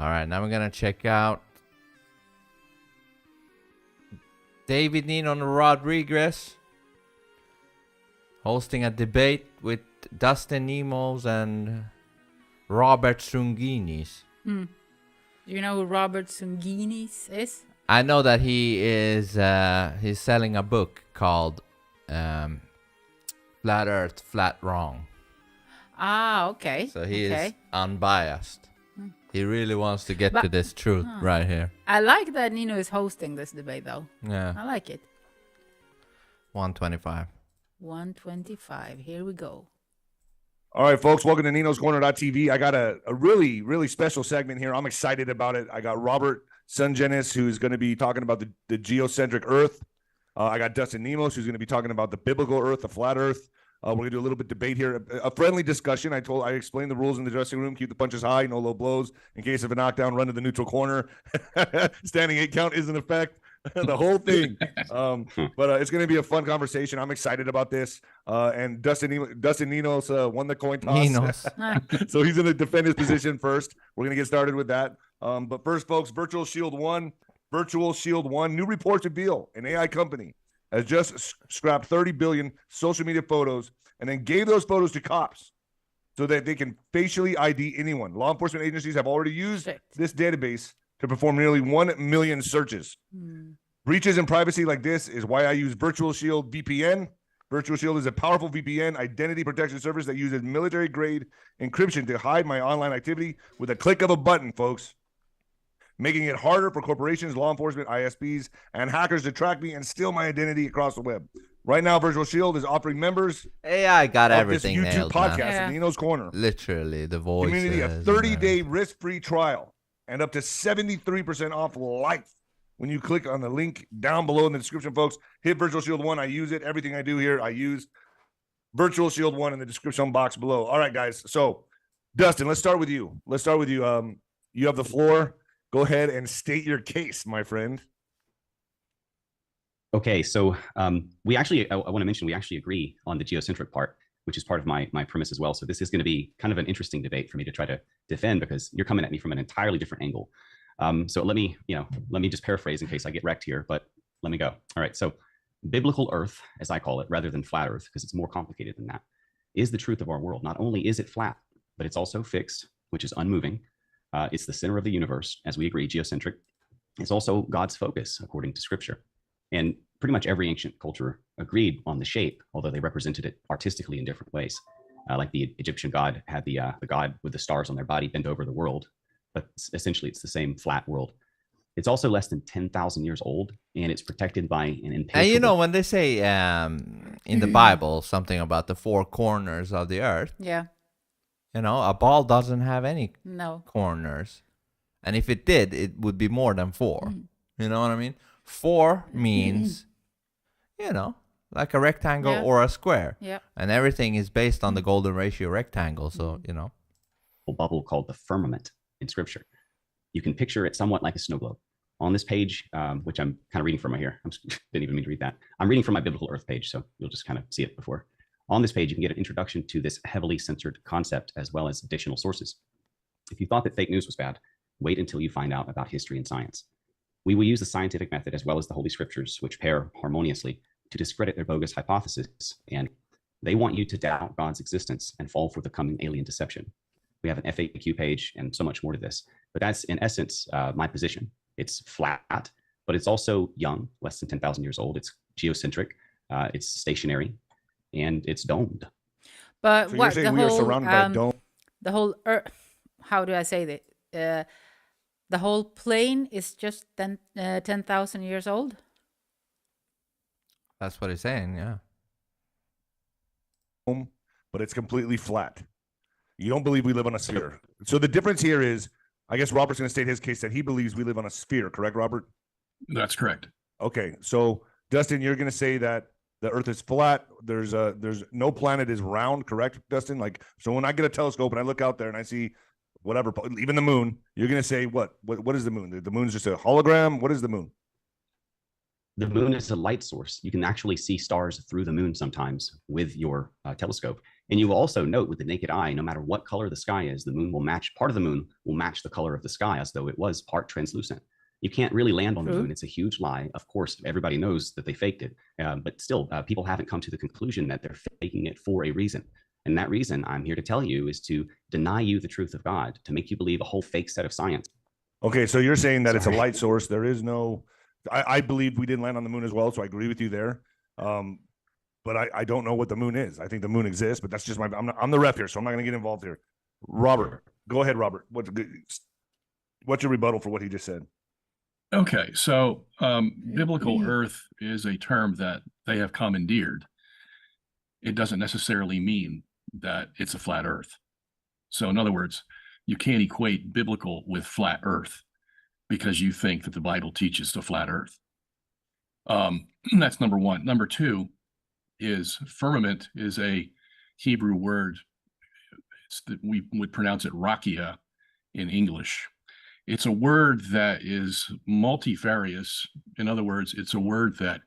All right, now we're going to check out David Nino Rodriguez hosting a debate with Dustin Nemos and Robert Sunginis. Do you know who Robert Sunginis is? I know that he is he's selling a book called Flat Earth, Flat Wrong. Ah, okay. So he is unbiased. He really wants to get to this truth right here. I like that Nino is hosting this debate, though. Yeah. I like it. 125. 125. Here we go. All right, folks, welcome to Nino's Corner.tv. I got a really, really special segment here. I'm excited about it. I got Robert Sungenis, who's going to be talking about the geocentric Earth. I got Dustin Nemos, who's going to be talking about the biblical Earth, the flat Earth. We're going to do a little bit of debate here, a friendly discussion. I explained the rules in the dressing room. Keep the punches high, no low blows. In case of a knockdown, run to the neutral corner. Standing 8 count is in effect. The whole thing. But it's going to be a fun conversation. I'm excited about this. And Dustin Ninos won the coin toss. So he's going to defend his position first. We're going to get started with that. But first, folks, Virtual Shield 1, new reports reveal an AI company has just scrapped 30 billion social media photos and then gave those photos to cops so that they can facially ID anyone. Law enforcement agencies have already used this database to perform nearly 1 million searches. Breaches in privacy like this is why I use Virtual Shield VPN. Virtual Shield is a powerful VPN identity protection service that uses military-grade encryption to hide my online activity with a click of a button, folks, making it harder for corporations, law enforcement, ISPs, and hackers to track me and steal my identity across the web. Right now, Virtual Shield is offering members AI got everything this YouTube nailed, podcast, Nino's Corner. Literally, the voices. Community, a 30-day risk-free trial and up to 73% off life when you click on the link down below in the description, folks. Hit Virtual Shield 1. I use it. Everything I do here, I use Virtual Shield 1 in the description box below. All right, guys. So, Dustin, let's start with you. You have the floor. Go ahead and state your case, my friend. Okay, so I want to mention we actually agree on the geocentric part, which is part of my premise as well. So this is going to be kind of an interesting debate for me to try to defend because you're coming at me from an entirely different angle. So let me just paraphrase in case I get wrecked here, but let me go. All right, so biblical Earth, as I call it, rather than flat Earth, because it's more complicated than that, is the truth of our world. Not only is it flat, but it's also fixed, which is unmoving. It's the center of the universe, as we agree, geocentric. It's also God's focus, according to Scripture. And pretty much every ancient culture agreed on the shape, although they represented it artistically in different ways. Like the Egyptian god had the god with the stars on their body bend over the world, but essentially it's the same flat world. It's also less than 10,000 years old, and it's protected by an impenetrable... And you know, when they say in the Bible something about the 4 corners of the earth, you know, a ball doesn't have any corners. And if it did, it would be more than 4. You know what I mean? 4 means, you know, like a rectangle or a square. And everything is based on the golden ratio rectangle. So, you know. A bubble called the firmament in Scripture. You can picture it somewhat like a snow globe. On this page, which I'm kind of reading from right here. I didn't even mean to read that. I'm reading from my Biblical Earth page, so you'll just kind of see it before. On this page, you can get an introduction to this heavily censored concept as well as additional sources. If you thought that fake news was bad, wait until you find out about history and science. We will use the scientific method as well as the Holy Scriptures, which pair harmoniously, to discredit their bogus hypothesis. And they want you to doubt God's existence and fall for the coming alien deception. We have an FAQ page and so much more to this. But that's, in essence, my position. It's flat, but it's also young, less than 10,000 years old. It's geocentric. It's stationary. And it's domed. But so what the whole the whole Earth? How do I say that? The whole plane is just 10,000 years old. That's what he's saying. Yeah. But it's completely flat. You don't believe we live on a sphere. So the difference here is, I guess Robert's going to state his case that he believes we live on a sphere. Correct, Robert? That's correct. Okay. So Dustin, you're going to say that the Earth is flat. There's no planet is round, correct, Dustin? Like, so when I get a telescope and I look out there and I see whatever, even the moon, you're gonna say what is the moon? The moon's just a hologram. What is the moon? The moon is a light source. You can actually see stars through the moon sometimes with your telescope. And you will also note with the naked eye, no matter what color the sky is, the moon will match, part of the moon will match the color of the sky as though it was part translucent. You can't really land on the moon. It's a huge lie. Of course, everybody knows that they faked it. But still, people haven't come to the conclusion that they're faking it for a reason. And that reason, I'm here to tell you, is to deny you the truth of God, to make you believe a whole fake set of science. Okay, so you're saying that it's a light source. There is no, I believe we didn't land on the moon as well, so I agree with you there. But I don't know what the moon is. I think the moon exists, but that's just I'm the ref here, so I'm not going to get involved here. Robert, go ahead, Robert. What's your rebuttal for what he just said? Okay, so biblical Earth is a term that they have commandeered. It doesn't necessarily mean that it's a flat Earth. So in other words, you can't equate biblical with flat Earth because you think that the Bible teaches the flat Earth. That's number one. Number two is firmament is a Hebrew word. We would pronounce it rakia in English. It's a word that is multifarious. In other words, it's a word that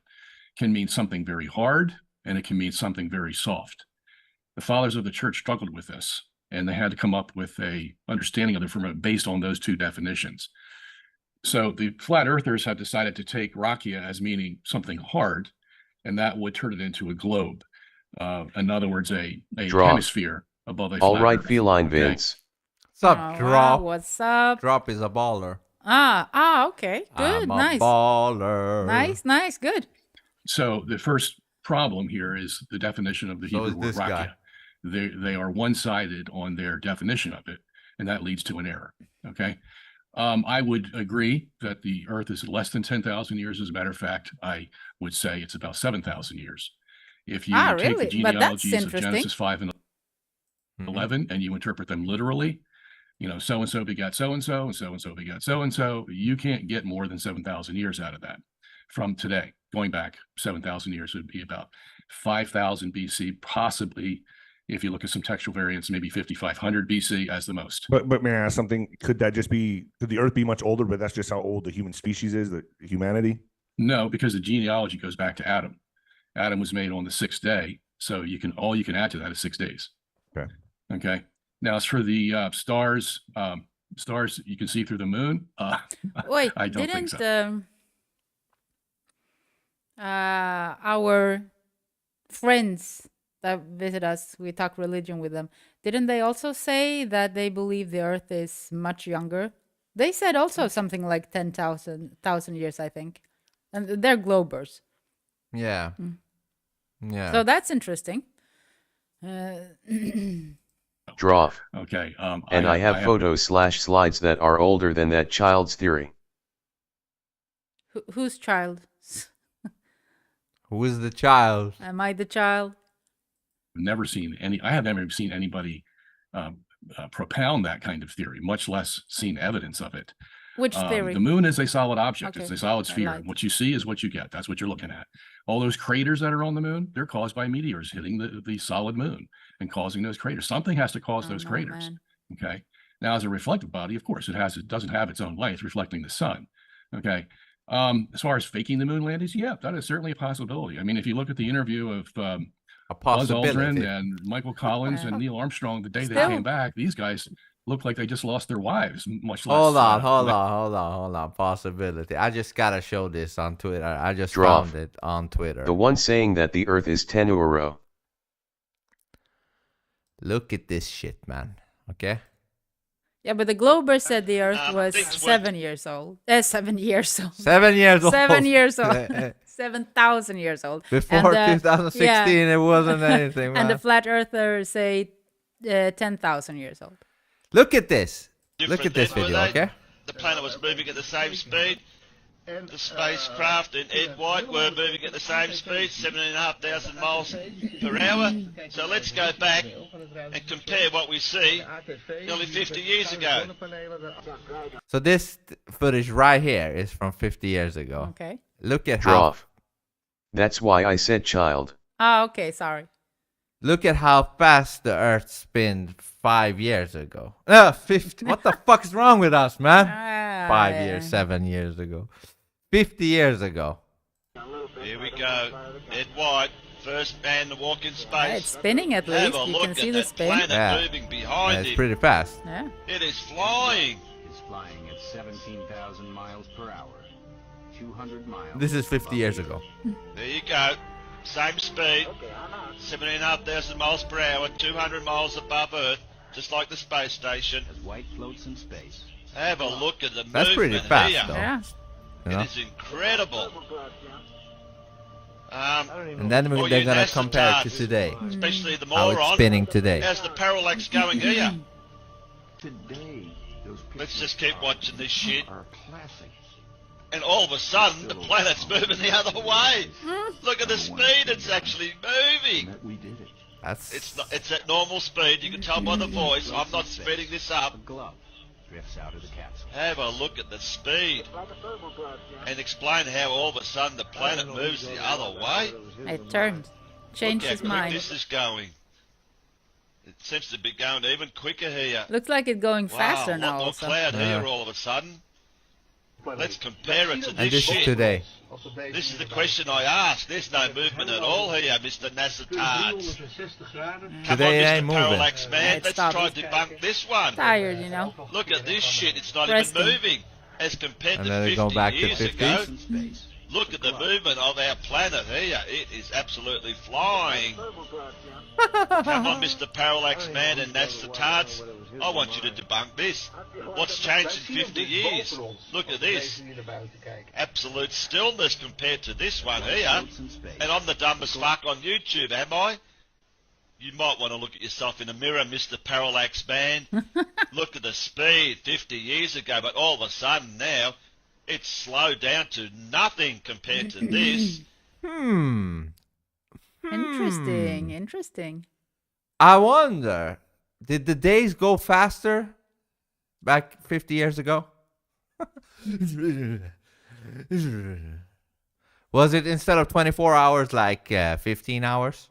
can mean something very hard and it can mean something very soft. The fathers of the church struggled with this, and they had to come up with a understanding of the firmament based on those two definitions. So the flat earthers have decided to take rakia as meaning something hard, and that would turn it into a globe. In other words, a hemisphere above a flat All right, Earth. feline Vince. What's up, Drop? What's up? Drop is a baller. Okay. Good. I'm a baller. Nice. Good. So the first problem here is the definition of the Hebrew word rakia. They are one-sided on their definition of it, and that leads to an error. Okay. I would agree that the Earth is less than 10,000 years. As a matter of fact, I would say it's about 7,000 years. If you take the genealogies of Genesis 5 and 11 and you interpret them literally, so-and-so begat so-and-so, and so-and-so begat so-and-so, you can't get more than 7,000 years out of that from today. Going back 7,000 years would be about 5,000 BC, possibly, if you look at some textual variants, maybe 5,500 BC as the most. But may I ask something? Could the Earth be much older, but that's just how old the human species is, the humanity? No, because the genealogy goes back to Adam. Adam was made on the sixth day, so all you can add to that is 6 days. Okay. Now, as for the stars you can see through the moon. Wait, I don't think so. Our friends that visit us, we talk religion with them. Didn't they also say that they believe the Earth is much younger? They said also something like 10,000 years, I think. And they're globers. Yeah. Yeah. So that's interesting. Draw. Okay. And I have photos/slides that are older than that child's theory. Whose child? Who is the child? Am I the child? I have never seen anybody propound that kind of theory, much less seen evidence of it. Which theory? The moon is a solid object. Okay. It's a solid sphere. What you see is what you get. That's what you're looking at. All those craters that are on the moon, they're caused by meteors hitting the solid moon and causing those craters. Something has to cause those craters. Man. Okay. Now, as a reflective body, of course, it doesn't have its own light. It's reflecting the sun. Okay. As far as faking the moon landings, yeah, that is certainly a possibility. I mean, if you look at the interview of Buzz Aldrin and Michael Collins and Neil Armstrong the day they came back, these guys look like they just lost their wives, much less. Hold on. Possibility. I just gotta show this on Twitter. I just found it on Twitter. The one saying that the Earth is 10 euro. Look at this shit, man. Okay. Yeah, but the Glober said the Earth was 7 years old. 7 years old. 7 years old. 7 years old. 7,000 years old. Before 2016, it wasn't anything, man. And the flat earthers say 10,000 years old. Look at this. Look at this video, okay? The planet was moving at the same speed. The spacecraft and Ed White were moving at the same speed, 7,500 miles per hour. So let's go back and compare what we see nearly 50 years ago. So this footage right here is from 50 years ago. Okay. Look at how... That's why I said child. Oh, okay, sorry. Look at how fast the Earth spins 5 years ago. 50. What the fuck is wrong with us, man? 5 years, 7 years ago. 50 years ago. go. Ed White, first man to walk in space. It's spinning at least. You can see the spin. Planet moving behind it's him. pretty fast. Yeah. It is flying. Is flying at 17,000 miles per hour. 200 miles. This is 50 years ago. There you go. Same speed. 17,500 miles per hour, 200 miles above Earth, just like the space station. As White floats in space. Have a look at the movement. That's pretty fast, here. though. Yeah. You know? It is incredible. And then they're going to compare it to today. Especially the How moron. it's spinning today. How's the parallax going here? Today, those Let's just keep watching this shit. are classic. And all of a sudden, the planet's moving the other way. Look at the speed, it's actually moving. That we did it. It's at normal speed, you can tell by the voice. I'm not speeding this up. A glove drifts out of the capsule. Have a look at the speed. And explain how all of a sudden the planet moves the other way. It turned. Changed Look his how quick mind. this is going. It seems to be going even quicker here. Looks like it's going Wow, faster a lot now more also. cloud here all of a sudden. Let's compare it to And this this is shit. today. This is the question I asked. There's no movement at all here, Mr. NASA Tards. Come Today it on, ain't Mr. moving. Parallax Man, It let's stopped. try to debunk this one. Tired, you know. Look at this shit, it's not Resting. even moving. As compared And to then they 50 go back to years 50s. ago, look at the movement of our planet here. It is absolutely flying. Come on, Mr. Parallax Man and NASA Tards. I want you to debunk this. What's changed in 50 years? Look at this. Absolute stillness compared to this one here. And I'm the dumbest fuck on YouTube, am I? You might want to look at yourself in the mirror, Mr. Parallax Man. Look at the speed 50 years ago, but all of a sudden now, it's slowed down to nothing compared to this. Interesting. I wonder, did the days go faster back 50 years ago? Was it instead of 24 hours like 15 hours?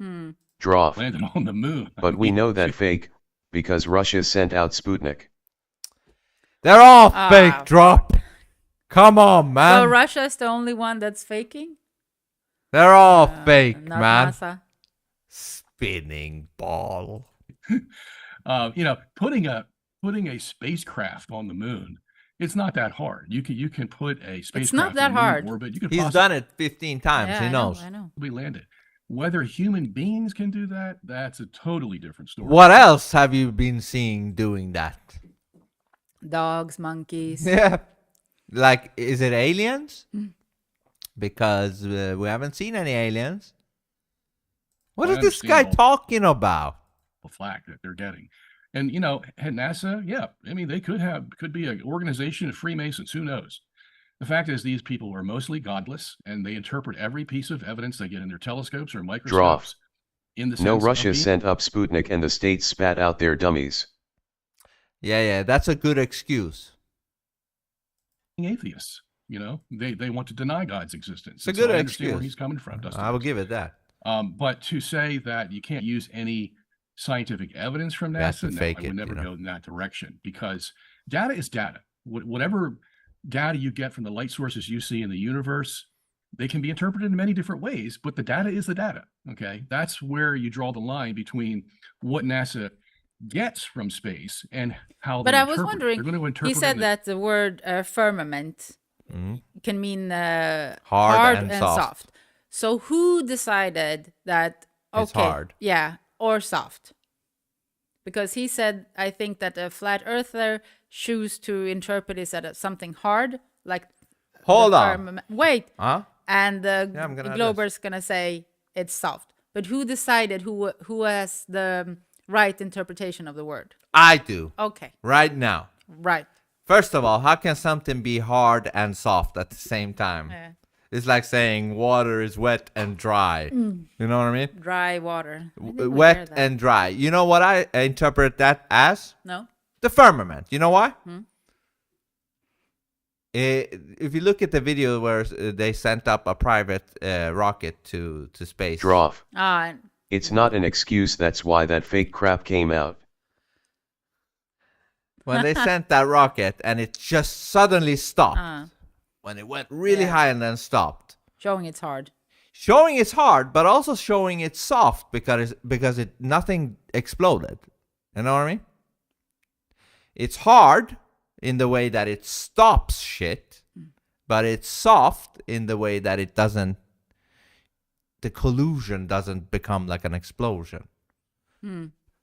Draw. Landed on the moon. But we know that fake, because Russia sent out Sputnik. They're all fake, Drop. Come on, man. So Russia's the only one that's faking? They're all fake, Not man. NASA. Spinning ball. Putting a spacecraft on the moon, it's not that hard. You can put a spacecraft that in moon hard. orbit. You could He's done it 15 times. Yeah, he knows. I know. possibly land it. Whether human beings can do that, that's a totally different story. What else have you been seeing doing that? Dogs, monkeys. Yeah. Like, is it aliens? Because we haven't seen any aliens. What I is this guy understand talking about? The flack that they're getting. And at NASA, yeah, I mean, they could be an organization of Freemasons, who knows? The fact is, these people are mostly godless, and they interpret every piece of evidence they get in their telescopes or microscopes. In the No, sense Russia of being sent up Sputnik and the states spat out their dummies. Yeah, that's a good excuse. atheists. They want to deny God's existence. It's a And good I understand where excuse. he's coming from. Dustin. I will give it that. But to say that you can't use any scientific evidence from That's to NASA, no, fake I it, would never you know. go in that direction, because data is data. Whatever data you get from the light sources you see in the universe, they can be interpreted in many different ways, but the data is the data. Okay, that's where you draw the line between what NASA gets from space and how. But they I was interpret it. wondering, They're going to interpret he said it that the word firmament Mhm. can mean Hard and soft. So who decided that, It's okay, hard. yeah, or soft? Because he said, I think that a flat earther choose to interpret it as something hard, like Hold the on. firmament. Wait, Huh? and the Yeah, I'm gonna add Glober's gonna say it's soft. But who decided who has the right interpretation of the word? I do. Okay, Right now. right. First of all, how can something be hard and soft at the same time? Yeah. It's like saying water is wet and dry. You know what I mean? Dry water. I think we hear Wet that. and dry. You know what I interpret that as? No. The firmament. You know why? If you look at the video where they sent up a private rocket to space. Draw. Ah, It's not an excuse, that's why that fake crap came out. When they sent that rocket and it just suddenly stopped. When it went really Yeah. high and then stopped. showing it's hard. Showing it's hard, but also showing it's soft because nothing exploded. You know what I mean? It's hard in the way that it stops shit, but it's soft in the way that it doesn't. The collusion doesn't become like an explosion.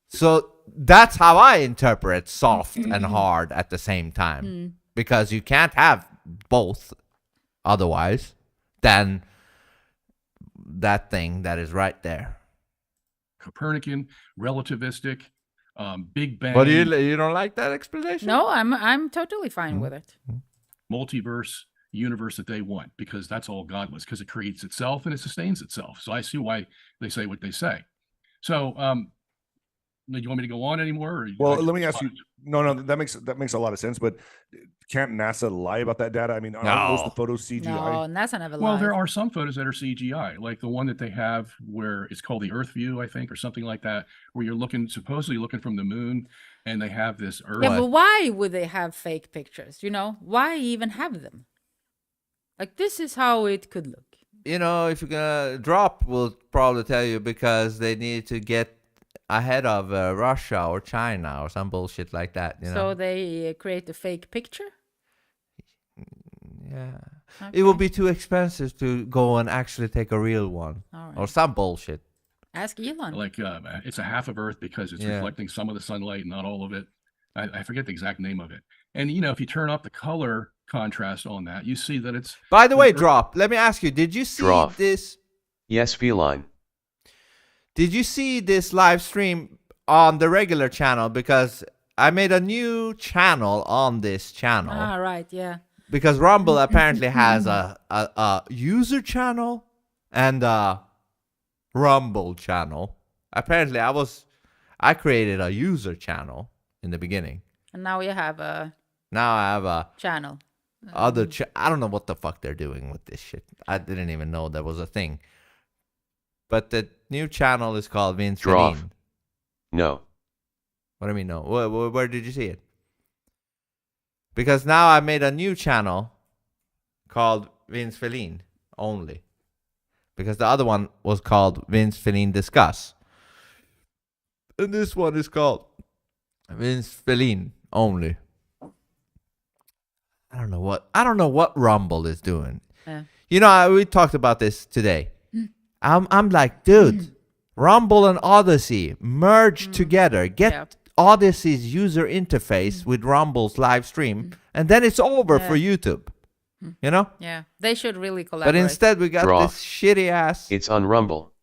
So that's how I interpret soft and hard at the same time, because you can't have both otherwise than that thing that is right there. Copernican, relativistic, Big Bang. But you don't like that explanation? No, I'm totally fine with it. Multiverse universe that they want, because that's all God was, because it creates itself and it sustains itself. So I see why they say what they say. So do you want me to go on anymore? Well, let me ask you. No, that makes a lot of sense. But can't NASA lie about that data? I mean, aren't most of the photos CGI? No, NASA never lies. Well, there are some photos that are CGI, like the one that they have where it's called the Earth view, I think, or something like that, where you're supposedly looking from the moon, and they have this Earth. Yeah, but why would they have fake pictures? Why even have them? Like, this is how it could look. If you're gonna drop, we'll probably tell you because they need to get ahead of Russia or China or some bullshit like that. So they create a fake picture? Yeah. Okay. It will be too expensive to go and actually take a real one. Right. Or some bullshit. Ask Elon. Like it's a half of Earth because it's reflecting some of the sunlight, not all of it. I forget the exact name of it. And, if you turn up the color contrast on that, you see that it's... By the way, Drop, let me ask you, did you see this? Yes, Feline. Did you see this live stream on the regular channel? Because I made a new channel on this channel. Ah, right, yeah. Because Rumble apparently has a user channel and a Rumble channel. Apparently, I created a user channel in the beginning. And now you have a... Now I have a... channel. I don't know what the fuck they're doing with this shit. I didn't even know that was a thing. But the new channel is called Vince Feline. No. What do you mean no? Where did you see it? Because now I made a new channel called Vince Feline only. Because the other one was called Vince Feline Discuss. And this one is called Vince Feline only. I don't know what Rumble is doing. We talked about this today. I'm like, dude, Rumble and Odyssey merge together. Get Odyssey's user interface with Rumble's live stream, and then it's over for YouTube. Yeah, they should really collaborate. But instead, we got this shitty ass. It's on Rumble.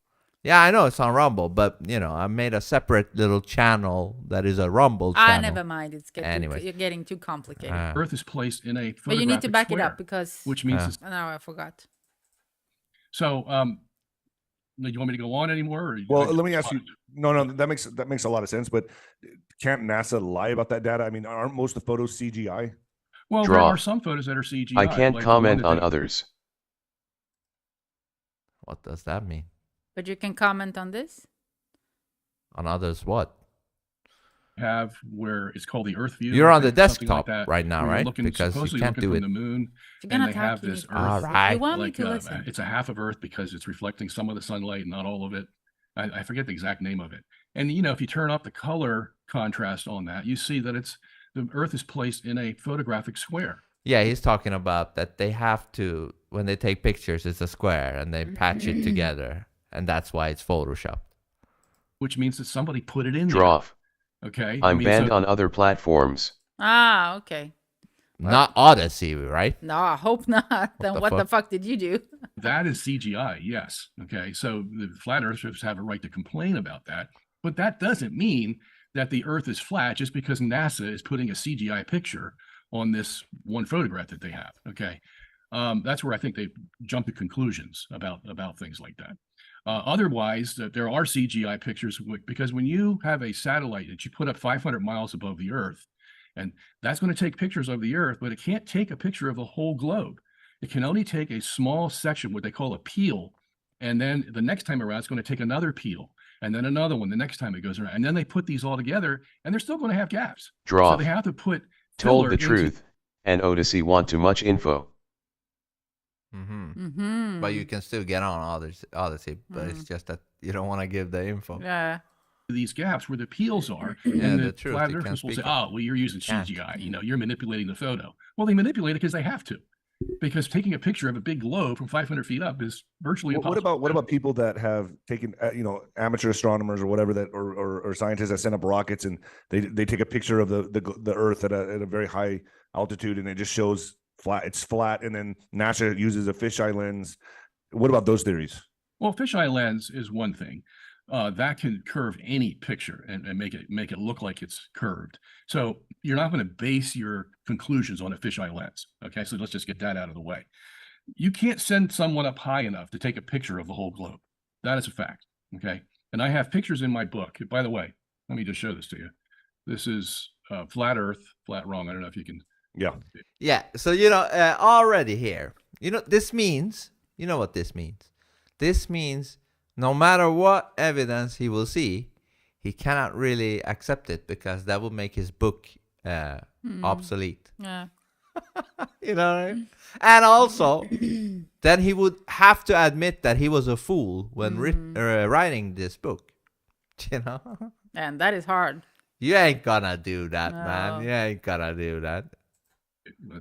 Yeah, I know it's on Rumble, but I made a separate little channel that is a Rumble channel. Never mind. You're getting too complicated. Earth is placed in a photographic But you need to back square, it up because... Which means... Now I forgot. So, do you want me to go on anymore? Well, let me ask you. No, that makes a lot of sense. But can't NASA lie about that data? I mean, aren't most of the photos CGI? Well, there are some photos that are CGI. I can't comment on others. What does that mean? But you can comment on this? On others what? Have where it's called the Earth view. You're on the desktop right now, right? Because you can't do it. The moon, and they have this Earth. All right. You want me to listen? It's a half of Earth because it's reflecting some of the sunlight, not all of it. I forget the exact name of it. And if you turn up the color contrast on that, you see that the Earth is placed in a photographic square. Yeah, he's talking about that they have to, when they take pictures, it's a square and they patch it together, and that's why it's photoshopped. Which means that somebody put it in there. Okay. I'm banned on other platforms. Ah, okay. Not Odyssey, right? No, I hope not. Then what the fuck did you do? That is CGI, yes. Okay, so the flat earthers have a right to complain about that. But that doesn't mean that the Earth is flat just because NASA is putting a CGI picture on this one photograph that they have. Okay, that's where I think they jump to conclusions about things like that. Otherwise, there are CGI pictures because when you have a satellite that you put up 500 miles above the Earth, and that's going to take pictures of the Earth, but it can't take a picture of the whole globe. It can only take a small section, what they call a peel, and then the next time around, it's going to take another peel, and then another one the next time it goes around, and then they put these all together, and they're still going to have gaps. So they have to put told the truth, and Odyssey want too much info. But you can still get on Odyssey, but it's just that you don't want to give the info. Yeah. These gaps where the peels are, Yeah, and the the truth, flat you can't earthers will say, speak it. "Oh, well, you're using CGI. You know, you're manipulating the photo." Well, they manipulate it because they have to, because taking a picture of a big globe from 500 feet up is virtually impossible. What about people that have taken amateur astronomers or whatever that or scientists that send up rockets and they take a picture of the Earth at a very high altitude and it just shows flat. It's flat, and then NASA uses a fisheye lens. What about those theories? Well, fisheye lens is one thing. That can curve any picture and make it look like it's curved. So you're not going to base your conclusions on a fisheye lens. Okay, so let's just get that out of the way. You can't send someone up high enough to take a picture of the whole globe. That is a fact. Okay, and I have pictures in my book. By the way, let me just show this to you. This is flat Earth, flat wrong. I don't know if you can. Yeah. So already here, this means. You know what this means? This means no matter what evidence he will see, he cannot really accept it because that will make his book obsolete. Yeah. You know what I mean? And also, then he would have to admit that he was a fool when writing this book. And that is hard. You ain't gonna do that, man. You ain't gonna do that.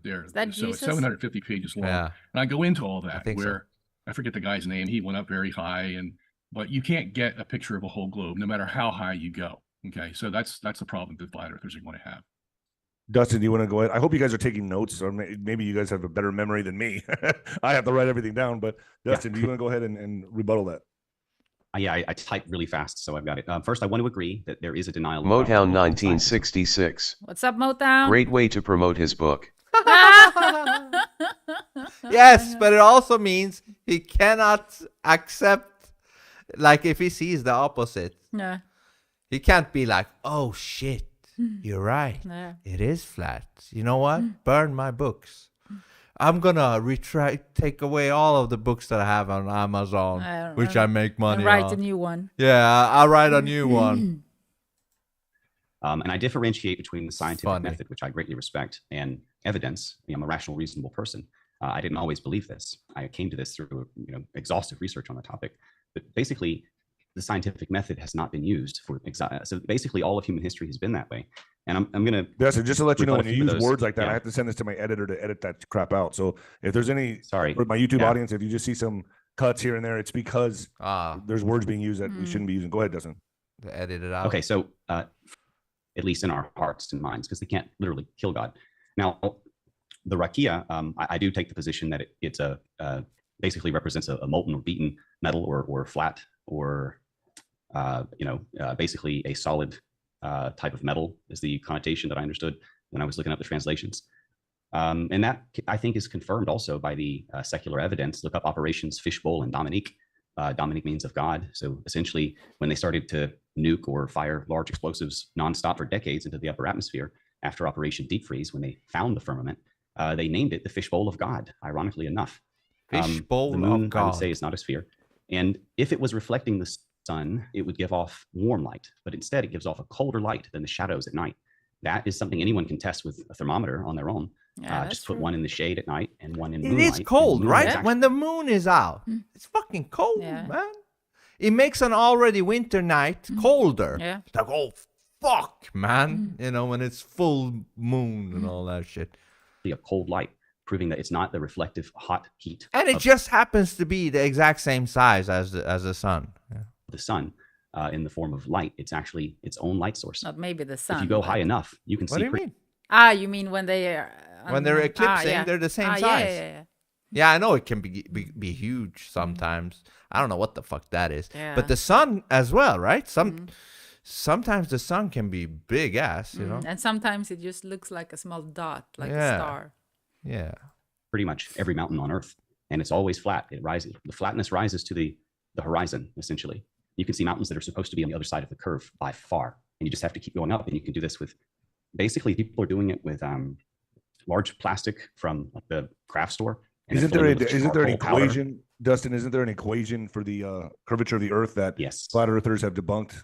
There. Is that so Jesus? It's 750 pages long. Yeah. And I go into all that so. I forget the guy's name. He went up very high, but you can't get a picture of a whole globe, no matter how high you go. Okay, so that's the problem that flat earthers are going to have. Dustin, do you want to go ahead? I hope you guys are taking notes, or maybe you guys have a better memory than me. I have to write everything down. But Dustin, do you want to go ahead and rebuttal that? Yeah, I type really fast, so I've got it. First, I want to agree that there is a denial. Motown 1966. What's up, Motown? Great way to promote his book. Yes, but it also means he cannot accept, like, if he sees the opposite. Yeah. He can't be like, oh shit, you're right. Yeah. It is flat. You know what? Burn my books. I'm gonna take away all of the books that I have on Amazon, which I make money and write on. a new one. Yeah, I'll write a new one. And I differentiate between the scientific method, which I greatly respect, and evidence. I'm a rational, reasonable person. I didn't always believe this. I came to this through exhaustive research on the topic. But basically, the scientific method has not been used for so basically all of human history has been that way. And I'm going to just to let you know, when you use words like that, I have to send this to my editor to edit that crap out. So if there's any, for my YouTube audience, if you just see some cuts here and there, it's because there's words being used that we shouldn't be using. Go ahead, Dustin. Edit it out. Okay, so at least in our hearts and minds, because they can't literally kill God. Now, the rakia, I do take the position that it's basically represents a molten or beaten metal or flat or basically a solid type of metal is the connotation that I understood when I was looking up the translations. And that, I think, is confirmed also by the secular evidence. Look up Operations Fishbowl and Dominique. Dominique means of God. So essentially, when they started to nuke or fire large explosives nonstop for decades into the upper atmosphere, after Operation Deep Freeze, when they found the firmament, they named it the Fishbowl of God, ironically enough. Fishbowl the moon, of God. I would say, is not a sphere. And if it was reflecting the sun, it would give off warm light, but instead it gives off a colder light than the shadows at night. That is something anyone can test with a thermometer on their own. Just put one in the shade at night and one in moonlight. It is cold, right? When the moon is out, it's fucking cold, man. It makes an already winter night colder. Yeah. It's like, oh, fuck, man. When it's full moon and all that shit. A cold light, proving that it's not the reflective hot heat. And it just happens to be the exact same size as the sun. Yeah. The sun, in the form of light, it's actually its own light source. Not maybe the sun. If you go high enough, you can see. What do you mean? You mean when they are when they're eclipsing, they're the same size. Yeah, I know it can be huge sometimes. I don't know what the fuck that is. Yeah. But the sun as well, right? Sometimes the sun can be big ass, And sometimes it just looks like a small dot, like a star. Yeah. Pretty much every mountain on Earth, and it's always flat. It rises. The flatness rises to the horizon, essentially. You can see mountains that are supposed to be on the other side of the curve by far, and you just have to keep going up. And you can do this with, basically, people are doing it with large plastic from the craft store. Isn't there an equation, Dustin? Isn't there an equation for the curvature of the Earth that flat earthers have debunked?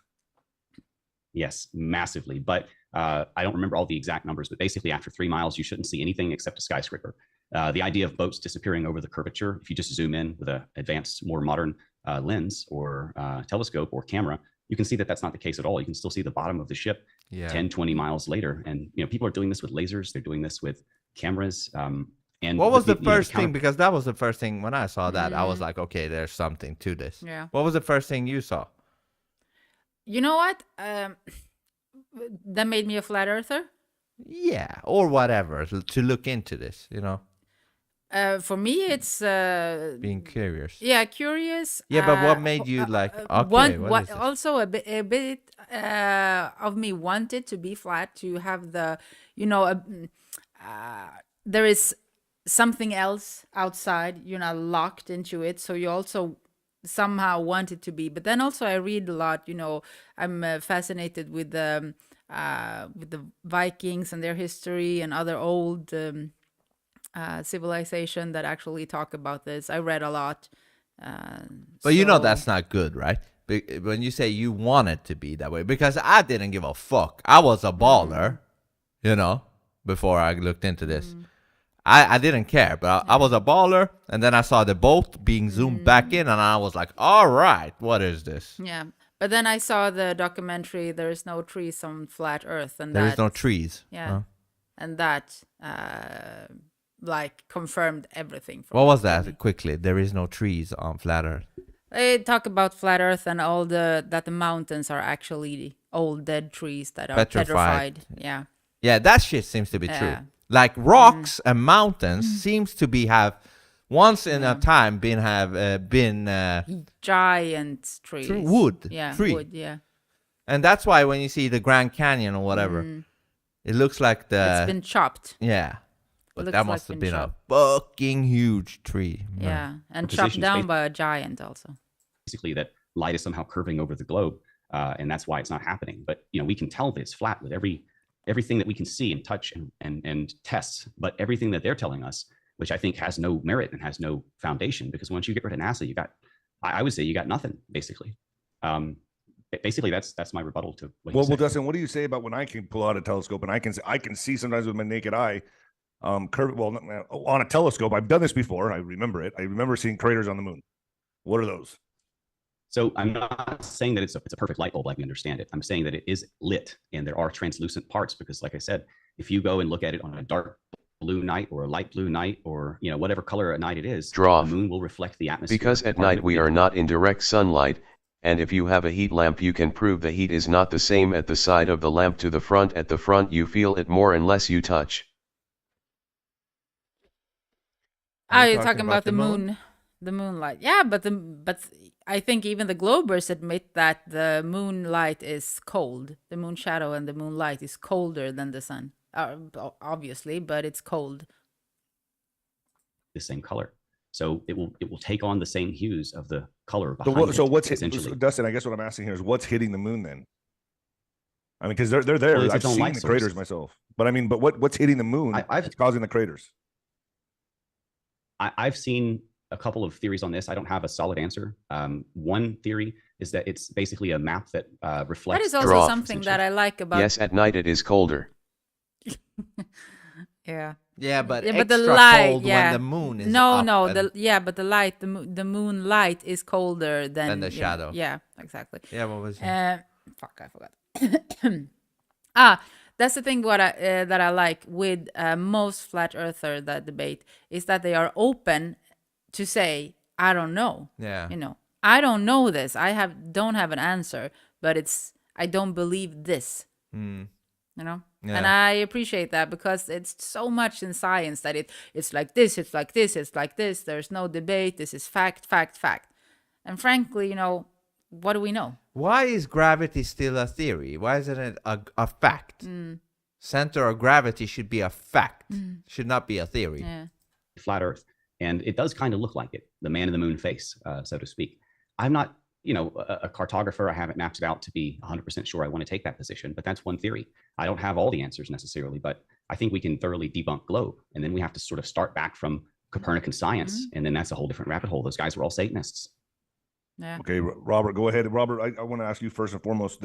Yes, massively. But I don't remember all the exact numbers, but basically after 3 miles, you shouldn't see anything except a skyscraper. The idea of boats disappearing over the curvature, if you just zoom in with an advanced, more modern lens or telescope or camera, you can see that that's not the case at all. You can still see the bottom of the ship 10, 20 miles later. And, people are doing this with lasers. They're doing this with cameras. And what was the first thing? Because that was the first thing when I saw that. I was like, okay, there's something to this. Yeah. What was the first thing you saw? You know what? That made me a flat earther. Yeah, or whatever, to look into this, For me, it's being curious. Yeah, curious. Yeah, but what made you like? Okay, what is this? Also a bit of me wanted to be flat, to have the, there is something else outside. You're not locked into it, so you also somehow want it to be. But then also I read a lot. I'm fascinated with the Vikings and their history and other old civilization that actually talk about this. I read a lot. But that's not good, right? When you say you want it to be that way, because I didn't give a fuck. I was a baller, before I looked into this. I didn't care, but I was a baller, and then I saw the boat being zoomed back in, and I was like, all right, what is this? Yeah. But then I saw the documentary, There Is No Trees on Flat Earth. And There is no trees. Yeah. Huh? And that, confirmed everything. What was that, quickly? There is no trees on Flat Earth. They talk about Flat Earth and that the mountains are actually old dead trees that are petrified. Yeah. Yeah, that shit seems to be true. Like rocks and mountains seems to have once in a time been giant trees. Wood. Yeah. Tree. Wood, yeah. And that's why when you see the Grand Canyon or whatever, it looks like it's been chopped. Yeah. But that must have been a fucking huge tree. Yeah. And chopped down by a giant also. Basically that light is somehow curving over the globe, and that's why it's not happening. But we can tell that it's flat with everything that we can see and touch and test. But everything that they're telling us, which I think has no merit and has no foundation, because once you get rid of NASA, I would say you got nothing, basically. Basically, that's my rebuttal to what you said. Well, Dustin, what do you say about when I can pull out a telescope and I can see sometimes with my naked eye, on a telescope? I've done this before. I remember it. I remember seeing craters on the moon. What are those? So I'm not saying that it's a perfect light bulb like we understand it. I'm saying that it is lit and there are translucent parts, because like I said, if you go and look at it on a dark blue night or a light blue night or whatever color at night it is, the moon will reflect the atmosphere. Because at night we are not in direct sunlight, and if you have a heat lamp you can prove the heat is not the same at the side of the lamp to the front. At the front you feel it more unless you touch. You're talking about the moon. The moonlight. Yeah, but I think even the Globers admit that the moonlight is cold. The moon shadow and the moonlight is colder than the sun. Obviously, but it's cold. The same color. So it will take on the same hues of the color behind so what's essentially, Dustin, I guess what I'm asking here is what's hitting the moon then? I mean, because they're there. Well, I've seen the craters myself. But I mean, what's hitting the moon that's causing the craters? I've seen a couple of theories on this. I don't have a solid answer. One theory is that it's basically a map that reflects. That is also something that I like about. Yes, at night it is colder. Yeah. Yeah, but the light, cold when the moon is but the light, the moonlight is colder than the shadow. Yeah, exactly. Yeah, what was it? Fuck, I forgot. That's the thing that I like with most flat earther that debate is that they are open to say, I don't know. Yeah. I don't know this. Don't have an answer, but I don't believe this. Yeah. And I appreciate that, because it's so much in science that it's like this, it's like this, it's like this. There's no debate. This is fact. And frankly, what do we know? Why is gravity still a theory? Why isn't it a fact? Center of gravity should be a fact. Should not be a theory. Yeah. Flat Earth. And it does kind of look like it, the man in the moon face, so to speak. I'm not, a cartographer. I haven't mapped it out to be 100% sure I want to take that position, but that's one theory. I don't have all the answers necessarily, but I think we can thoroughly debunk globe. And then we have to sort of start back from Copernican science. And then that's a whole different rabbit hole. Those guys were all Satanists. Yeah. Okay, Robert, go ahead. Robert, I want to ask you first and foremost,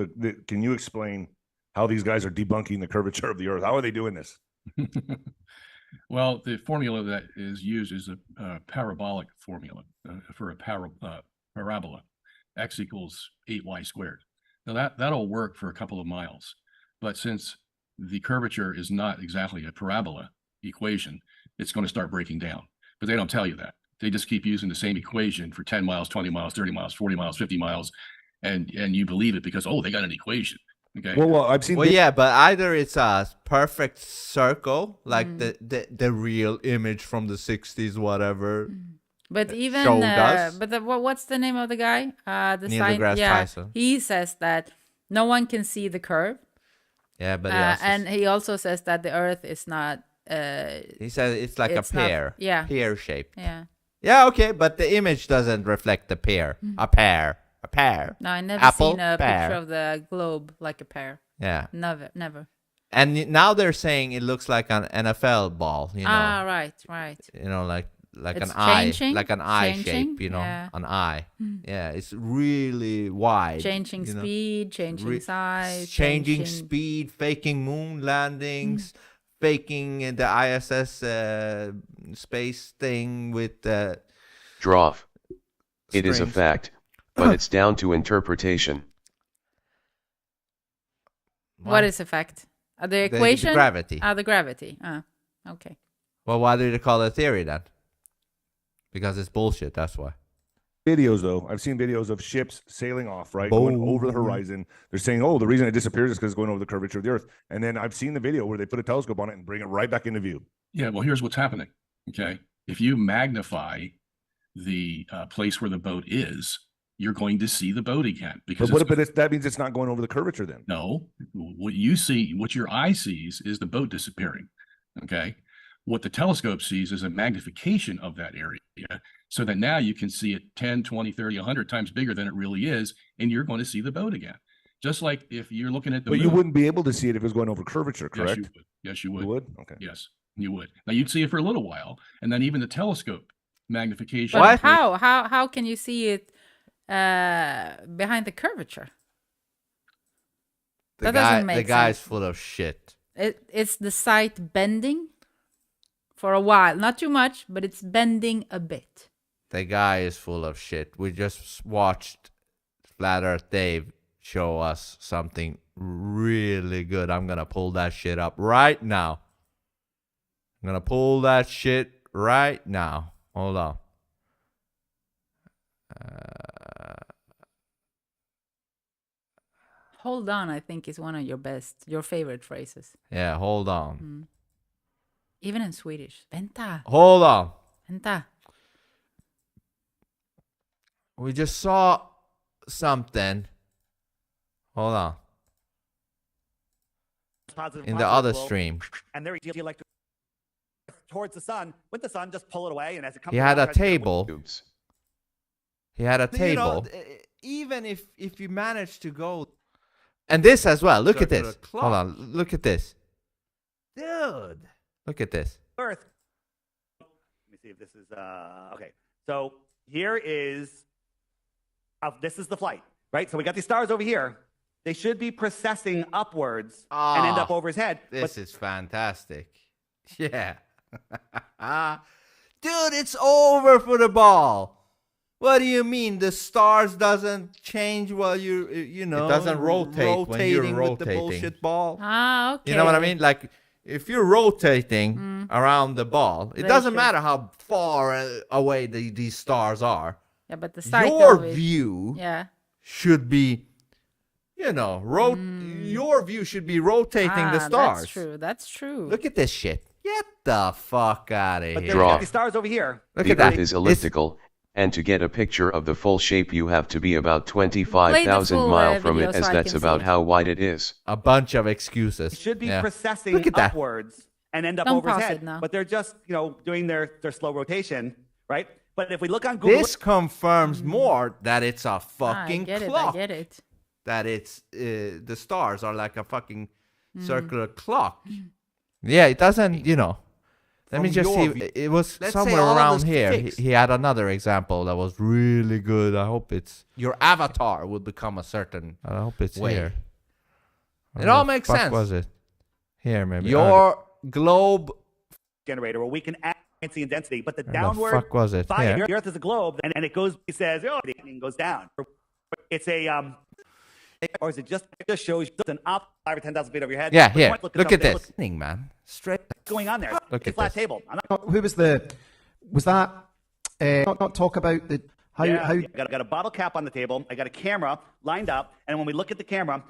can you explain how these guys are debunking the curvature of the Earth? How are they doing this? Well, the formula that is used is a parabolic formula for a parabola. X equals 8y squared. Now that'll work for a couple of miles, but since the curvature is not exactly a parabola equation, it's going to start breaking down. But they don't tell you that. They just keep using the same equation for 10 miles, 20 miles, 30 miles, 40 miles, 50 miles, and you believe it because, oh, they got an equation. Okay. Well, I've seen. Well, yeah, but either it's a perfect circle, like the real image from the 60s, whatever. But even what's the name of the guy? Neil deGrasse Tyson. He says that no one can see the curve. Yeah, but and he also says that the Earth is not. He says it's like a pear. Pear shaped. Yeah. Yeah, okay, but the image doesn't reflect the pear. A pear. No, I never seen a picture of the globe like a pear. Yeah. Never. And now they're saying it looks like an NFL ball, you know. Ah, right. You know, like it's an eye, changing, like an eye shape, you know, an eye. Yeah, it's really wide. Changing speed, changing size. Changing speed, faking moon landings, faking the ISS space thing with the... Droff. It is a fact, but it's down to interpretation. What is a fact? The equation? The gravity. The gravity. Okay. Well, why do they call it theory then? Because it's bullshit, that's why. Videos, though. I've seen videos of ships sailing off, right? Going over the horizon. They're saying, oh, the reason it disappears is because it's going over the curvature of the Earth. And then I've seen the video where they put a telescope on it and bring it right back into view. Yeah, well, here's what's happening, okay? If you magnify the place where the boat is, you're going to see the boat again. Because that means it's not going over the curvature then. No. What you see, what your eye sees is the boat disappearing, okay? What the telescope sees is a magnification of that area so that now you can see it 10, 20, 30, 100 times bigger than it really is, and you're going to see the boat again. Just like if you're looking at the moon. You wouldn't be able to see it if it was going over curvature, correct? Yes, you would. You would? Okay. Yes, you would. Now, you'd see it for a little while, and then even the telescope magnification. But how can you see it behind the curvature? That doesn't make sense. The guy's full of shit. It's the site bending for a while. Not too much, but it's bending a bit. The guy is full of shit. We just watched Flat Earth Dave show us something really good. I'm going to pull that shit up right now. I'm going to pull that shit right now. Hold on. Hold on, I think, is one of your favorite phrases. Yeah, hold on. Even in Swedish. Vänta. Hold on. Vänta. We just saw something. Hold on. In the other stream. And they're electric towards the sun. With the sun, just pull it away. And as it comes, he had a table. He had a table. You know, even if you manage to go. And this as well. Look at this. Hold on. Look at this. Dude. Look at this. Earth. Let me see if this is okay. So here is this is the flight, right? So we got these stars over here. They should be processing upwards and end up over his head. This is fantastic. Yeah. Dude, it's over for the ball. What do you mean? The stars doesn't change while you know. It doesn't rotate when you're rotating with the bullshit ball. Okay. You know what I mean? Like, if you're rotating around the ball, it doesn't matter how far away these stars are. Yeah, but the side your view should be, you know, your view should be rotating the stars. That's true. Look at this shit. Get the fuck out of here. Got these stars over here. Look at that. The Earth is elliptical, and to get a picture of the full shape, you have to be about 25,000 miles from it, as that's about how wide it is. A bunch of excuses. It should be processing upwards and end up over his head. But they're just, you know, doing their slow rotation, right? But if we look on Google, this confirms more that it's a fucking clock. I get it. That it's the stars are like a fucking circular clock. Yeah, it doesn't, you know. Let me just see. It was somewhere around here. He had another example that was really good. I hope it's your avatar will become a certain. I hope it's here. It all makes sense. Was it here? Maybe your globe generator where we can add frequency and density, but the Where downward the fuck was it? the Earth is a globe, and it goes. It says, oh, it goes down. It's a or is it just shows you just an up 5 or 10,000 feet over your head? Yeah, here. Look at this thing, man. Straight. What's going on there? Look it's a at flat this. table. Who was that not talk about the how I got a bottle cap on the table. I got a camera lined up, and when we look at the camera,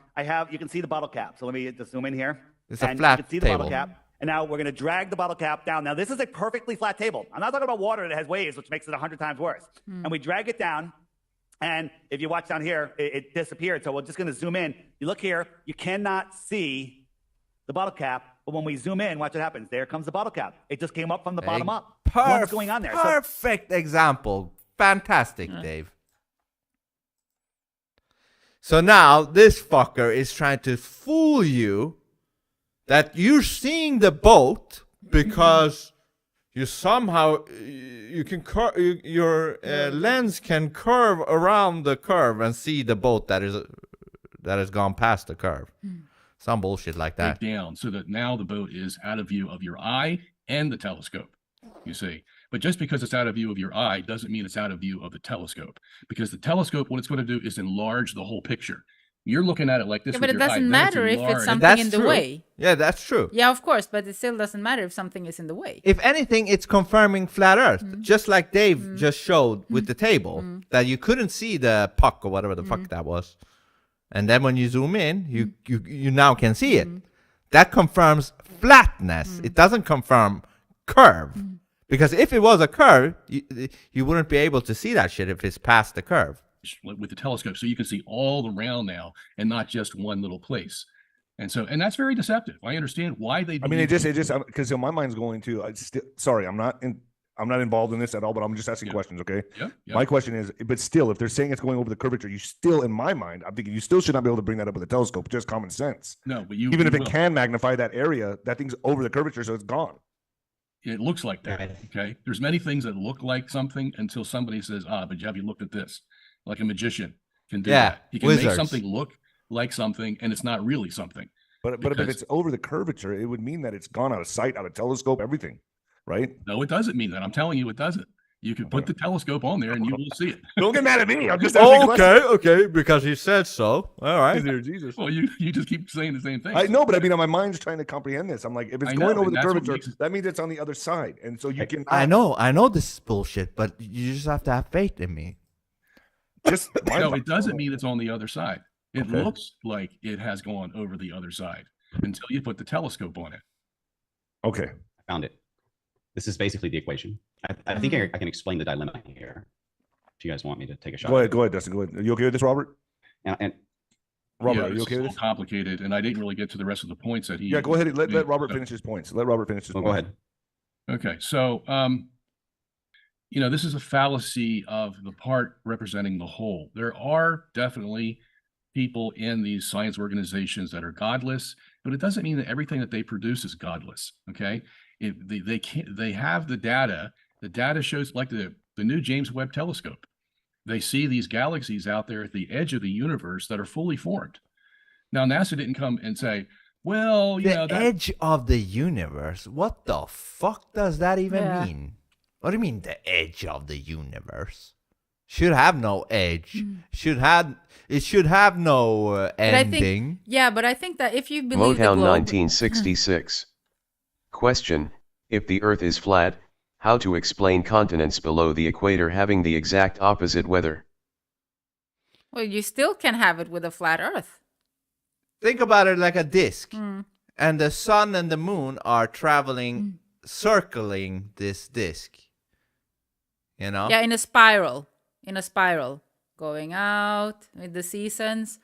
you can see the bottle cap. So let me just zoom in here. It's a flat you can see the table. bottle cap. And now we're going to drag the bottle cap down. Now this is a perfectly flat table. I'm not talking about water that has waves, which makes it 100 times worse. And we drag it down. And if you watch down here, it disappeared. So we're just going to zoom in. You look here, you cannot see the bottle cap. But when we zoom in, watch what happens. There comes the bottle cap. It just came up from the bottom up. What's going on there? Perfect example. Fantastic, Dave. So now this fucker is trying to fool you that you're seeing the boat because you somehow you can your lens can curve around the curve and see the boat that has gone past the curve. Some bullshit like that. Down so that now the boat is out of view of your eye and the telescope. You see, but just because it's out of view of your eye doesn't mean it's out of view of the telescope, because the telescope, what it's going to do is enlarge the whole picture. You're looking at it like this. Yeah, but it doesn't matter if it's something in the way. Yeah, that's true. Yeah, of course, but it still doesn't matter if something is in the way. If anything, it's confirming flat Earth, just like Dave just showed with the table, that you couldn't see the puck or whatever the fuck that was, and then when you zoom in, you now can see it. That confirms flatness. It doesn't confirm curve, because if it was a curve, you wouldn't be able to see that shit if it's past the curve. With the telescope, so you can see all around now and not just one little place. And that's very deceptive. I understand why they. I mean, it just because my mind's going to. Sorry, I'm not involved in this at all, but I'm just asking questions. Okay. Yeah. My question is, but still, if they're saying it's going over the curvature, you still, in my mind, I'm thinking you still should not be able to bring that up with a telescope. Just common sense. No, but even if it can magnify that area, that thing's over the curvature, so it's gone. It looks like that. Okay. There's many things that look like something until somebody says, but have you looked at this? Like a magician can do that. He can make something look like something, and it's not really something. But if it's over the curvature, it would mean that it's gone out of sight, out of telescope, everything, right? No, it doesn't mean that. I'm telling you, it doesn't. You can put the telescope on there, and you will see it. Don't get mad at me. I'm just asking okay, because you said so. All right. Jesus. Well, you just keep saying the same thing. I know, but I mean, my mind's trying to comprehend this. I'm like, if it's going over the curvature, that means it's on the other side, and so you can. I know this is bullshit, but you just have to have faith in me. No, it doesn't mean it's on the other side. It looks like it has gone over the other side until you put the telescope on it. Okay. I found it. This is basically the equation. I think I can explain the dilemma here. If you guys want me to take a shot. Go ahead, Dustin. Go ahead. Are you okay with this, Robert? And Robert, are you okay with this? It's complicated, and I didn't really get to the rest of the points that he. Yeah, go ahead. Let Robert finish his points. Let Robert finish his points. Go ahead. Okay, so this is a fallacy of the part representing the whole. There are definitely people in these science organizations that are godless, but it doesn't mean that everything that they produce is godless. Okay, if they have the data. The data shows, like the new James Webb Telescope. They see these galaxies out there at the edge of the universe that are fully formed. Now, NASA didn't come and say, well, the edge of the universe. What the fuck does that even mean? What do you mean the edge of the universe? Should have no edge. It should have no ending. But I think that if you believe Motown 1966. Question: if the Earth is flat, how to explain continents below the equator having the exact opposite weather? Well, you still can have it with a flat Earth. Think about it like a disc, and the sun and the moon are traveling, circling this disc. You know? Yeah, in a spiral, going out with the seasons.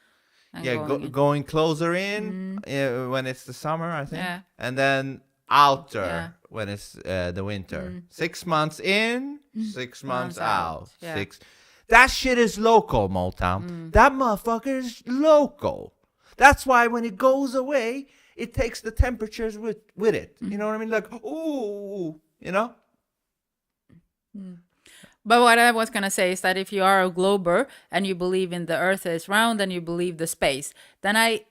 And going closer in when it's the summer, I think, and then outer when it's the winter. 6 months in, 6 months out. That shit is local, Motown. That motherfucker is local. That's why when it goes away, it takes the temperatures with it. You know what I mean? Like, ooh, you know? But what I was going to say is that if you are a glober and you believe in the Earth is round and you believe the space, then I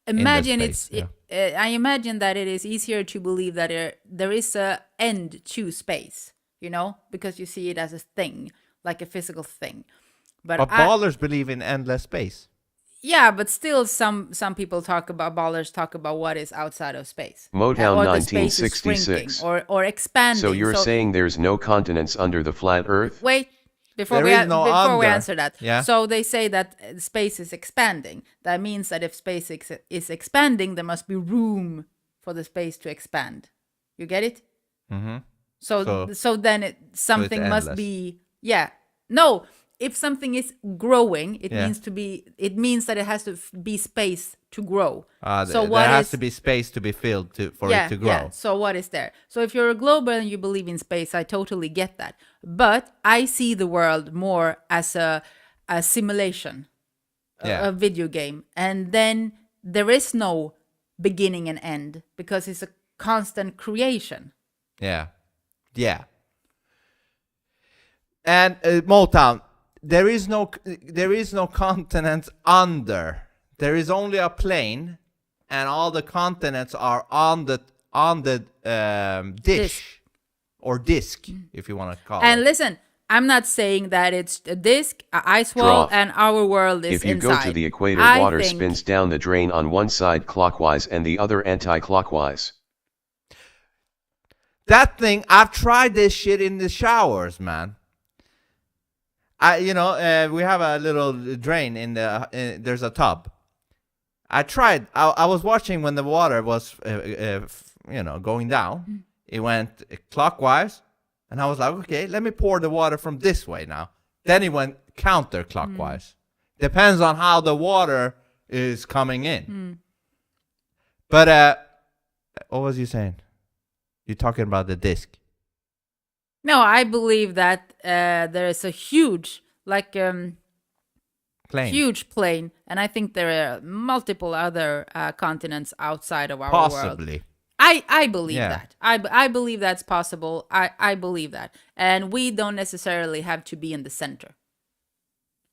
imagine I imagine that it is easier to believe that there is a end to space, because you see it as a thing, like a physical thing. But ballers believe in endless space. Yeah, but still, some people ballers talk about what is outside of space. Motown or 1966. Or expanding. So you're saying there's no continents under the flat Earth? Wait, before we answer that. Yeah. So they say that space is expanding. That means that if space is expanding, there must be room for the space to expand. You get it? Mm-hmm. So then something must be. Yeah. No. If something is growing, it means that it has to be space to grow. So there has to be space to be filled for it to grow. Yeah. So what is there? So if you're a global and you believe in space, I totally get that. But I see the world more as a simulation, a video game. And then there is no beginning and end because it's a constant creation. Yeah. Yeah. And Motown, there is no continents under. There is only a plane, and all the continents are on the dish or disc, if you want to call it. And listen, I'm not saying that it's a disc, an ice wall, and our world is inside. If you inside. go to the equator, water spins down the drain on one side clockwise and the other anti-clockwise. That thing, I've tried this shit in the showers, man. We have a little drain in there's a tub. I tried. I was watching when the water was, going down. It went clockwise, and I was like, okay, let me pour the water from this way now. Then it went counterclockwise. Depends on how the water is coming in. But what was you saying? You're talking about the disc. No, I believe that there is a huge, huge plane, and I think there are multiple other continents outside of our world. Possibly. I believe that. I believe that's possible. I believe that. And we don't necessarily have to be in the center.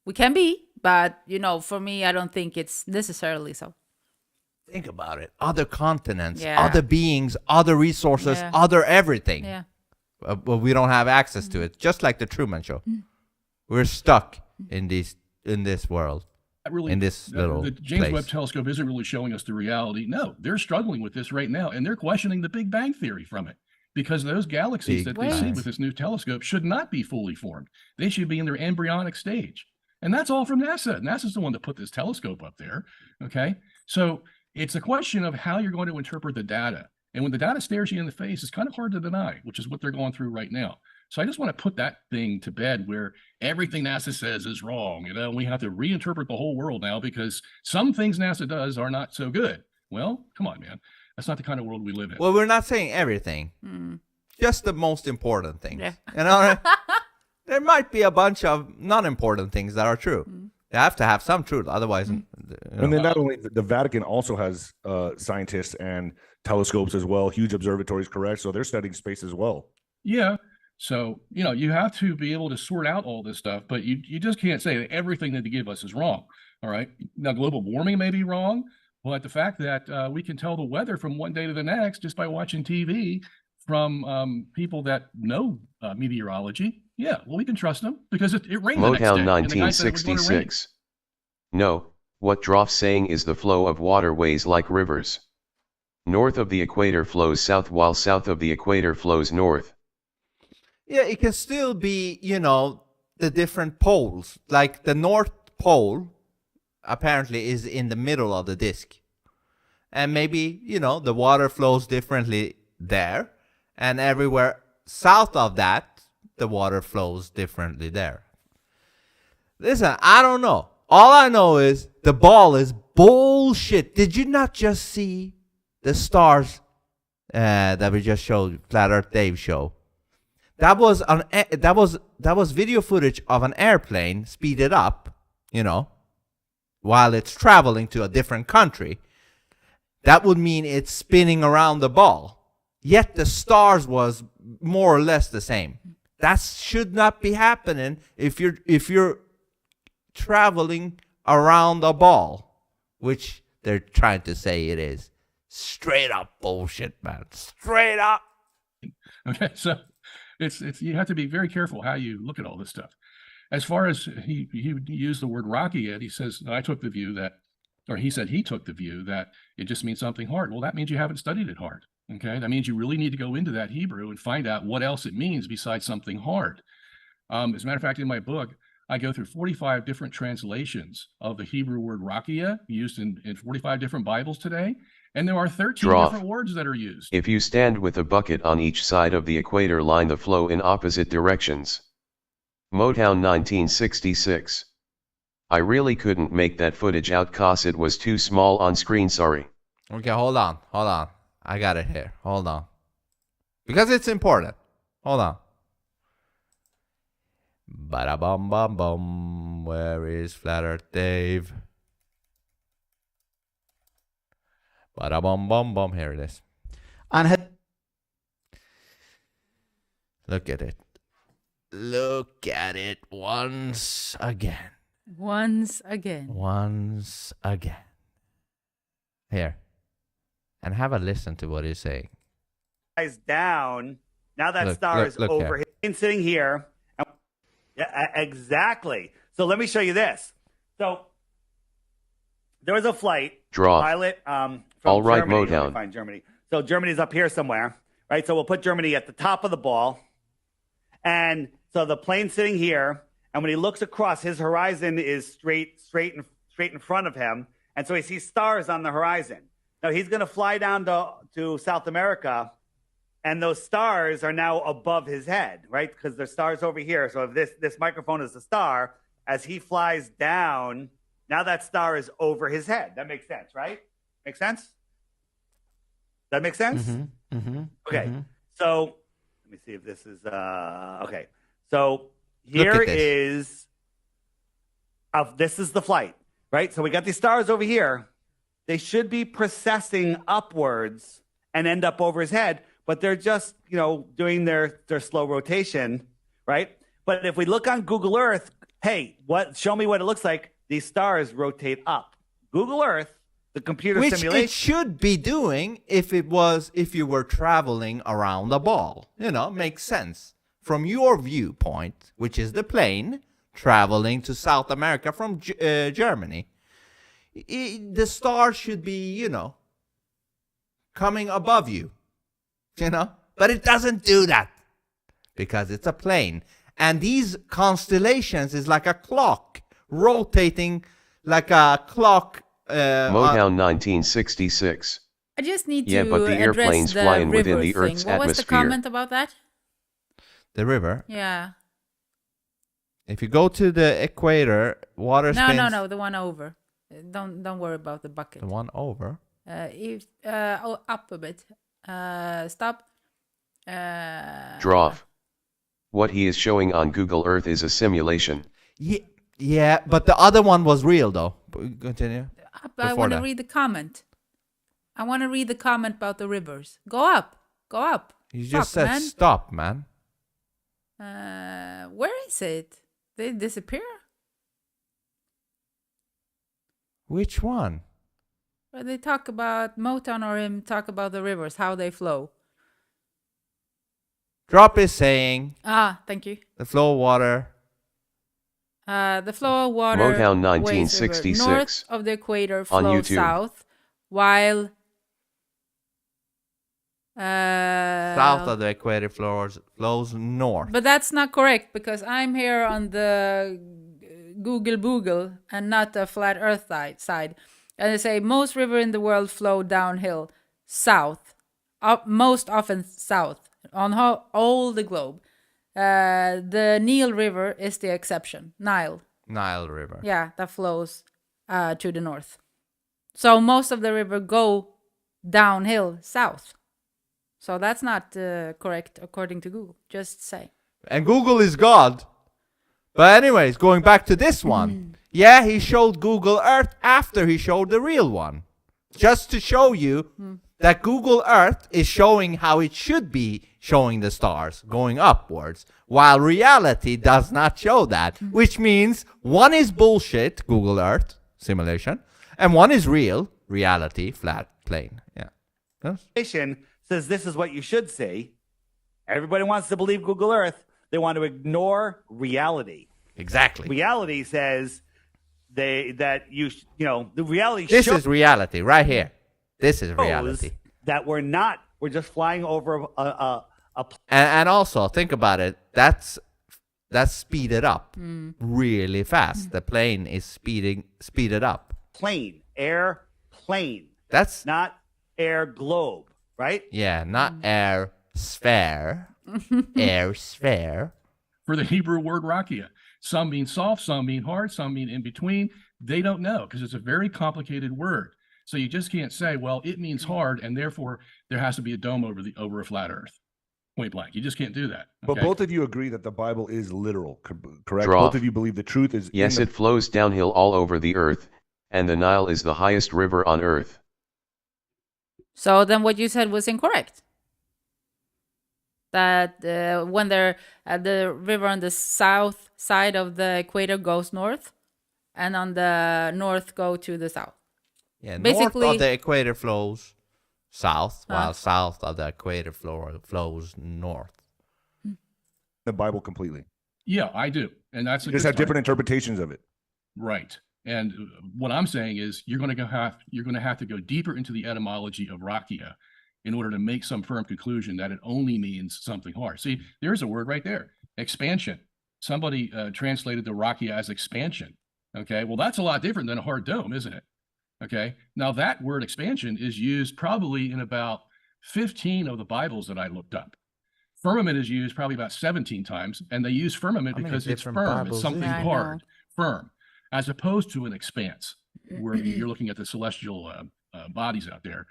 We can be, but, for me, I don't think it's necessarily so. Think about it. Other continents, other beings, other resources, other everything. Yeah. But we don't have access to it. Just like the Truman Show. We're stuck in this world. In this little the James place. Webb Telescope isn't really showing us the reality. No, they're struggling with this right now, and they're questioning the Big Bang Theory from it because those galaxies that they see with this new telescope should not be fully formed. They should be in their embryonic stage, and that's all from NASA. NASA's the one that put this telescope up there. Okay, so it's a question of how you're going to interpret the data, and when the data stares you in the face, it's kind of hard to deny, which is what they're going through right now. So I just want to put that thing to bed where everything NASA says is wrong. We have to reinterpret the whole world now because some things NASA does are not so good. Well, come on, man. That's not the kind of world we live in. Well, we're not saying everything. Just the most important things. Yeah. There might be a bunch of non-important things that are true. They have to have some truth. Otherwise, And then not only the Vatican also has scientists and telescopes as well, huge observatories, correct? So they're studying space as well. Yeah. So, you have to be able to sort out all this stuff, but you just can't say that everything that they give us is wrong. All right. Now, global warming may be wrong, but the fact that we can tell the weather from one day to the next just by watching TV from people that know meteorology, we can trust them because it rained the next day. Motown 1966. No, what Droff's saying is the flow of waterways like rivers. North of the equator flows south while south of the equator flows north. Yeah, it can still be, the different poles. Like the North Pole, apparently, is in the middle of the disk. And maybe, the water flows differently there. And everywhere south of that, the water flows differently there. Listen, I don't know. All I know is the ball is bullshit. Did you not just see the stars that we just showed, Flat Earth Dave show? That was video footage of an airplane speeded up, while it's traveling to a different country. That would mean it's spinning around the ball. Yet the stars was more or less the same. That should not be happening if you're traveling around a ball, which they're trying to say it is. Straight up bullshit, man. Straight up. Okay, so it's you have to be very careful how you look at all this stuff. As far as he used the word rocky, he says, I took the view that, or he said he took the view that it just means something hard. Well, that means you haven't studied it hard. Okay, that means you really need to go into that Hebrew and find out what else it means besides something hard. As a matter of fact, in my book, I go through 45 different translations of the Hebrew word rakia used in 45 different Bibles today. And there are 13 different words that are used. If you stand with a bucket on each side of the equator, line the flow in opposite directions. Motown 1966. I really couldn't make that footage out cause it was too small on screen, sorry. Okay, hold on. I got it here. Hold on. Because it's important. Hold on. Bada bum bum bum. Where is Flat Earth Dave? Bada bum bum bum. Here it is. And look at it. Look at it once again. Once again. Once again. Here. And have a listen to what he's saying. Guys down. Now that star is over here. And sitting here. Yeah, exactly. So let me show you this. So there was a flight. Pilot from all right, Germany. Motown. Let me find Germany. So Germany's up here somewhere, right? So we'll put Germany at the top of the ball. And so the plane's sitting here. And when he looks across, his horizon is straight in front of him. And so he sees stars on the horizon. Now he's going to fly down to South America. And those stars are now above his head, right? Because there's stars over here. So if this microphone is a star, as he flies down, now that star is over his head. That makes sense, right? Make sense? That makes sense? Mm-hmm, mm-hmm, okay. Mm-hmm. So let me see if this is okay. So here is this is the flight, right? So we got these stars over here. They should be processing upwards and end up over his head, but they're just, doing their slow rotation, right? But if we look on Google Earth, hey, show me what it looks like. These stars rotate up. Google Earth, the computer simulation. Which it should be doing if you were traveling around the ball. Makes sense. From your viewpoint, which is the plane traveling to South America from Germany, the stars should be, coming above you. But it doesn't do that because it's a plane. And these constellations is like a clock rotating like a clock. Motown 1966. I just need to Yeah, but the airplane's flying within the Earth's atmosphere. What was the comment about that? The river? Yeah. If you go to the equator, water spins... No, the one over. Don't worry about the bucket. The one over? Up a bit. Stop. Draw. What he is showing on Google Earth is a simulation. Yeah, but the other one was real, though. Continue. I want to read the comment. I want to read the comment about the rivers. Go up. You just said man. Stop, man. Where is it? Did it disappear? Which one? Where they talk about Motown or him talk about the rivers, how they flow. Drop is saying. Thank you. The flow of water. The flow of water. Motown 1966. North of the equator flows south, while south of the equator flows north. But that's not correct because I'm here on the Google Boogle and not the flat Earth side. And they say most rivers in the world flow downhill, south, most often south on all the globe. The Nile River is the exception. Nile River. Yeah, that flows to the north. So most of the river go downhill south. So that's not correct according to Google. Just say. And Google is God. But anyways, going back to this one. Yeah, he showed Google Earth after he showed the real one. Just to show you that Google Earth is showing how it should be showing the stars going upwards, while reality does not show that, which means one is bullshit, Google Earth simulation, and one is real, reality, flat plane. Yeah. says this is what you should see. Everybody wants to believe Google Earth. They want to ignore reality. Exactly. Reality says the reality. This is reality right here. This is reality. That we're just flying over a and also think about it. That's speeded up really fast. The plane is speeded up. Airplane. That's not air globe, right? Yeah, not air sphere. Air sphere. For the Hebrew word rakia. Some mean soft, some mean hard, some mean in between. They don't know because it's a very complicated word. So you just can't say, well, it means hard, and therefore there has to be a dome over a flat earth. Point blank. You just can't do that. Okay? But both of you agree that the Bible is literal, correct? Draw. Both of you believe the truth is. Yes, it flows downhill all over the earth, and the Nile is the highest river on earth. So then what you said was incorrect. That when they're at the river on the south side of the equator goes north, and on the north go to the south. Yeah, basically, north of the equator flows south, while south of the equator flows north. The Bible completely. Yeah, I do, and that's you just have different interpretations of it. Right, and what I'm saying is you're going to have to go deeper into the etymology of rakia in order to make some firm conclusion that it only means something hard. See, there's a word right there, expansion. Somebody translated the rakia as expansion. Okay, well, that's a lot different than a hard dome, isn't it? Okay, now that word expansion is used probably in about 15 of the Bibles that I looked up. Firmament is used probably about 17 times, and they use firmament because it's firm. Bibles it's something hard, firm, as opposed to an expanse, where you're looking at the celestial bodies out there.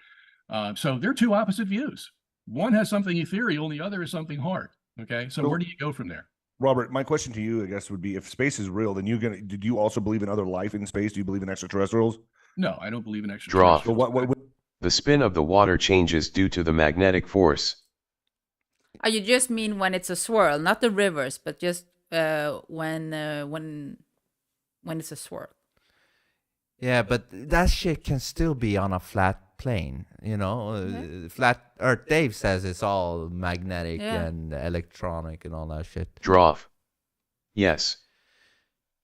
So they're two opposite views. One has something ethereal, and the other is something hard. Okay, so where do you go from there? Robert, my question to you, I guess, would be: if space is real, then did you also believe in other life in space? Do you believe in extraterrestrials? No, I don't believe in extraterrestrials. Draw. What the spin of the water changes due to the magnetic force. Oh, you just mean when it's a swirl, not the rivers, but just when it's a swirl. Yeah, but that shit can still be on a flat plane, you know. Flat Earth. Dave says it's all magnetic and electronic and all that shit. Draw. Yes.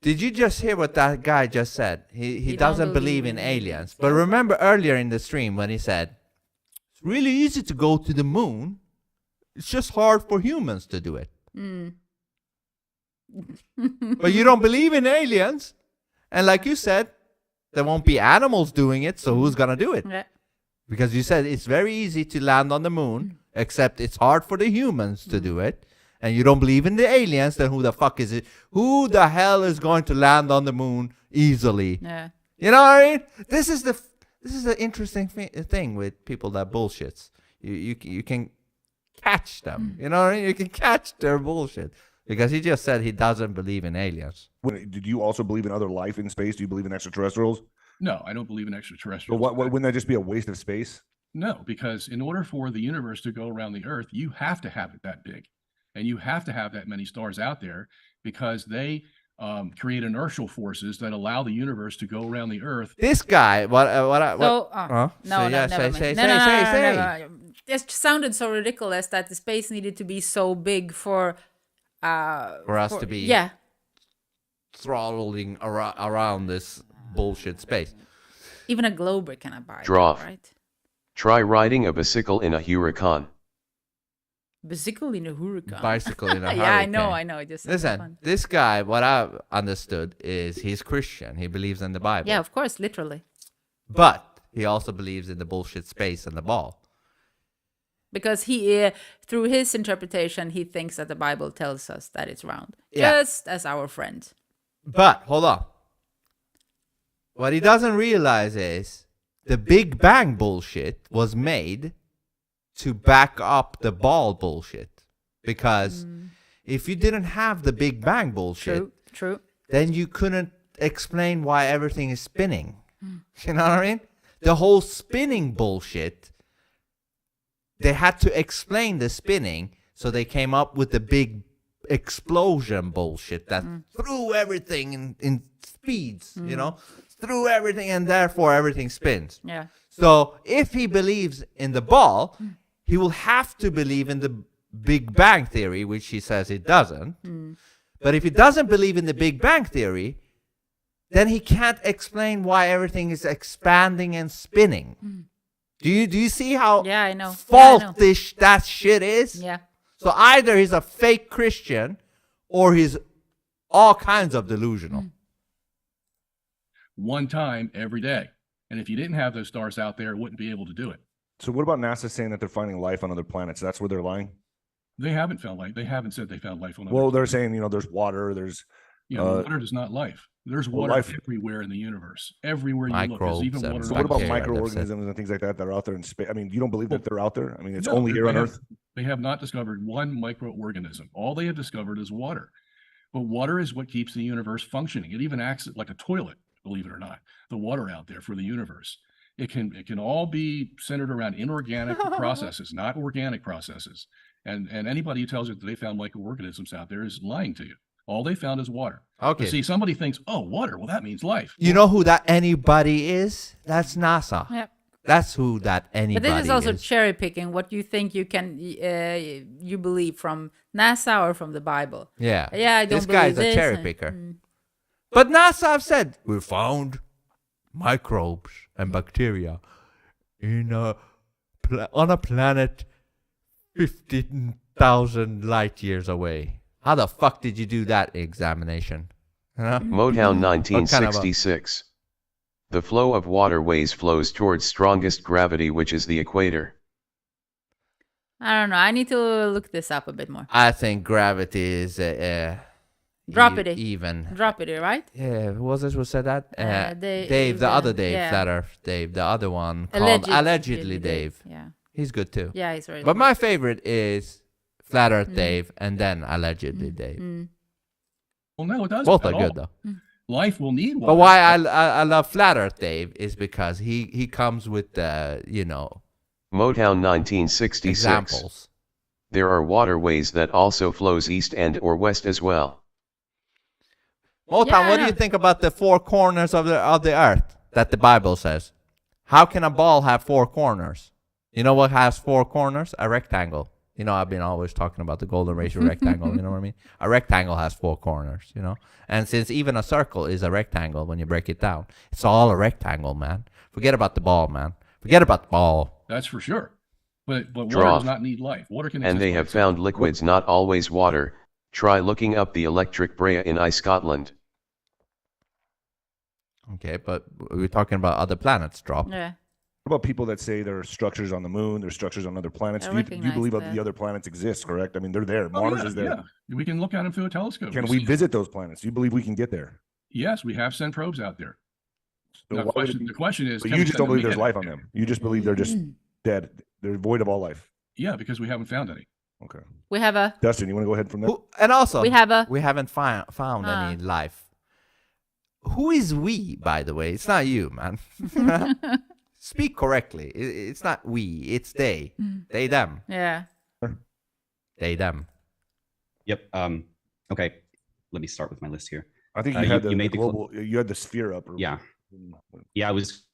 Did you just hear what that guy just said? He doesn't believe in aliens. But remember earlier in the stream when he said, it's really easy to go to the moon. It's just hard for humans to do it. But you don't believe in aliens. And like you said, there won't be animals doing it, so who's going to do it? Yeah. Because you said it's very easy to land on the moon, except it's hard for the humans to do it. And you don't believe in the aliens, then who the fuck is it? Who the hell is going to land on the moon easily? Yeah. You know what I mean? This is the interesting thing with people that bullshits. You can catch them. You know what I mean? You can catch their bullshit. Because he just said he doesn't believe in aliens. Did you also believe in other life in space? Do you believe in extraterrestrials? No, I don't believe in extraterrestrials. But wouldn't that just be a waste of space? No, because in order for the universe to go around the Earth, you have to have it that big. And you have to have that many stars out there because they create inertial forces that allow the universe to go around the Earth. This guy, No. It sounded so ridiculous that the space needed to be so big for us to be throttling around this bullshit space. Even a globe cannot buy Draw. That, right? Try riding a bicycle in a hurricane. Bicycle in a hurricane. Bicycle in a hurricane. Yeah, I know. Just listen, this guy, what I've understood is he's Christian. He believes in the Bible. Yeah, of course, literally. But he also believes in the bullshit space and the ball. Because he, through his interpretation, he thinks that the Bible tells us that it's round. Just as our friend. But, hold on. What he doesn't realize is the Big Bang bullshit was made to back up the ball bullshit. Because if you didn't have the Big Bang bullshit, True. then you couldn't explain why everything is spinning. You know what I mean? The whole spinning bullshit, they had to explain the spinning, so they came up with the big explosion bullshit that threw everything in speeds, you know? Threw everything, and therefore everything spins. Yeah. So if he believes in the ball, he will have to believe in the Big Bang Theory, which he says he doesn't. But if he doesn't believe in the Big Bang Theory, then he can't explain why everything is expanding and spinning. Do you see how faultish that shit is? Yeah. So either he's a fake Christian or he's all kinds of delusional. One time every day. And if you didn't have those stars out there, it wouldn't be able to do it. So what about NASA saying that they're finding life on other planets? That's where they're lying? They haven't found life. They haven't said they found life on other Well, they're planets. saying, you know, there's water, there's... water is not life. There's water everywhere in the universe. Everywhere you look, there's even water. So what about microorganisms and things like that that are out there in space? I mean, you don't believe that they're out there? I mean, it's only here on Earth? They have not discovered one microorganism. All they have discovered is water. But water is what keeps the universe functioning. It even acts like a toilet, believe it or not, the water out there for the universe. It can all be centered around inorganic processes, not organic processes. And anybody who tells you that they found microorganisms out there is lying to you. All they found is water. Okay. But see, somebody thinks, oh, water, well, that means life. You know who that anybody is? That's NASA. Yep. That's who that anybody is. But this is also cherry picking what you think you can you believe from NASA or from the Bible. Yeah. Yeah, I don't this guy's believe a cherry picker. But NASA have said we found microbes and bacteria in on a planet 15,000 light years away. How the fuck did you do that examination? Huh? Motown 1966. The flow of waterways flows towards strongest gravity, which is the equator. I don't know. I need to look this up a bit more. I think gravity is Droppity. Even. Droppity, right? Yeah, who was it who said that? Dave, the other Dave, yeah. Flat Earth Dave, the other one called Allegedly Dave. Yeah. He's good too. Yeah, he's really But good. my favorite is Flat Earth Dave and then Allegedly Dave. Well, no, it doesn't. Both are good though. Life will need water. But why I love Flat Earth Dave is because he comes with Motown 1966. examples. There are waterways that also flows east and or west as well. Motown, what do you think about the four corners of the earth that the Bible says? How can a ball have four corners? You know what has four corners? A rectangle. You know, I've been always talking about the golden ratio rectangle. You know what I mean? A rectangle has four corners, you know? And since even a circle is a rectangle when you break it down, it's all a rectangle, man. Forget about the ball, man. Forget about the ball. That's for sure. But water Draw. does not need life. Water can And they have found liquids, not always water. Try looking up the electric Brea in Scotland. Okay, but we're talking about other planets, Drop. Yeah. What about people that say there are structures on the moon, there's structures on other planets? Do you believe that the other planets exist, correct? I mean, they're there. Mars is there. Yeah, we can look at them through a telescope. Can we visit those planets? Do you believe we can get there? Yes, we have sent probes out there. So Now, the question is, but can you we just send don't them believe there's again? life on them. You just believe they're just dead. They're void of all life. Yeah, because we haven't found any. Okay. We have a... Dustin, you want to go ahead from there? And also, we haven't found any life. Who is we, by the way? It's not you, man. Speak correctly. It's not we. It's they. They, them. Yeah. They, them. Yep. Okay. Let me start with my list here. I think you had the made global. You had the sphere up. Yeah. Yeah. I was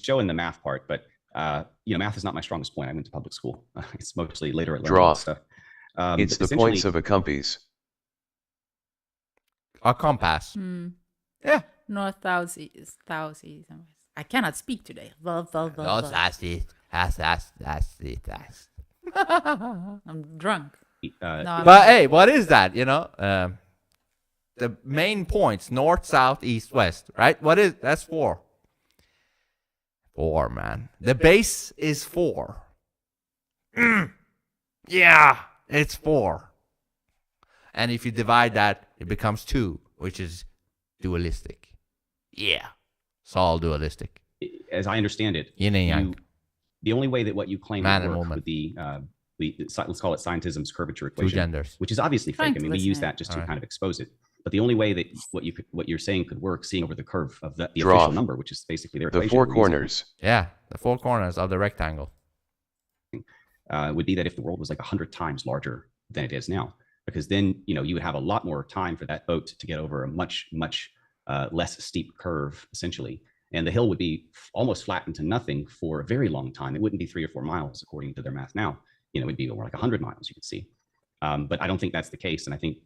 showing the math part, but math is not my strongest point. I went to public school. It's mostly later at Draw. stuff. It's the points of a compass. A compass. Yeah. North, south, east. I cannot speak today. That's it. I'm drunk. But hey, what is that? You know, the main points: north, south, east, west. Right? That's 4. 4, man. The base is 4. Yeah, it's 4. And if you divide that, it becomes 2, which is dualistic. Yeah, it's all dualistic. As I understand it, yin and yang. The only way that what you claim Man would and work woman. would be let's call it scientism's curvature equation, 2 genders. which is obviously fake. I mean, we use that just to Alright. kind of expose it. But the only way that what you're saying could work, seeing over the curve of the Draw. official number, which is basically their The equation, four reason, corners. Yeah, the 4 corners of the rectangle. would be that if the world was like 100 times larger than it is now, because then you would have a lot more time for that boat to get over a much less steep curve, essentially. and the hill would be almost flattened to nothing for a very long time. It wouldn't be 3 or 4 miles according to their math now. It would be more like 100 miles, you could see. But I don't think that's the case, and I think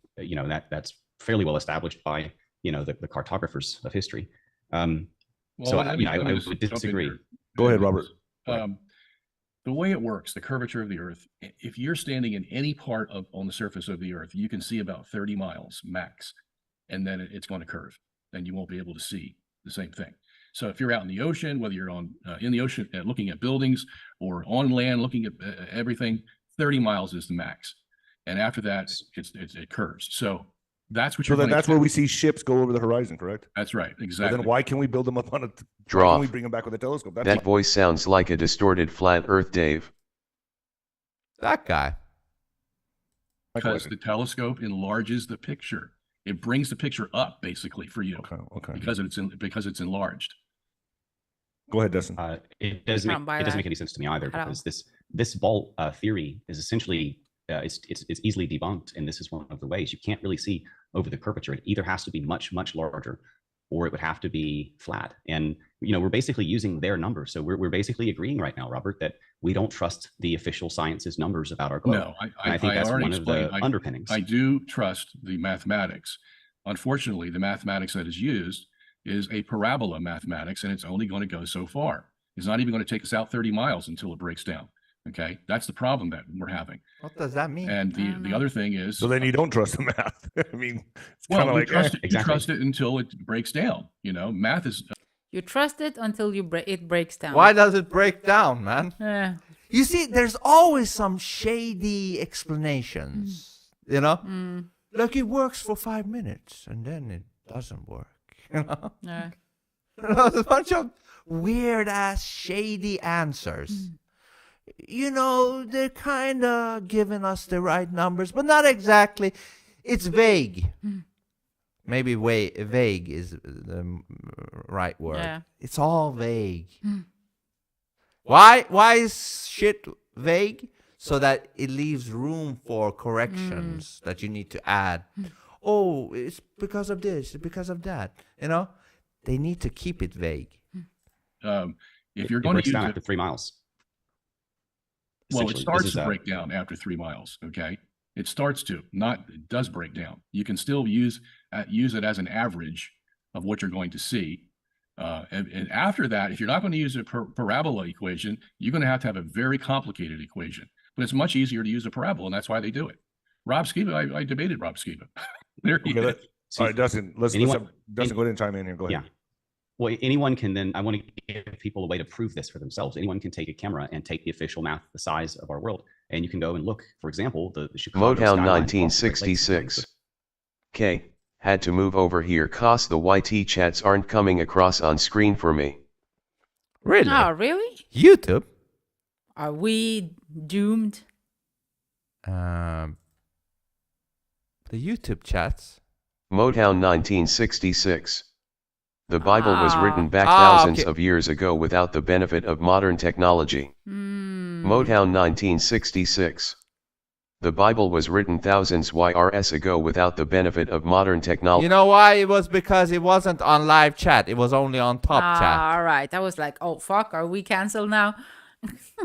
that's fairly well established by the cartographers of history. So I would disagree. Go ahead, Robert. The way it works, the curvature of the Earth, if you're standing in any part on the surface of the Earth, you can see about 30 miles max, and then it's going to curve, and you won't be able to see the same thing. So if you're out in the ocean, whether you're in the ocean looking at buildings or on land looking at everything, 30 miles is the max, and after that it curves. So that's what you're. So that's where we see ships go over the horizon, correct? That's right, exactly. Well, then why can we build them up on a draw? Why can we bring them back with a telescope? That voice sounds like a distorted flat Earth, Dave. That guy. Because the telescope enlarges the picture. It brings the picture up basically for you. Okay. Because it's enlarged. Go ahead, Dustin. It doesn't make any sense to me either, because this ball theory is essentially it's easily debunked, and this is one of the ways. You can't really see over the curvature. It either has to be much larger, or it would have to be flat. And we're basically using their numbers. So we're basically agreeing right now, Robert, that we don't trust the official science's numbers about our globe. No, I think that's one of the underpinnings. I do trust the mathematics. Unfortunately, the mathematics that is used is a parabola mathematics, and it's only going to go so far. It's not even going to take us out 30 miles until it breaks down. Okay, that's the problem that we're having. What does that mean? And the other thing is, so then you don't trust the math. I mean, it's well, kind of like you trust it until it breaks down. Math is. You trust it until it breaks down. Why does it break down, man? You see, there's always some shady explanations. Like it works for 5 minutes and then it doesn't work. Yeah. There's a bunch of weird ass shady answers. They're kind of giving us the right numbers, but not exactly. It's vague. Maybe vague is the right word. Yeah. It's all vague. Why is shit vague? So that it leaves room for corrections that you need to add. Oh, it's because of this, it's because of that. They need to keep it vague. If you're going to use down after 3 miles. Well, it starts to break down after 3 miles. Okay, it starts to it does break down. You can still use it as an average of what you're going to see, and after that, if you're not going to use a parabola equation, you're going to have a very complicated equation. But it's much easier to use a parabola, and that's why they do it. Rob Skiba, I debated Rob Skiba. There he is. All right, Dustin, Dustin, go ahead and chime in here. Go ahead. Yeah. Well, anyone can then, I want to give people a way to prove this for themselves. Anyone can take a camera and take the official math, the size of our world, and you can go and look, for example, the Chicago Motown 1966. K, had to move over here cause the YT chats aren't coming across on screen for me. Really? Oh, really? YouTube? Are we doomed? The YouTube chats. Motown 1966. The Bible was written back thousands of years ago without the benefit of modern technology. Motown 1966. The Bible was written thousands years ago without the benefit of modern technology. You know why? It was because it wasn't on live chat. It was only on top chat. All right. I was like, oh, fuck. Are we canceled now?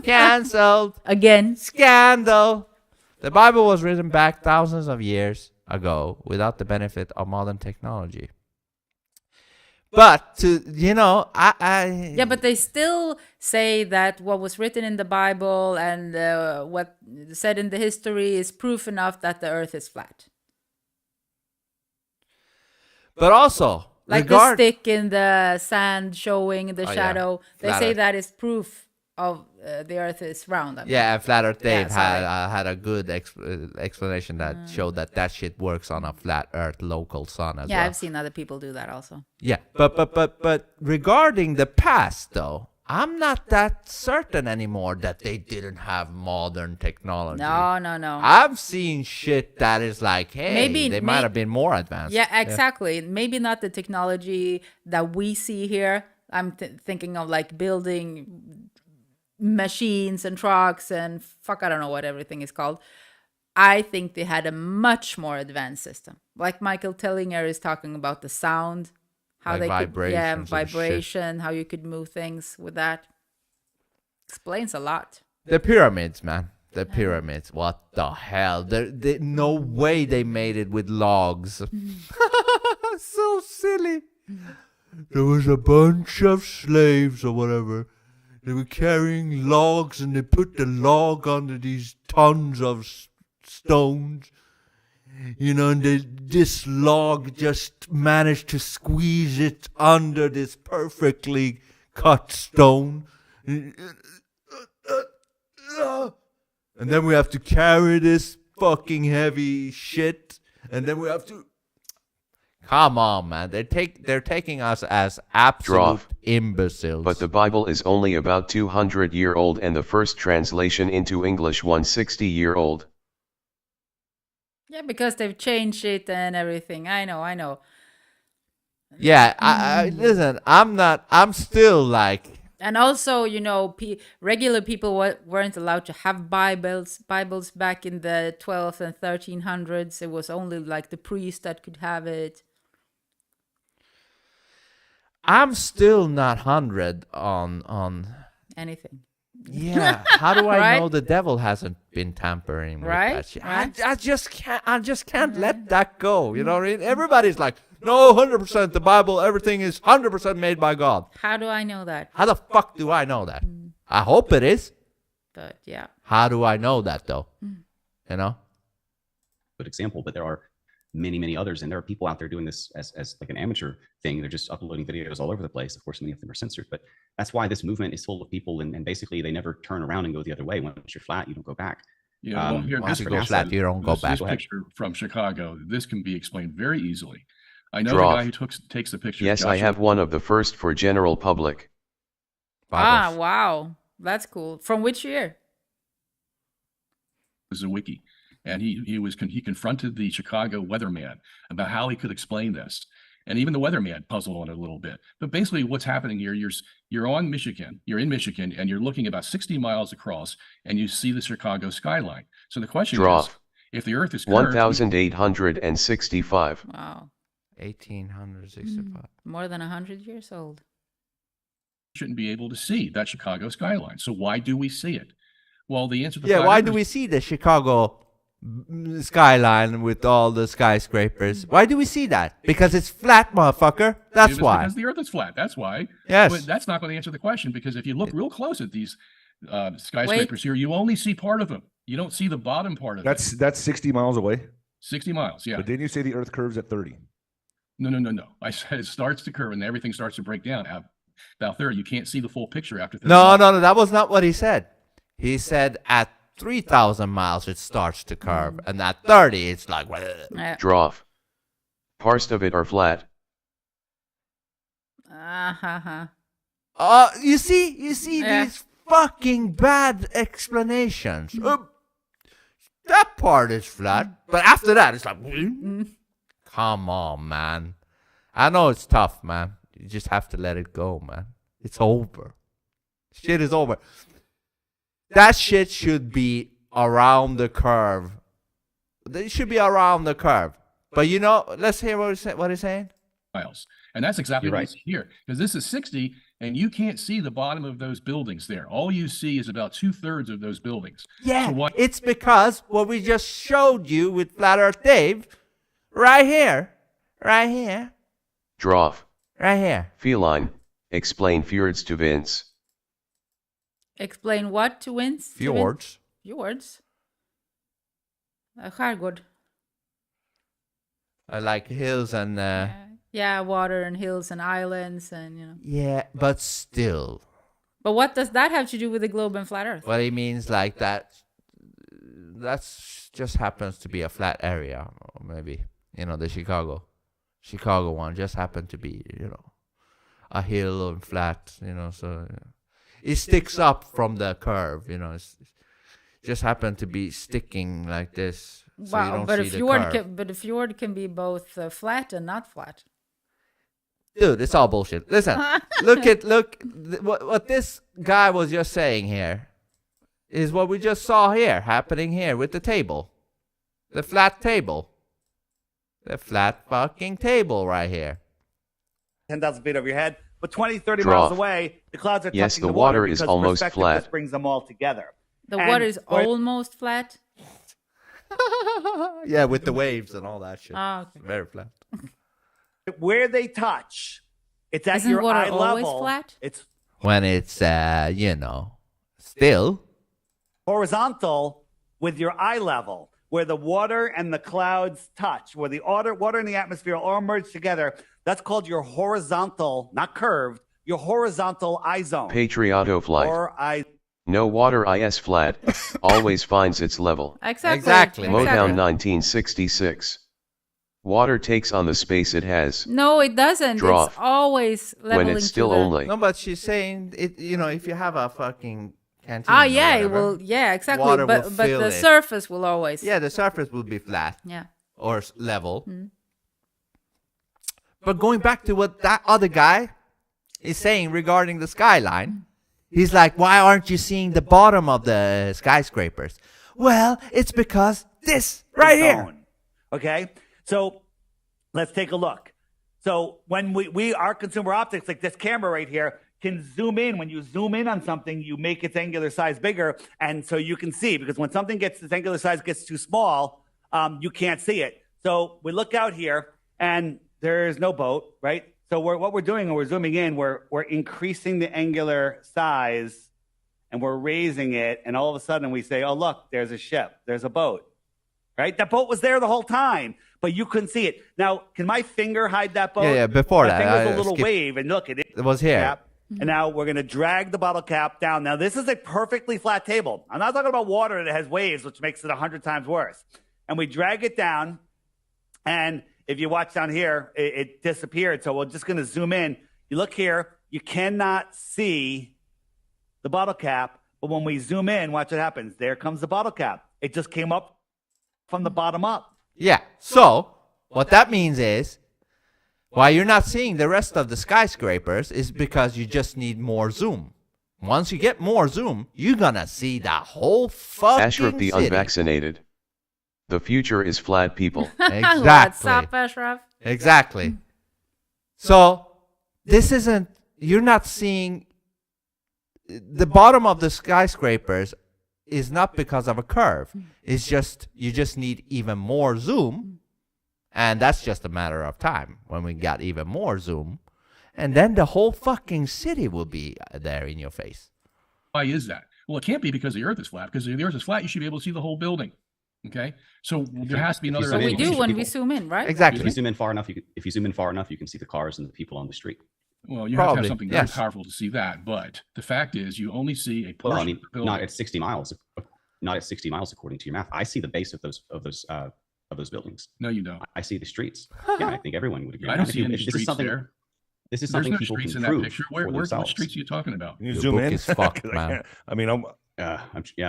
Canceled. Again. Scandal. The Bible was written back thousands of years ago without the benefit of modern technology. But yeah, but they still say that what was written in the Bible and what said in the history is proof enough that the Earth is flat. But also, like the stick in the sand showing the shadow, they say that is proof of the Earth is round. Yeah, and Flat Earth Dave had a good explanation that showed that shit works on a flat Earth local sun as well. Yeah, I've seen other people do that also. Yeah, but regarding the past though, I'm not that certain anymore that they didn't have modern technology. No. I've seen shit that is like, hey, they might have been more advanced. Yeah, exactly. Yeah. Maybe not the technology that we see here. I'm thinking of like building machines and trucks and I don't know what everything is called. I think they had a much more advanced system. Like Michael Tellinger is talking about the sound, how like they vibrations could, vibration, how you could move things with that. Explains a lot. The pyramids, man. The pyramids. What the hell? No way they made it with logs. So silly. There was a bunch of slaves or whatever. They were carrying logs and they put the log under these tons of stones. You know, and this log just managed to squeeze it under this perfectly cut stone. And then we have to carry this fucking heavy shit. And then we have to... Come on, man. They're taking us as absolute imbeciles. But the Bible is only about 200-year-old and the first translation into English 160-year-old. Yeah, because they've changed it and everything. I know. Yeah, I listen, I'm still like... And also, you know, regular people weren't allowed to have Bibles back in the 12th and 1300s. It was only like the priest that could have it. I'm still not 100 on anything. Yeah, how do I Right? know the devil hasn't been tampering with Right? that shit? Right? I just can't let that go. You know what I mean? Everybody's like, no, 100% the Bible, everything is 100% made by God. How do I know that? How the fuck do I know that? I hope it is. But yeah. How do I know that though? You know? Good example, but there are many others, and there are people out there doing this as like an amateur thing. They're just uploading videos all over the place. Of course, many of them are censored, but that's why this movement is full of people, and basically they never turn around and go the other way. Once you're flat, you don't go back. Yeah, well, here, once this you go flat, you don't go back. This picture from Chicago, this can be explained very easily. I know Draw. the guy who takes the picture. Yes, I have one of the first for general public. Ah, wow. That's cool. From which year? This is a wiki. And he confronted the Chicago weatherman about how he could explain this. And even the weatherman puzzled on it a little bit. But basically what's happening here, you're in Michigan, and you're looking about 60 miles across, and you see the Chicago skyline. So the question is, if the earth is curved... 1,865. Wow. 1,865. More than 100 years old. Shouldn't be able to see that Chicago skyline. So why do we see it? Well, the answer to Yeah, why do we see the Chicago skyline with all the skyscrapers? Why do we see that? Because it's flat, motherfucker. That's why. Because the earth is flat. That's why. Yes. But that's not going to answer the question, because if you look real close at these skyscrapers here, you only see part of them. You don't see the bottom part of it. That's 60 miles away. 60 miles, yeah. But didn't you say the earth curves at 30? No. I said it starts to curve and everything starts to break down. About 30, you can't see the full picture after 30. No, that was not what he said. He said at 3,000 miles it starts to curve, and at 30 it's like... Draw. Parts of it are flat. You see these fucking bad explanations. That part is flat, but after that it's like... Come on, man. I know it's tough, man. You just have to let it go, man. It's over. Shit is over. That shit should be around the curve. It should be around the curve. But you know, let's hear what he's saying. Miles. And that's exactly right here. Because this is 60, and you can't see the bottom of those buildings there. All you see is about 2/3 of those buildings. Yeah, so it's because what we just showed you with Flat Earth Dave, right here. Draw. Right here. Feline. Explain fjords to Vince. Explain what to Vince? Fjords. Fjords? Skärgård. I like hills and... Yeah, water and hills and islands and, you know. Yeah, but still. But what does that have to do with the globe and flat earth? Well, it means like that. That's just happens to be a flat area, or maybe. You know, the Chicago one just happened to be, you know, a hill and flat, you know, so it sticks up from the curve, you know, it's just happened to be sticking like this. So wow, you don't but see a fjord can be both flat and not flat. Dude, it's all bullshit. Listen, look, what this guy was just saying here is what we just saw here, happening here with the table. The flat table. The flat fucking table right here. 10,000 feet over your head. But 20, 30 Draw. miles away, the clouds are touching Yes, the the water because is almost perspective flat. just brings them all together. The water is almost flat? Yeah, with the waves and all that shit. Oh, okay. Very flat. Where they touch, it's at Isn't your water eye always level. flat? It's When it's, still. horizontal with your eye level, where the water and the clouds touch, where the water and the atmosphere all merge together. That's called your horizontal, not curved, your horizontal eye zone. Patrioto flight. Or eye. No water is flat, always finds its level. Exactly. Motown 1966. Water takes on the space it has. No, it doesn't. Draw. It's always leveling When it's still to the... only. No, but she's saying, if you have a fucking canteen. Oh, yeah, or it whatever, will. Yeah, exactly. water will But fill the it. surface will always. Yeah, the surface will be flat. Yeah. Or level. Mm. But going back to what that other guy is saying regarding the skyline, he's like, why aren't you seeing the bottom of the skyscrapers? Well, it's because this right here. Okay, so let's take a look. So when we our consumer optics, like this camera right here, can zoom in. When you zoom in on something, you make its angular size bigger, and so you can see, because when something its angular size gets too small, you can't see it. So we look out here, and there's no boat, right? So what we're doing, when we're zooming in, we're increasing the angular size, and we're raising it, and all of a sudden we say, oh, look, there's a ship, there's a boat, right? That boat was there the whole time, but you couldn't see it. Now, can my finger hide that boat? Yeah, before my that. finger's a little wave, and look, it was here. Cap, and now we're going to drag the bottle cap down. Now, this is a perfectly flat table. I'm not talking about water that has waves, which makes it 100 times worse. And we drag it down, and if you watch down here, it disappeared. So we're just going to zoom in. You look here, you cannot see the bottle cap, but when we zoom in, watch what happens. There comes the bottle cap. It just came up from the bottom up. Yeah. So what that means is, why you're not seeing the rest of the skyscrapers is because you just need more zoom. Once you get more zoom, you're gonna see the whole fucking Ashraf the city. unvaccinated. The future is flat, people. Exactly. What's up, Ashraf? Exactly. So this isn't. You're not seeing. The bottom of the skyscrapers is not because of a curve. It's just you just need even more zoom, and that's just a matter of time when we got even more zoom, and then the whole fucking city will be there in your face. Why is that? Well, it can't be because the Earth is flat. Because if the Earth is flat, you should be able to see the whole building. Okay, so there has to be another. So we do when we zoom in, right? Exactly. If you zoom in far enough, you can see the cars and the people on the street. Well, you have to have something very powerful to see that. But the fact is, you only see a portion. Well, I mean, of the building. not at 60 miles. Not at 60 miles according to your math. I see the base of those buildings. No, you don't. I see the streets. Yeah, I think everyone would agree. I don't see any streets there. This is There's something no people streets can in that prove picture. for What themselves. streets are you talking about? Can you zoom in? Is fucked, man. I mean, I'm.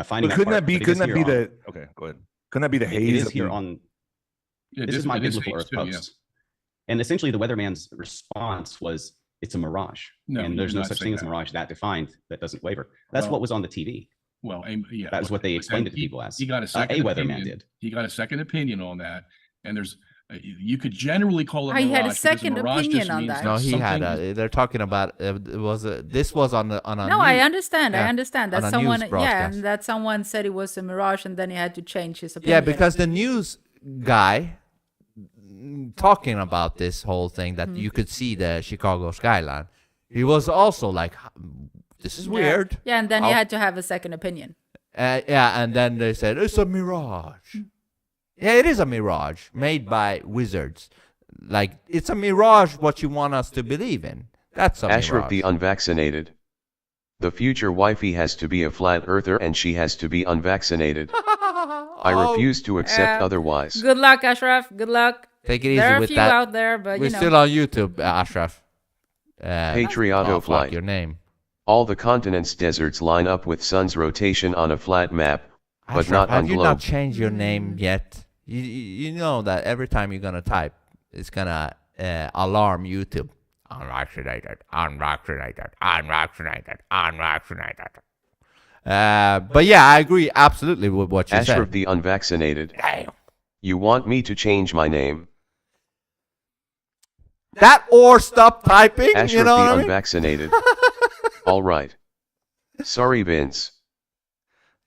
Finding. But couldn't that be? But it Couldn't is that be here the? Okay, go ahead. Couldn't that be the It haze? is here on. Yeah, This is my it is biblical haze Earth too, yeah. post, and essentially the weatherman's response was, "It's a mirage," No, and you there's did no not such say thing as a that. mirage that defined that doesn't waver. That's Well, what was on the TV. Well, yeah, That was what they but explained then it to people as. He got a second a weatherman opinion. did. He got a second opinion on that, and there's you could generally call it. He had a mirage because second mirage just opinion on means that. No, he had. something- They're talking about. This was on a. No, I understand. yeah, I understand that on a someone, news yeah, broadcast. and that someone said it was a mirage, and then he had to change his opinion. Yeah, because the news guy talking about this whole thing that you could see the Chicago skyline, he was also like, "This is weird." Yeah, and then he had to have a second opinion. Yeah, and then they said it's a mirage. Yeah, it is a mirage made by wizards. Like, it's a mirage what you want us to believe in. That's a Ashraf the mirage. unvaccinated. The future wifey has to be a flat earther and she has to be unvaccinated. I refuse to accept otherwise. Good luck, Ashraf. Good luck. Take it easy There are a with few that. out there, but We're you know. still on YouTube, Ashraf. Patrioto fuck flight. your name. All the continent's deserts line up with sun's rotation on a flat map, but Ashraf, not have on you globe. not changed your name yet? You know that every time you're going to type, it's going to alarm YouTube. Unvaccinated, unvaccinated, unvaccinated, unvaccinated. But yeah, I agree absolutely with what you Ashraf said. the unvaccinated. Damn. You want me to change my name? that or stop typing. Ashraf You know the what I mean? unvaccinated. All right. Sorry, Vince.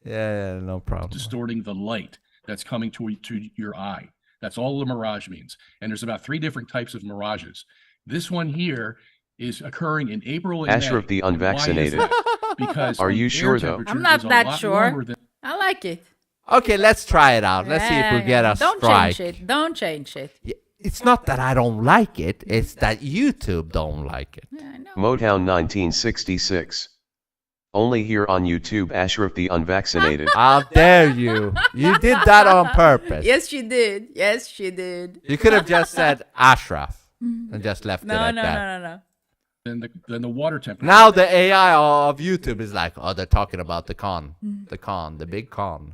Yeah, no problem. Distorting the light that's coming to your eye. That's all the mirage means. And there's about 3 different types of mirages. This one here is occurring in April and Ashraf May. the unvaccinated. Because are you sure though? I'm not that sure. I like it. Okay, let's try it out. Let's see if we get a Don't strike. change it. Don't change it. It's not that I don't like it. It's that YouTube don't like it. Yeah, I know. Motown 1966. Only here on YouTube, Ashraf the unvaccinated. How dare you? You did that on purpose. Yes, she did. Yes, she did. You could have just said Ashraf and just left it at that. No. Then the water temperature. Now the AI of YouTube is like, oh, they're talking about the big con.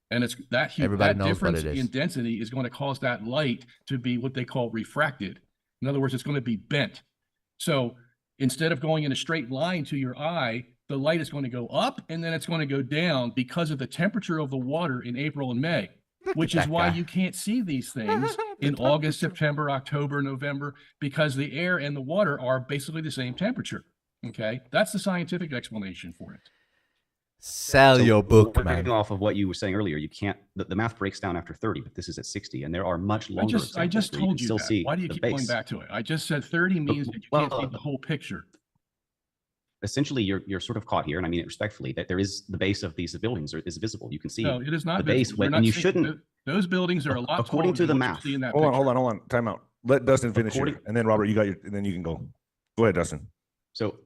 And it's that Everybody that knows what difference it is. in density is going to cause that light to be what they call refracted. In other words, it's going to be bent. So instead of going in a straight line to your eye, the light is going to go up and then it's going to go down because of the temperature of the water in April and May, which is why you can't see these things in August, September, October, November, because the air and the water are basically the same temperature. Okay, that's the scientific explanation for it. Sell your book, man. Working off of what you were saying earlier, you can't. The math breaks down after 30, but this is at 60, and there are much longer. I just told you still that. see Why do you the keep base. going back to it? I just said 30 means that you can't see the whole picture. Essentially, you're sort of caught here, and I mean it respectfully, that there is the base of these buildings is visible. You can see No, it is not the base visible. when you shouldn't. Those buildings are a lot according taller to the than what you math. see in that Hold picture. on. Time out. Let Dustin finish here. And then Robert, you got and then you can go. Go ahead, Dustin. So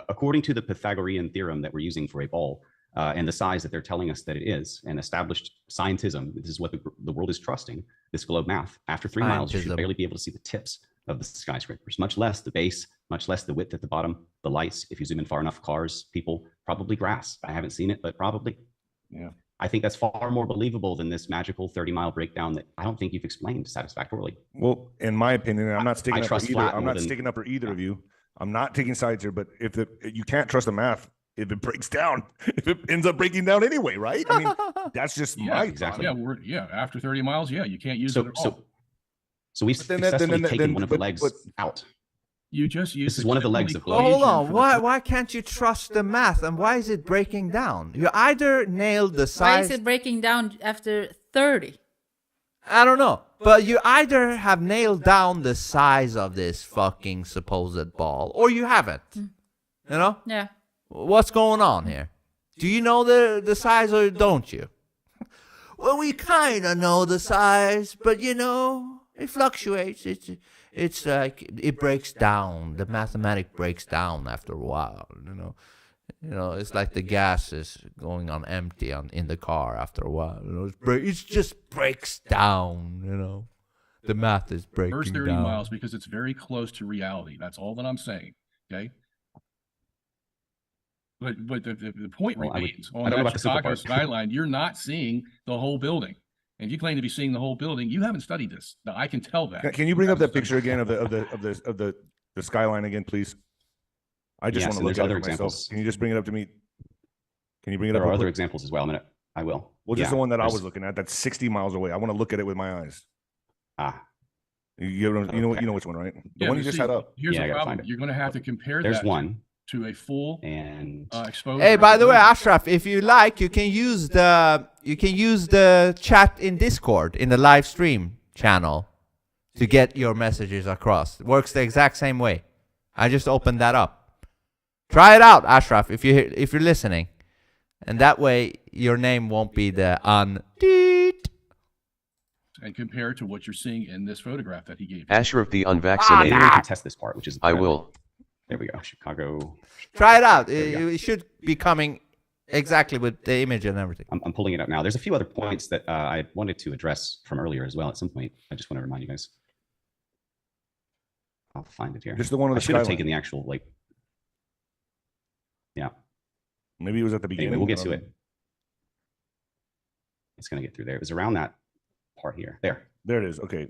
according to the Pythagorean theorem that we're using for a ball, and the size that they're telling us that it is, and established scientism, this is what the world is trusting, this globe math. After 3 miles, you should barely be able to see the tips of the skyscrapers, much less the base, much less the width at the bottom, the lights. If you zoom in far enough, cars, people, probably grass. I haven't seen it, but probably. Yeah. I think that's far more believable than this magical 30-mile breakdown that I don't think you've explained satisfactorily. Well, in my opinion, I'm not sticking up for either. I'm not than, sticking up for either of you. I'm not taking sides here, but if you can't trust the math, if it breaks down, if it ends up breaking down anyway, right? I mean, that's just my exactly. Yeah, after 30 miles, you can't use it at all. So we've successfully taken one of the legs out. You just use. This is one of the legs of globe. Hold on. Why can't you trust the math? And why is it breaking down? You either nailed the size. Why is it breaking down after 30? I don't know. But you either have nailed down the size of this fucking supposed ball, or you haven't. You know? Yeah. What's going on here? Do you know the size or don't you? Well, we kind of know the size, but you know, it fluctuates. It's like it breaks down. The mathematic breaks down after a while. You know, it's like the gas is going on empty in the car after a while. You know, it just breaks down. You know, the math is breaking down. First 30 miles because it's very close to reality. That's all that I'm saying. Okay. But the point remains on that Chicago skyline, you're not seeing the whole building. And if you claim to be seeing the whole building, you haven't studied this. Now, I can tell that. Can you bring up that picture again of the skyline again, please? I just want to look at it for myself. Can you just bring it up to me? Can you bring it up? There are other examples as well. I will. Well, just the one that I was looking at. That's 60 miles away. I want to look at it with my eyes. You know which one, right? The one you just had up. Here's the problem. You're going to have to compare There's that one. To a full exposure. Hey, by the way, Ashraf, if you like, you can use the chat in Discord in the live stream channel to get your messages across. It works the exact same way. I just opened that up. Try it out, Ashraf, if you're listening, and that way your name won't be the undeed. And compare to what you're seeing in this photograph that he gave you. Ashraf the unvaccinated. I can test this part, which is I will. There we go. Chicago. Try it out. It should be coming exactly with the image and everything. I'm pulling it up now. There's a few other points that I wanted to address from earlier as well. At some point, I just want to remind you guys. I'll find it here. Just the one with the I should have taken the actual Yeah. Maybe it was at the beginning. Anyway, we'll get to it. It's gonna get through there. It was around that part here. There it is. Okay.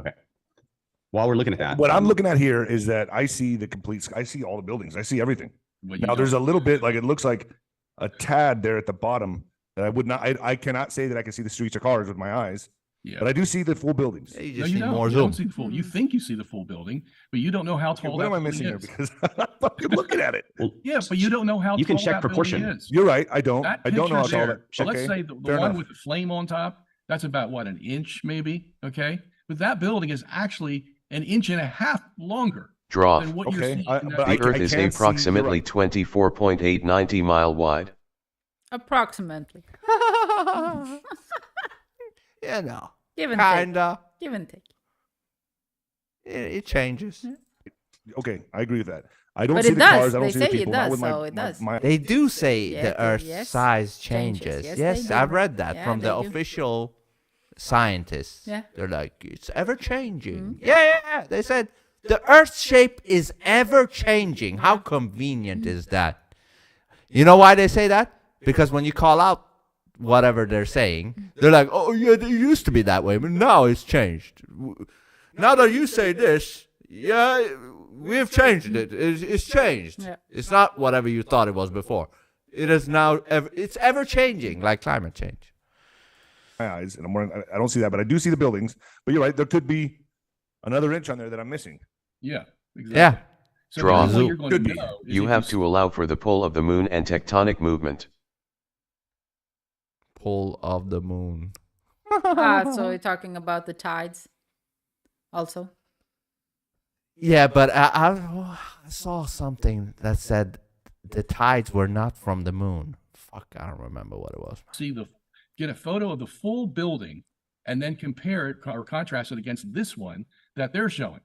While we're looking at that, what I'm looking at here is that I see the complete. I see all the buildings. I see everything. Now there's a little bit like it looks like a tad there at the bottom that I would not. I cannot say that I can see the streets or cars with my eyes. Yeah. But I do see the full buildings. Yeah, you No, just you need don't. more You zoom. don't see the full. You think you see the full building, but you don't know how tall What that am I building missing here? is. Because I'm fucking looking at it. Well, Yeah, but you don't know how you can tall check that proportion. building is. You're right. I don't. That I don't know how picture tall there. that. So let's Okay, say the fair one enough. with the flame on top, that's about what, an inch maybe? Okay. But that building is actually an inch and a half longer Draw. than what you're Okay, seeing I- in that but The picture. Earth is can see- you're approximately right. 24.890 mile wide. Approximately. You know, Give and take. kinda. Give and take. It changes. Okay, I agree with that. I don't But see it the does. cars. I don't They see the say it people. Not does, with so it does. They do say Yeah, the Earth's yes. size Changes. changes. Yes, they do. I've read that Yeah, from the they do. official scientists. Yeah. They're like, it's ever changing. Yeah. They said the Earth's shape is ever changing. How convenient is that? You know why they say that? Because when you call out whatever they're saying, they're like, oh, yeah, it used to be that way, but now it's changed. Now that you say this, yeah, we've changed it. It's changed. Yeah. It's not whatever you thought it was before. It is now, it's ever changing, like climate change. my eyes, and I don't see that, but I do see the buildings. But you're right. There could be another inch on there that I'm missing. Yeah, exactly. Yeah. So Draw. the only way you're going Could to be. know is You if have to allow for the pull of the moon and tectonic movement. Pull of the moon. So you're talking about the tides also? Yeah, but I saw something that said the tides were not from the moon. Fuck, I don't remember what it was. get a photo of the full building and then compare it or contrast it against this one that they're showing.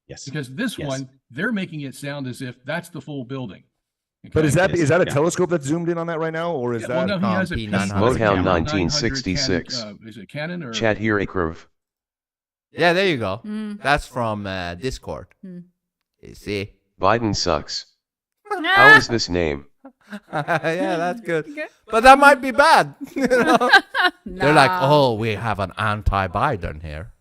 Yes. Because this Yes. one, they're making it sound as if that's the full building. But is Okay? that a Yeah. telescope that's zoomed in on that right now, or is Yeah, that? well, no, he has a P900. Motown 1966. 1966. Is it Canon or? Chat here Akrov. Yeah, there you go. Mm. That's from Discord. Mm. You see? Biden sucks. How is this name? Yeah, that's good. But that might be bad. You know? They're like, Nah. oh, we have an anti-Biden here.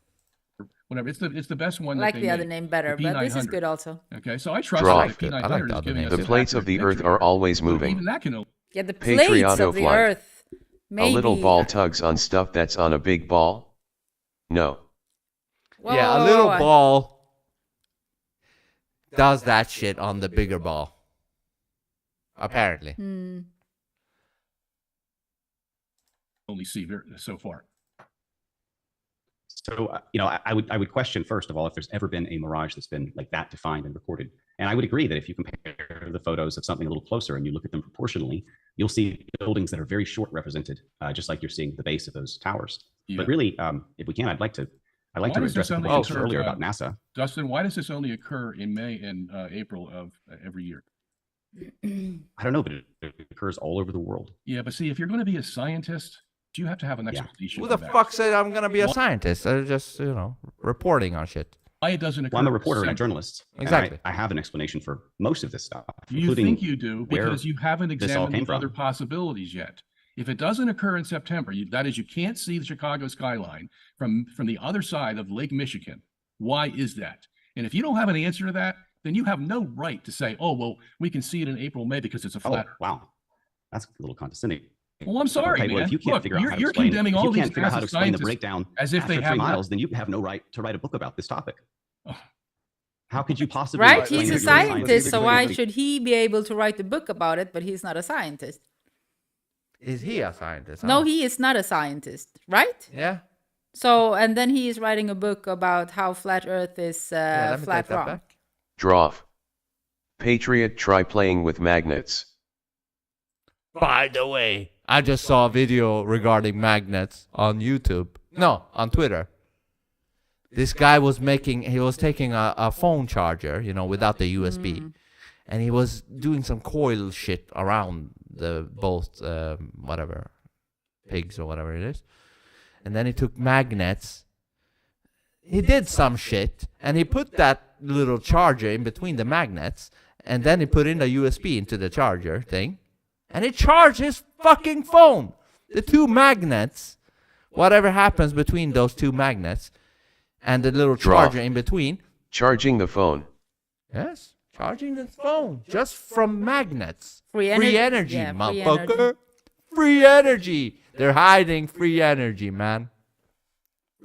Whatever. It's the best one. I that like they the other make, name better, the but this is P900. good also. Okay, so I trust Draw. that the I like P900 the is other giving name. us The an plates of accurate the Earth picture. are always But moving. even that can Yeah, the plates Patrioto of the flight. Earth. Maybe. A little ball tugs on stuff that's on a big ball? No. Whoa, Yeah, a whoa, little whoa. ball does that shit on the bigger ball. Apparently. Hmm. only see so far. So, I would question, first of all, if there's ever been a mirage that's been like that defined and recorded. And I would agree that if you compare the photos of something a little closer and you look at them proportionally, you'll see buildings that are very short represented, just like you're seeing the base of those towers. Yeah. But really, if we can, I'd like to Why address does this the only question occur, earlier about NASA. Dustin, why does this only occur in May and April of every year? I don't know, but it occurs all over the world. Yeah, but see, if you're going to be a scientist, do you have to have an Yeah. explanation? Who for the that? fuck said I'm going to be a scientist? I'm just, reporting on shit. Why it doesn't occur? Well, I'm a reporter and a Sep- journalist. and Exactly. I have an explanation for most of this stuff, You including think you do where because you haven't this all examined came the other from. possibilities yet. If it doesn't occur in September, that is, you can't see the Chicago skyline from the other side of Lake Michigan. Why is that? And if you don't have an answer to that, then you have no right to say, "Oh, well, we can see it in April, May because it's a Oh, flat Earth." wow. That's a little condescending. Well, I'm sorry, Okay, man. well, if you can't Look, figure out how to you're explain, condemning if all you these can't figure out how to NASA explain the scientists breakdown as if they after have 3 not- miles, then you have no right to write a book about this topic. Oh. How could you possibly Right? explain He's that a you're scientist? scientist, so why should he be able to write a book about it, but he's not a scientist? Is he a scientist? No, huh? he is not a scientist, right? Yeah. So, and then he is writing a book about how flat Earth is Yeah, let me flat take that wrong. back. Draw. Patriot try playing with magnets. By the way, I just saw a video regarding magnets on YouTube. No, on Twitter. This guy was taking a phone charger, without the USB. And he was doing some coil shit around both, whatever, pigs or whatever it is. And then he took magnets. He did some shit, and he put that little charger in between the magnets, and then he put in the USB into the charger thing, and it charged his fucking phone. The two magnets, whatever happens between those two magnets, and the little Draw. charger in between. Charging the phone. Yes, charging the phone just from magnets. Free Free energy. energy, Yeah, free motherfucker. energy. Free energy. They're hiding free energy, man.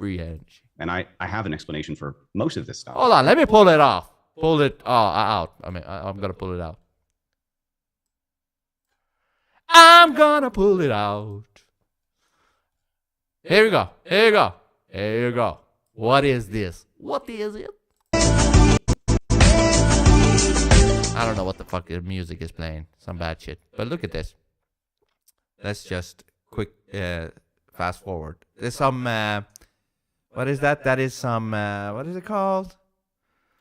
Free energy. And I have an explanation for most of this stuff. Hold on, let me pull it off. Pull it out. I mean, I'm going to pull it out. I'm going to pull it out. Here we go. Here you go. Here you go. What is this? What is it? I don't know what the fuck the music is playing. Some bad shit. But look at this. Let's just quick fast forward. There's some what is that? That is some what is it called?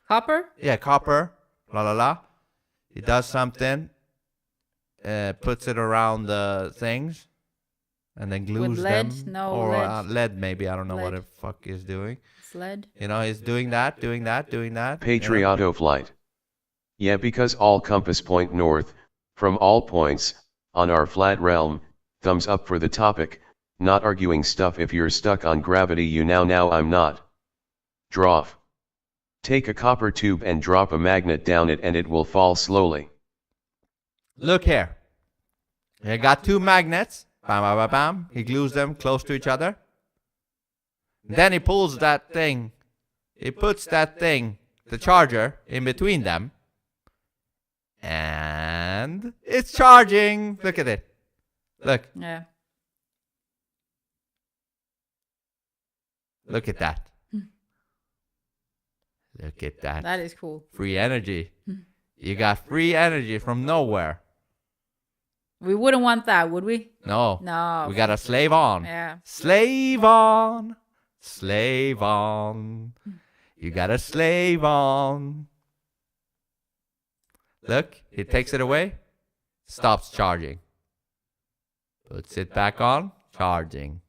Copper? Yeah, copper. La la la. He does something. Puts it around the things. And then glues With lead? them. No, or lead. Lead maybe. I don't know what Lead. the fuck he's doing. It's lead. You know, he's doing that. Patrioto flight. Yeah, because all compass point north, from all points, on our flat realm, thumbs up for the topic, not arguing stuff if you're stuck on gravity you now I'm not. Draw. Take a copper tube and drop a magnet down it and it will fall slowly. Look here. He got two magnets. Bam, bam, bam, bam. He glues them close to each other. Then he pulls that thing. He puts that thing, the charger, in between them. And it's charging. Look at it. Look. Yeah. Look at that. Look at that. That is cool. Free energy. You got free energy from nowhere. We wouldn't want that, would we? No. No. We gotta slave on. Yeah. Slave on. Slave on. You gotta slave on. Look, he takes it away. Stops charging. Puts it back on. Charging.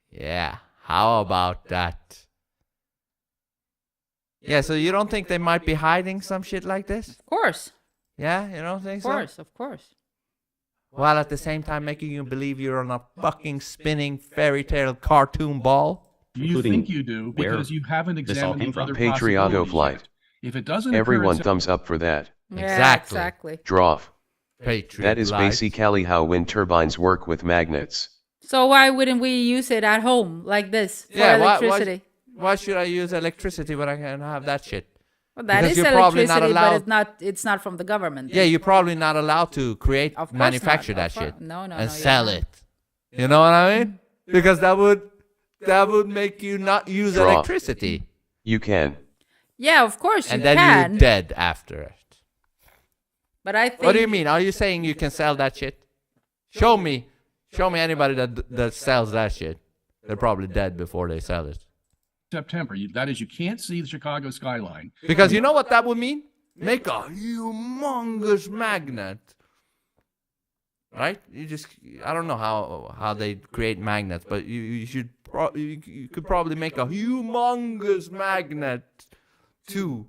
Yeah. How about that? Yeah, so you don't think they might be hiding some shit like this? Of course. Yeah, you don't think so? Of course. While at the same time making you believe you're on a fucking spinning fairy tale cartoon ball? You think you do because you haven't examined the other Patrioto flight. yet. If it doesn't Everyone occur, thumbs up for that. Yeah, exactly. Draw. Patriot That is light. basically how wind turbines work with magnets. So why wouldn't we use it at home like this for electricity? Why should I use electricity when I can have that shit? Well, that Because is you're probably not electricity, but allowed- it's not from the government. Yeah, you're probably not allowed to create, Of course manufacture not. that Of shit, course- no, and you're sell not. it. You know what I mean? Because that would make you not use Draw. electricity, You can. Yeah, of course you and then can. you're dead after it. But I think. What do you mean? Are you saying you can sell that shit? Show me anybody that sells that shit. They're probably dead before they sell it. September. That is, you can't see the Chicago skyline. Because you know what that would mean? Make a humongous magnet. Right? I don't know how they create magnets, but you could probably make a humongous magnet too.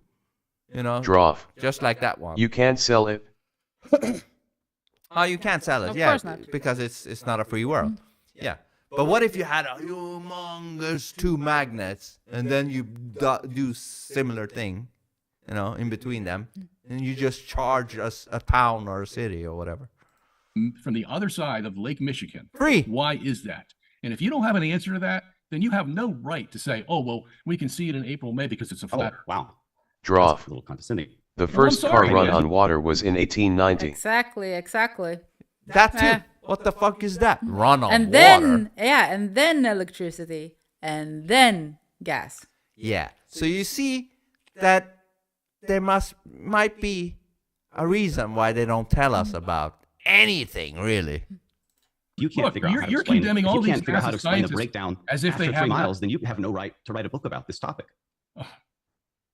You know? Draw. Just like that one. You can't sell it. Oh, you can't sell it. Of Yeah, course not. because it's not a free world. Yeah. But what if you had a humongous two magnets and then you do similar thing, you know, in between them, and you just charge us a town or a city or whatever? From the other side of Lake Michigan. Free. Why is that? And if you don't have an answer to that, then you have no right to say, oh, well, we can see it in April, May because it's a flat Earth. Wow. Draw. That's a little condescending. The first car sorry, run man. on water was in 1890. Exactly. That too. Eh. What the fuck is that? Run on And water. then, and then electricity, and then gas. Yeah. So you see that there might be a reason why they don't tell us about anything, really. You can't Look, figure out how to you're explain condemning if all you these can't figure out how to massive explain the scientists breakdown as if after they 3 have miles, that. then you have no right to write a book about this topic. Ugh.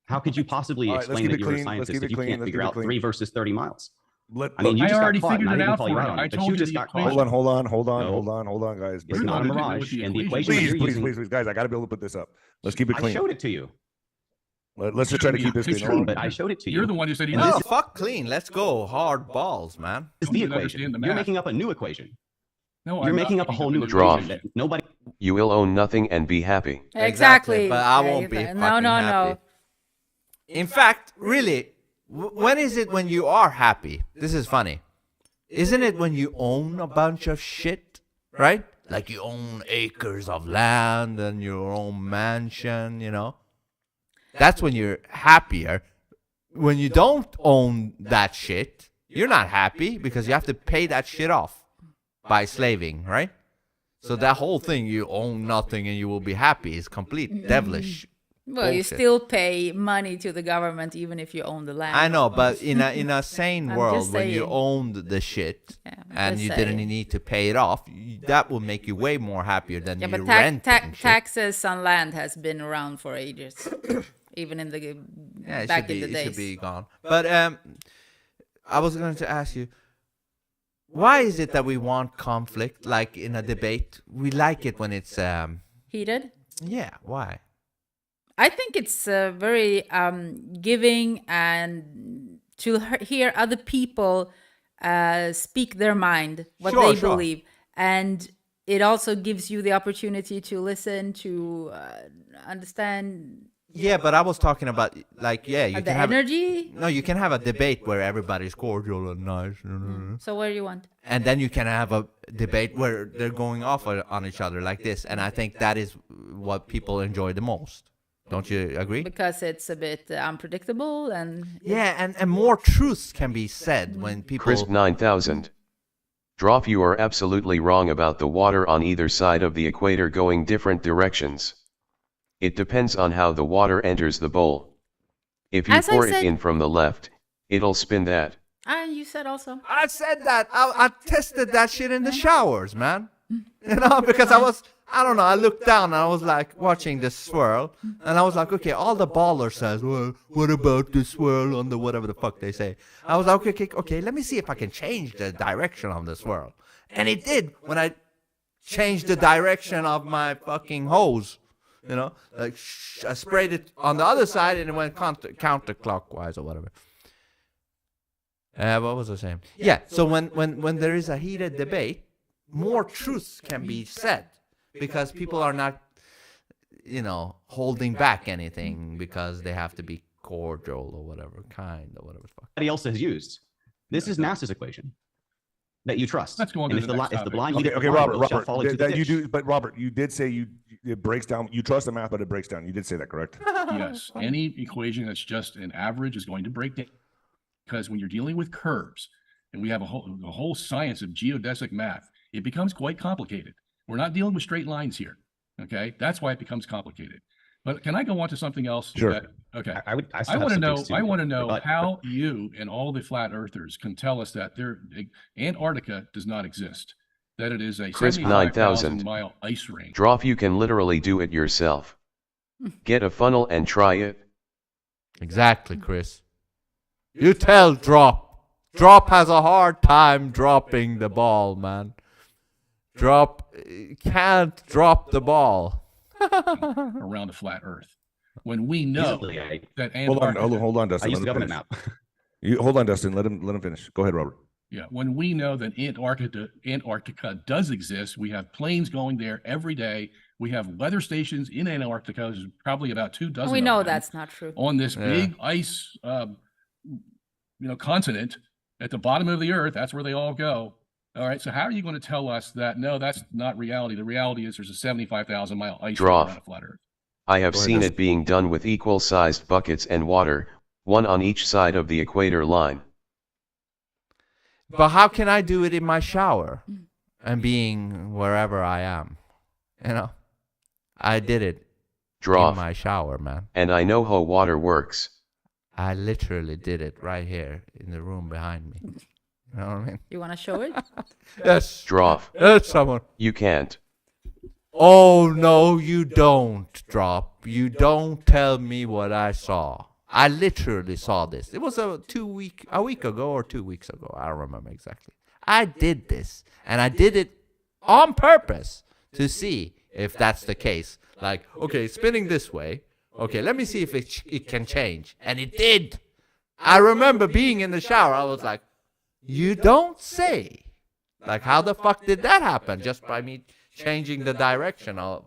How could you possibly All right, let's explain keep that it you're a clean. Let's scientist keep if it you clean. can't Let's figure keep it out clean. 3 versus 30 miles? Let, I mean, you I just already got caught, figured and I it didn't out call for you out you. on I it, but told you you just the got equation. caught. hold on, No. guys. It's You're not a not mirage, with the and the equation. equation that Please, you're using. guys, I got to be able to put this up. Let's keep it I clean. showed it to you. Let's just try to keep this clean. Hold on. But I showed it to you. You're the one who said you And did. Oh, fuck clean. Let's go. Hard balls, man. This is Don't the even equation. understand the You're math. making up a new equation. No, You're I'm making not up a whole new Draw. equation that nobody. You will own nothing and be happy. Exactly. But I won't be No, fucking no, happy. no. In fact, really, when is it when you are happy? This is funny. Isn't it when you own a bunch of shit, right? like you own acres of land and your own mansion, you know. That's when you're happier. When you don't own that shit, you're not happy because you have to pay that shit off by slaving, right? So that whole thing, you own nothing and you will be happy, is complete devilish. Well, bullshit. you still pay money to the government even if you own the land. I know, but in a sane world, when you owned the shit and you didn't need to pay it off, that will make you way more happier than you renting shit. Taxes on land has been around for ages, even in the back in the days. It should be gone. But I was going to ask you, why is it that we want conflict, like in a debate? We like it when it's heated. Yeah, why? I think it's very giving and to hear other people speak their mind, what they believe. And it also gives you the opportunity to listen, to understand. Yeah, but I was talking about, like, you can have energy. No, you can have a debate where everybody's cordial and nice. So what do you want? And then you can have a debate where they're going off on each other like this. And I think that is what people enjoy the most. Don't you agree? Because it's a bit unpredictable and... Yeah, and more truths can be said when people... Crisp 9000. Drop, you are absolutely wrong about the water on either side of the equator going different directions. It depends on how the water enters the bowl. If you pour it in from the left, it'll spin that. You said also. I said that. I tested that shit in the showers, man. You know, because I don't know, I looked down and I was like watching the swirl. And I was like, okay, all the ballers says, well, what about the swirl on the whatever the fuck they say? I was like, okay, let me see if I can change the direction of the swirl. And it did when I changed the direction of my fucking hose. You know, like I sprayed it on the other side and it went counterclockwise or whatever. What was I saying? Yeah, so when there is a heated debate, more truths can be said because people are not, you know, holding back anything because they have to be cordial or whatever, kind or whatever. Somebody else has used. This is NASA's equation that you trust. Let's go on to the next topic. If the blind okay, Robert, that you do, but Robert, you did say it breaks down. You trust the math, but it breaks down. You did say that, correct? Yes. Any equation that's just an average is going to break down because when you're dealing with curves, and we have a whole science of geodesic math, it becomes quite complicated. We're not dealing with straight lines here. Okay, that's why it becomes complicated. But can I go on to something else? Sure. Okay. I want to know how you and all the flat earthers can tell us that Antarctica does not exist. That it is a 75,000 mile ice range. Drop, you can literally do it yourself. Get a funnel and try it. Exactly, Chris. You tell Drop. Drop has a hard time dropping the ball, man. Drop can't drop the ball. Around a flat Earth. When we know that Antarctica... Hold on, Dustin. I use the government map. Hold on, Dustin. Let him finish. Go ahead, Robert. Yeah, when we know that Antarctica does exist, we have planes going there every day. We have weather stations in Antarctica. There's probably about 24. We know that's not true. On this big ice, continent at the bottom of the Earth. That's where they all go. All right. So how are you going to tell us that no, that's not reality? The reality is there's a 75,000 mile ice around a flat Earth. I have seen it being done with equal-sized buckets and water, one on each side of the equator line. But how can I do it in my shower and being wherever I am? You know, I did it in my shower, man. And I know how water works. I literally did it right here in the room behind me. You know what I mean? You want to show it? Yes. Drop. Someone. You can't. Oh, no, you don't, Drop. You don't tell me what I saw. I literally saw this. It was a week ago or 2 weeks ago. I don't remember exactly. I did this, and I did it on purpose to see if that's the case. Like, okay, spinning this way. Okay, let me see if it can change. And it did. I remember being in the shower. I was like, you don't say. Like, how the fuck did that happen? Just by me changing the direction of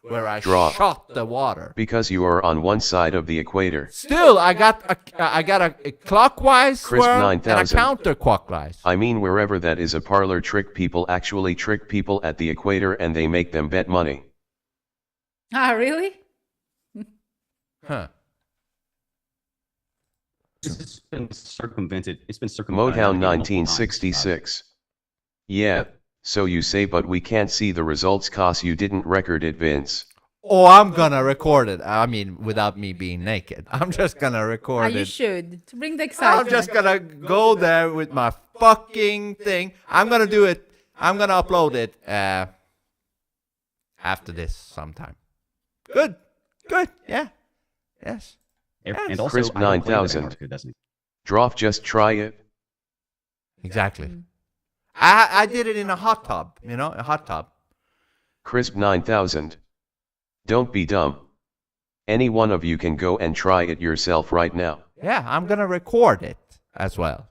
where I shot the water. Because you are on one side of the equator. Still, I got a clockwise Crisp swirl 9000. and a counterclockwise. I mean, wherever that is a parlor trick, people actually trick people at the equator and they make them bet money. Ah, really? Huh. It's been circumvented. It's been circumvented. Motown 1966. Yeah, so you say, but we can't see the results 'cause you didn't record it, Vince. Oh, I'm gonna record it. I mean, without me being naked. I'm just gonna record it. You should. To bring the excitement. I'm just gonna go there with my fucking thing. I'm gonna do it. I'm gonna upload it after this sometime. Good. Good. Yeah. Yes. And also, Crisp 9000. Droff, just try it. Exactly. I did it in a hot tub, you know, a hot tub. Crisp 9000. Don't be dumb. Any one of you can go and try it yourself right now. Yeah, I'm gonna record it as well,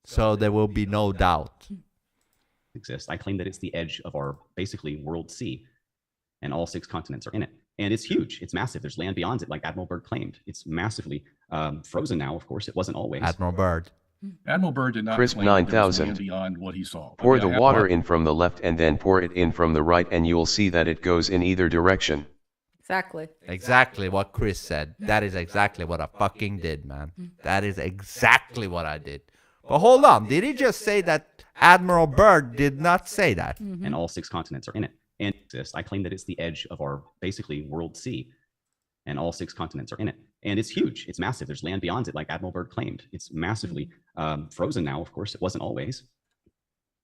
so there will be no doubt. Exist. I claim that it's the edge of our basically world sea, and all 6 continents are in it. And it's huge. It's massive. There's land beyond it, like Admiral Byrd claimed. It's massively frozen now. Of course, it wasn't always. Admiral Byrd. Admiral Byrd did not Crisp claim that there was 9000. land beyond what he saw. Pour the water in from the left and then pour it in from the right, and you'll see that it goes in either direction. Exactly. Exactly what Chris said. That is exactly what I fucking did, man. That is exactly what I did. But hold on, did he just say that Admiral Byrd did not say that? And all 6 continents are in it. And exist. I claim that it's the edge of our basically world sea, and all 6 continents are in it. And it's huge. It's massive. There's land beyond it, like Admiral Byrd claimed. It's massively frozen now. Of course, it wasn't always.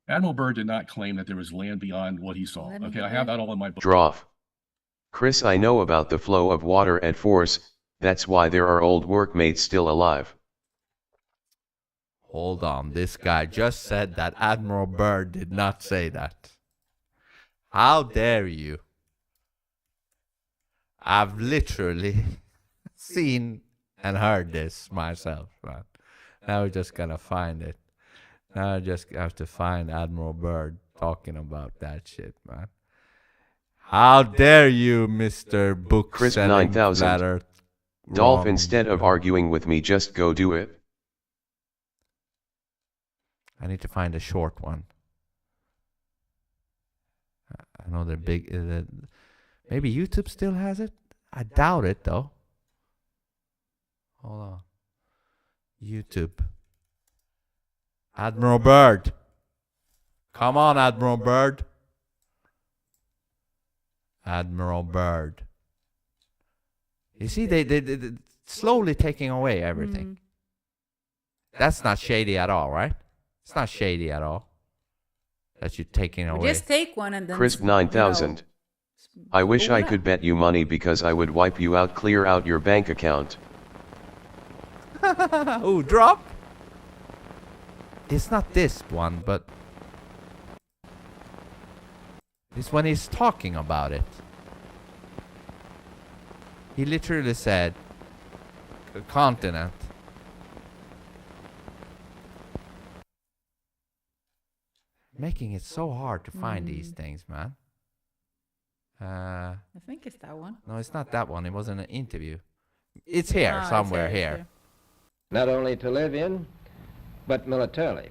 Admiral Byrd did not claim that there was land beyond what he saw. Okay, I have that all in my book. Droff. Chris, I know about the flow of water at force. That's why there are old workmates still alive. Hold on, this guy just said that Admiral Byrd did not say that. How dare you? I've literally seen and heard this myself, man. Now we're just gonna find it. Now I just have to find Admiral Byrd talking about that shit, man. How dare you, Mr. Book Crisp selling 9000. flat earth Dolph, wrong. instead of arguing with me, just go do it. I need to find a short one. I know they're big. Maybe YouTube still has it? I doubt it, though. Hold on. YouTube. Admiral Byrd. Come on, Admiral Byrd. Admiral Byrd. You see, they slowly taking away everything. That's not shady at all, right? It's not shady at all. That you're taking away. Just take one and then... Crisp 9000. I wish I could bet you money because I would wipe you out, clear out your bank account. Ooh, drop. It's not this one, but it's when he's talking about it. He literally said a continent. Making it so hard to find these things, man. I think it's that one. No, it's not that one. It was in an interview. It's here, somewhere here. Not only to live in, but militarily.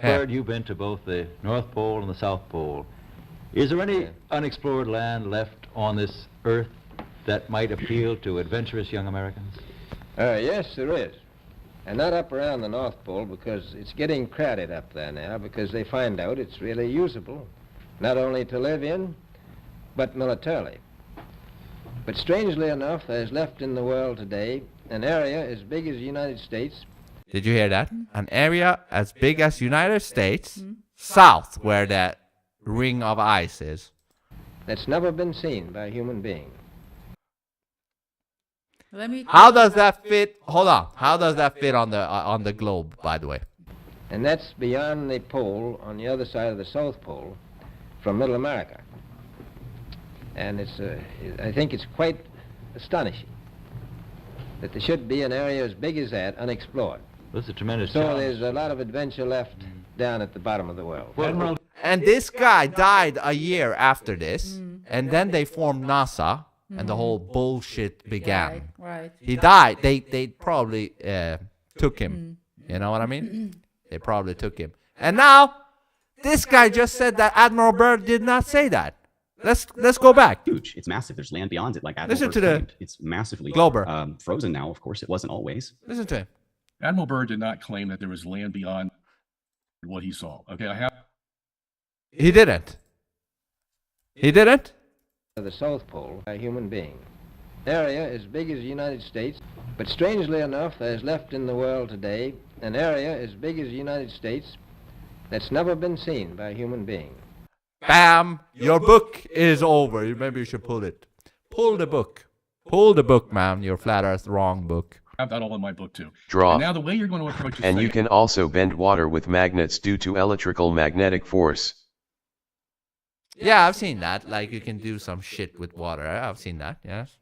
Byrd, you've been to both the North Pole and the South Pole. Is there any unexplored land left on this earth that might appeal to adventurous young Americans? Yes, there is. And not up around the North Pole, because it's getting crowded up there now, because they find out it's really usable, not only to live in, but militarily. But strangely enough, there's left in the world today an area as big as the United States. Did you hear that? An area as big as United States, south, where that ring of ice is. That's never been seen by a human being. How does that fit? Hold on. How does that fit on the globe, by the way? And that's beyond the pole on the other side of the South Pole from Middle America. And it's, I think it's quite astonishing that there should be an area as big as that unexplored. That's a tremendous So challenge. there's a lot of adventure left down at the bottom of the world. And this guy died a year after this, and then they formed NASA, and the whole bullshit began. Right. He died. They probably took him. You know what I mean? They probably took him. And now, this guy just said that Admiral Byrd did not say that. Let's go back. Huge. It's massive. There's land beyond it, like Admiral Listen Byrd to the claimed. It's massively Glober. frozen now. Of course, it wasn't always. Listen to him. Admiral Byrd did not claim that there was land beyond what he saw. Okay, He didn't. He didn't? The South Pole, a human being. Area as big as the United States, but strangely enough, there's left in the world today an area as big as the United States that's never been seen by a human being. Bam! Your book is over. Maybe you should pull it. Pull the book. Pull the book, man. Your Flat Earth wrong book. I have that all in my book, too. Draw. And now the way you're going to approach And you can also bend water with magnets due to electrical magnetic force. Yeah, I've seen that. Like, you can do some shit with water. I've seen that, yes.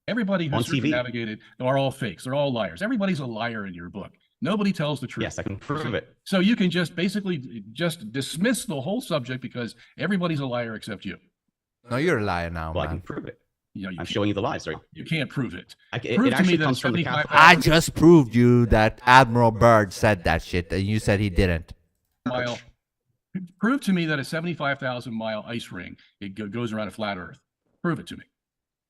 Everybody who's On TV. navigated are all fakes. They're all liars. Everybody's a liar in your book. Nobody tells the truth. Yes, I can prove it. So you can just basically just dismiss the whole subject because everybody's a liar except you. No, you're a liar now, Well, I man. can prove it. You know, I'm showing you the lies. Right? You can't prove it. It Prove to actually me that comes from the 75 I just proved you that Admiral Byrd said that shit, and you said he didn't. mile. Prove to me that a 75,000 mile ice ring goes around a flat Earth. Prove it to me.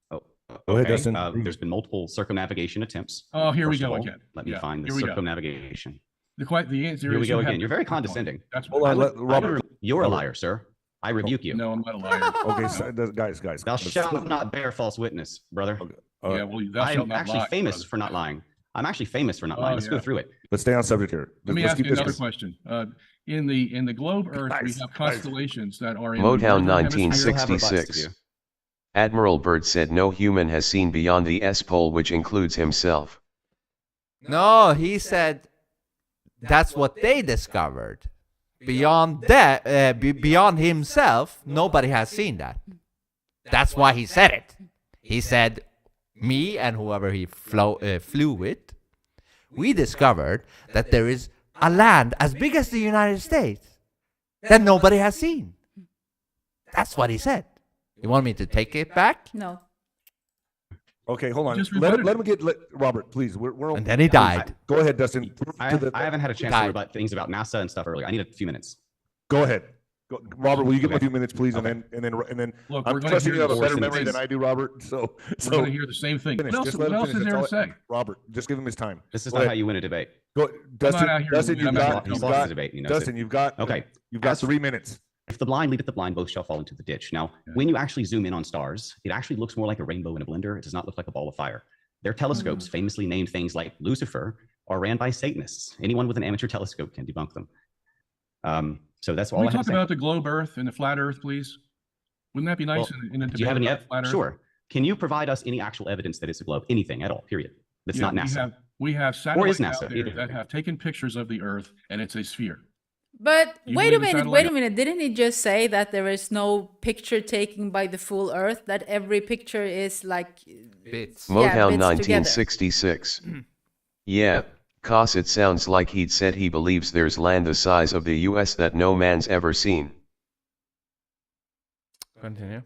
Oh, Go ahead, okay. Dustin. There's been multiple circumnavigation attempts. Oh, here we First of go all, again. Let me Yeah, find the here we go. circumnavigation. The answer Here we is go you again. have- You're very condescending. That's Hold on, Robert. You're a Robert. liar, sir. I rebuke you. No, I'm not a liar. Okay, so, guys. Thou shalt not bear false witness, brother. Okay. Yeah, well, thou shalt I'm not actually lie, famous brother. for not lying. I'm actually famous for not lying. Let's go yeah. through it. Let's stay on subject here. Let me Let's ask keep you this another good. question. In the globe Earth, we Guys, have guys. constellations that are in Motown the northern hemisphere. You'll have robots to 1966. do. Admiral Byrd said no human has seen beyond the S-pole, which includes himself. No, he said that's what they discovered. Beyond that, beyond himself, nobody has seen that. That's why he said it. He said, me and whoever he flew with, we discovered that there is a land as big as the United States that nobody has seen. That's what he said. You want me to take it back? No. Okay, hold on. Just Let rebutted him get Robert, please. We're And then he died. Go ahead, Dustin. I haven't had a chance to rebut things about NASA and stuff earlier. I need a few minutes. Go ahead. Robert, will you give me a Okay. few minutes, please? Okay. And then Look, I'm we're going trusting to you hear have a the better same memory thing. than I do, Robert. So We're going to hear the same thing. finish. What else, Just let what him else is finish. there to That's all- say? Robert, just give him his time. This is Go not ahead. how you win a debate. Go, Dustin. out here Dustin, with you've you. got, He's you've lost the got, debate. He knows Dustin, it. you've got, Okay. you've got As- 3 minutes. If the blind leadeth the blind, both shall fall into the ditch. Now, when you actually zoom in on stars, it actually looks more like a rainbow in a blender. It does not look like a ball of fire. Their telescopes, famously named things like Lucifer, are ran by Satanists. Anyone with an amateur telescope can debunk them. So that's Can all we I have talk to say. about the globe Earth and the flat Earth, please? Wouldn't that be nice Well, in a Do you have debate any? about flat Earth? Sure. Can you provide us any actual evidence that it's a globe? Anything at all? Period. That's Yeah, not NASA. We have Or satellites is NASA, out there either. that have taken pictures of the Earth, and it's a sphere. But You wait a believe in minute, wait a satellite? minute. Didn't he just say that there is no picture taken by the full Earth? That every picture is like Bits. Yeah, Motown bits together. 1966. Yeah, 'cause it sounds like he'd said he believes there's land the size of the US that no man's ever seen. Continue.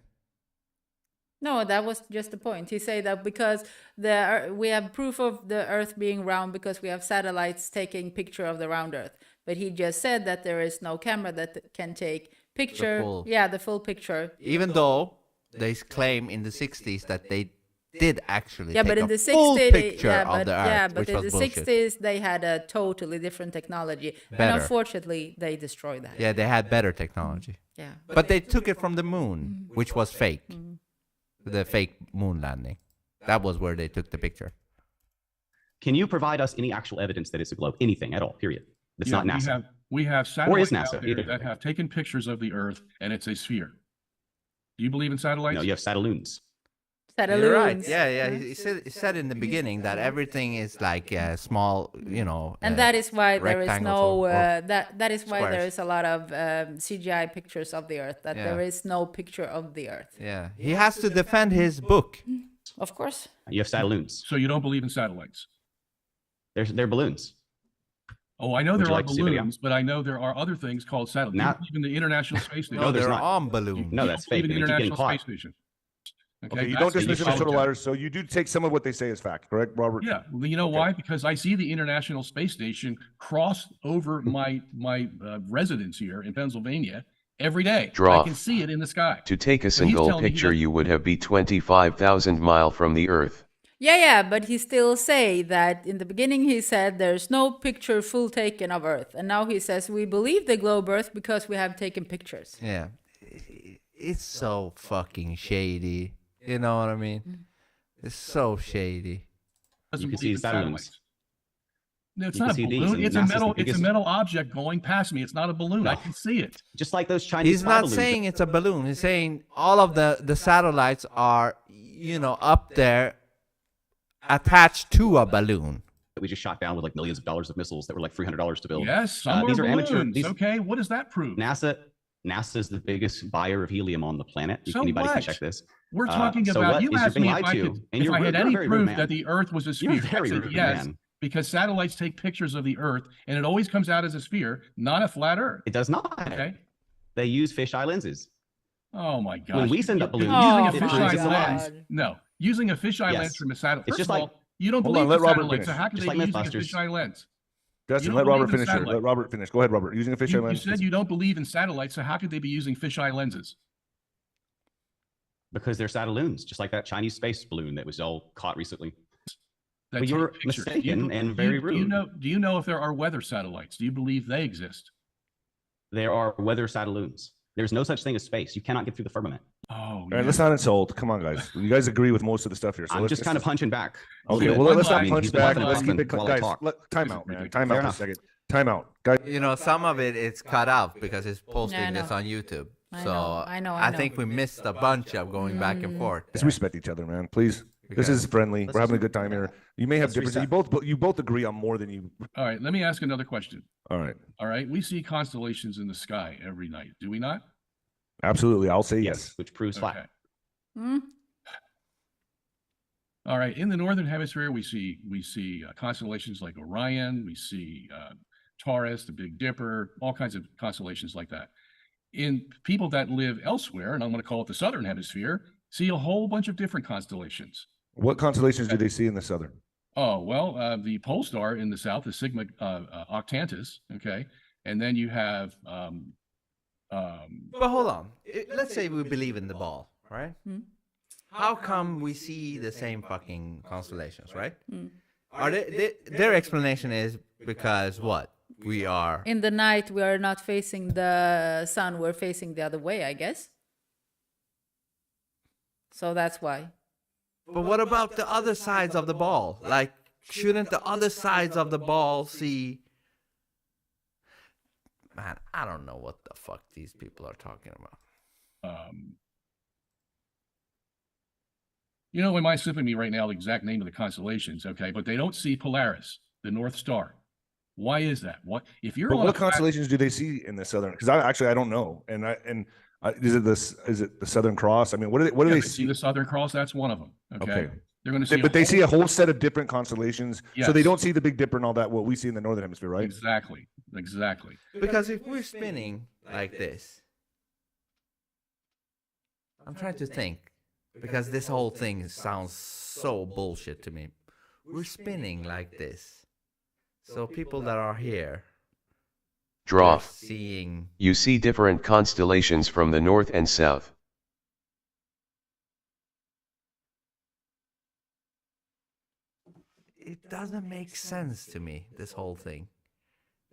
No, that was just the point. He said that because we have proof of the Earth being round because we have satellites taking picture of the round Earth. But he just said that there is no camera that can take picture. The full picture. Even though they claim in the 60s that they did actually Yeah, take but in a the full 60s, picture yeah, of but the Earth, yeah, but which in was the bullshit. 60s they had a totally different technology, and Better. unfortunately they destroyed that. Yeah, they had better technology. Yeah. But they took it from the moon, which was fake. The fake moon landing. That was where they took the picture. Can you provide us any actual evidence that it's a globe? Anything at all? Period. That's Yeah, not NASA. We have Or satellites is NASA, out there either. that have taken pictures of the Earth, and it's a sphere. Do you believe in satellites? No, you have satelloons. You're right. Yeah. He said in the beginning that everything is like small, And that is why there is rectangles no or that is why there squares. is a lot of CGI pictures of the Earth. That Yeah. there is no picture of the Earth. Yeah, he has to defend his book. Of course. You have satelloons. So you don't believe in satellites? They're balloons. Oh, I know there are balloons, but I know there are other things called satellites. Even the International Space Station. No, they're on balloons. No, that's fake. Even the International Space Station. Okay, you don't dismiss them as total liars, so you do take some of what they say as fact, correct, Robert? Yeah, well, you know why? Because I see the International Space Station cross over my residence here in Pennsylvania every day. I can see it in the sky. To take a single picture, you would have be 25,000 miles from the Earth. Yeah, but he still say that in the beginning he said there's no picture full taken of Earth, and now he says we believe the globe Earth because we have taken pictures. Yeah, it's so fucking shady. You know what I mean? It's so shady. You can see satellites. No, it's not a balloon. It's a metal object going past me. It's not a balloon. No. I can see it. Just like those Chinese. He's not saying it's a balloon. He's saying all of the satellites are, up there, attached to a balloon. That we just shot down with like millions of dollars of missiles that were like $300 to build. Yes, some these are amateur. Balloons. Okay, what does that prove? NASA is the biggest buyer of helium on the planet. So anybody can check this. We're talking about. You asked me if I had any proof that the Earth was a sphere. I said yes, because satellites take pictures of the Earth, and it always comes out as a sphere, not a flat Earth. It does not. Okay. They use fisheye lenses. Oh my God! When we send up balloons, using a fisheye lens. No, using a fisheye lens from a satellite. First of all, you don't believe in satellites, so how can they be using a fisheye lens? Justin, let Robert finish here. Let Robert finish. Go ahead, Robert. Using a fisheye lens. You said you don't believe in satellites, so how could they be using fisheye lenses? Because they're satelloons, just like that Chinese space balloon that was all caught recently. But you were mistaken and very rude. Do you know if there are weather satellites? Do you believe they exist? There are weather satelloons. There's no such thing as space. You cannot get through the firmament. Oh, all right, let's not insult. Come on, guys. You guys agree with most of the stuff here. So I'm just kind of punching back. Okay, well, let's not punch back. Let's keep it, guys. Time out, man. Time out for a second. Time out, guys. Some of it's cut out because it's posting this on YouTube. I know. I think we missed a bunch of going back and forth. Let's respect each other, man. Please. This is friendly. We're having a good time here. You may have differences. You both agree on more than you. All right. Let me ask another question. All right. We see constellations in the sky every night. Do we not? Absolutely. I'll say yes. Which proves flat. All right. In the northern hemisphere, we see constellations like Orion. We see Taurus, the Big Dipper, all kinds of constellations like that. In people that live elsewhere, and I'm going to call it the southern hemisphere, see a whole bunch of different constellations. What constellations do they see in the southern? Oh, well, the pole star in the south is Sigma Octantis. Okay, and then you have. But hold on. Let's say we believe in the ball, right? How come we see the same fucking constellations, right? Are their explanation is because what? We are in the night. We are not facing the sun. We're facing the other way, I guess. So that's why. But what about the other sides of the ball? Like, shouldn't the other sides of the ball see? Man, I don't know what the fuck these people are talking about. It might slip me right now the exact name of the constellations, okay? But they don't see Polaris, the North Star. Why is that? What if you're? But what constellations do they see in the southern? Because I don't know. Is it the Southern Cross? I mean, what do they see? The Southern Cross. That's one of them. Okay. They're going to see. But they see a whole set of different constellations. Yes. So they don't see the Big Dipper and all that. What we see in the northern hemisphere, right? Exactly. Because if we're spinning like this, I'm trying to think. Because this whole thing sounds so bullshit to me. We're spinning like this. So people that are here you see different constellations from the north and south. It doesn't make sense to me, this whole thing.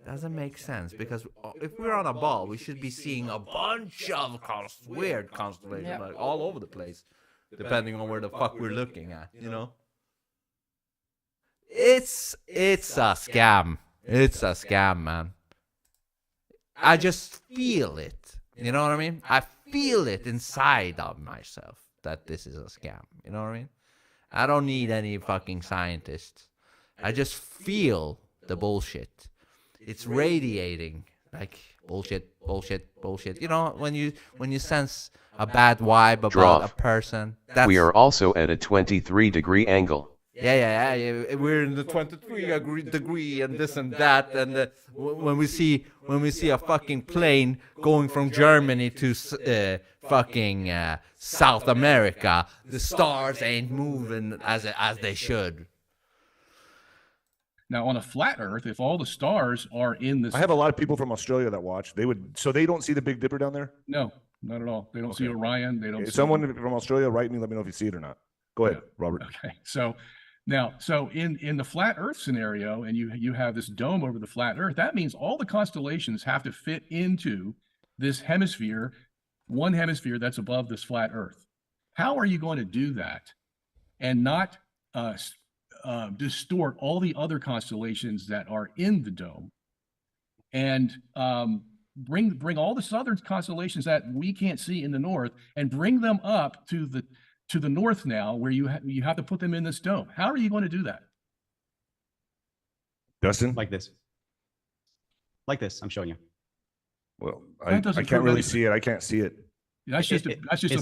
Doesn't make sense, because if we're on a ball, we should be seeing a bunch of weird constellations like all over the place, depending on where the fuck we're looking at, It's a scam. It's a scam, man. I just feel it. You know what I mean? I feel it inside of myself that this is a scam. You know what I mean? I don't need any fucking scientists. I just feel the bullshit. It's radiating like bullshit. When you sense a bad vibe about a person. We are also at a 23-degree angle. yeah. We're in the 23 degree and this and that, and when we see a fucking plane going from Germany to fucking South America, the stars ain't moving as they should. Now, on a flat Earth, if all the stars are in this, I have a lot of people from Australia that watch. So they don't see the Big Dipper down there. No, not at all. They don't see Orion. They don't. Someone from Australia, write me. Let me know if you see it or not. Go ahead, Robert. Okay, so now, in the flat Earth scenario, and you have this dome over the flat Earth, that means all the constellations have to fit into this hemisphere, one hemisphere that's above this flat Earth. How are you going to do that and not distort all the other constellations that are in the dome, and bring all the southern constellations that we can't see in the north and bring them up to the north now, where you have to put them in this dome? How are you going to do that? Dustin? Like this. I'm showing you. Well, I can't really see it. I can't see it. That's just a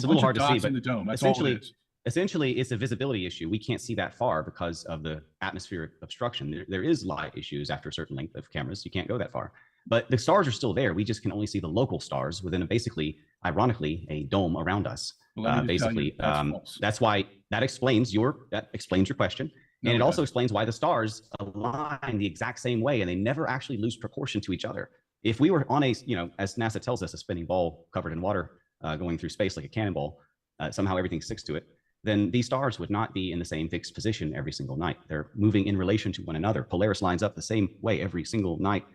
little hard to see, but in the dome. That's all it is. Essentially, it's a visibility issue. We can't see that far because of the atmospheric obstruction. There is light issues after a certain length of cameras. You can't go that far. But the stars are still there. We just can only see the local stars within ironically, a dome around us. That's why that explains your question. And it also explains why the stars align the exact same way, and they never actually lose proportion to each other. If we were on as NASA tells us, a spinning ball covered in water going through space like a cannonball, somehow everything sticks to it, then these stars would not be in the same fixed position every single night. They're moving in relation to one another. Polaris lines up the same way every single night,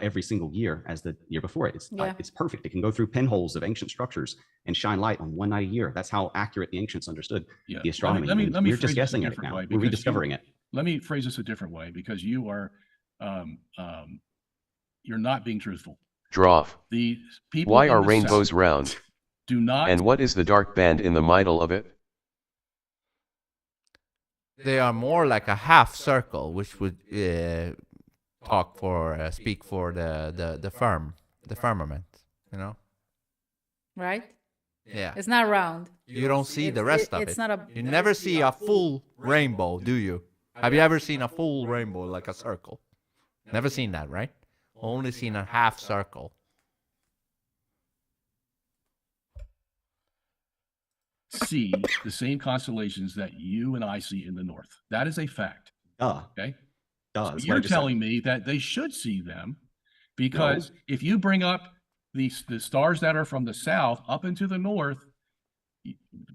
every single year as the year before it. It's perfect. It can go through pinholes of ancient structures and shine light on one night a year. That's how accurate the ancients understood the astronomy. Let me We're just guessing it now. We're rediscovering it. Let me phrase this a different way, because you are you're not being truthful. Draw. The people Why are rainbows round? Do not. And what is the dark band in the middle of it? They are more like a half circle, which would speak for the firmament, Right? Yeah. It's not round. You don't see the rest of it. It's not You never see a full rainbow, do you? Have you ever seen a full rainbow like a circle? Never seen that, right? Only seen a half circle. See the same constellations that you and I see in the north. That is a fact. Okay. So you're telling me that they should see them, because if you bring up the stars that are from the south up into the north,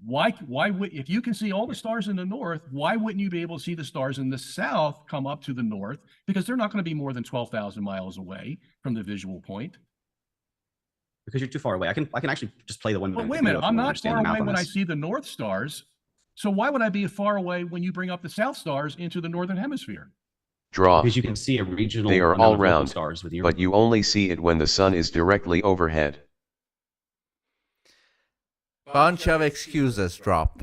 why would, if you can see all the stars in the north, why wouldn't you be able to see the stars in the south come up to the north? Because they're not going to be more than 12,000 miles away from the visual point. Because you're too far away. I can actually just play the one. But wait a minute, I'm not far away when I see the north stars. So why would I be far away when you bring up the south stars into the northern hemisphere? Draw. Because you can see a regional. They are all round, stars with your... but you only see it when the sun is directly overhead. Bunch of excuses drop.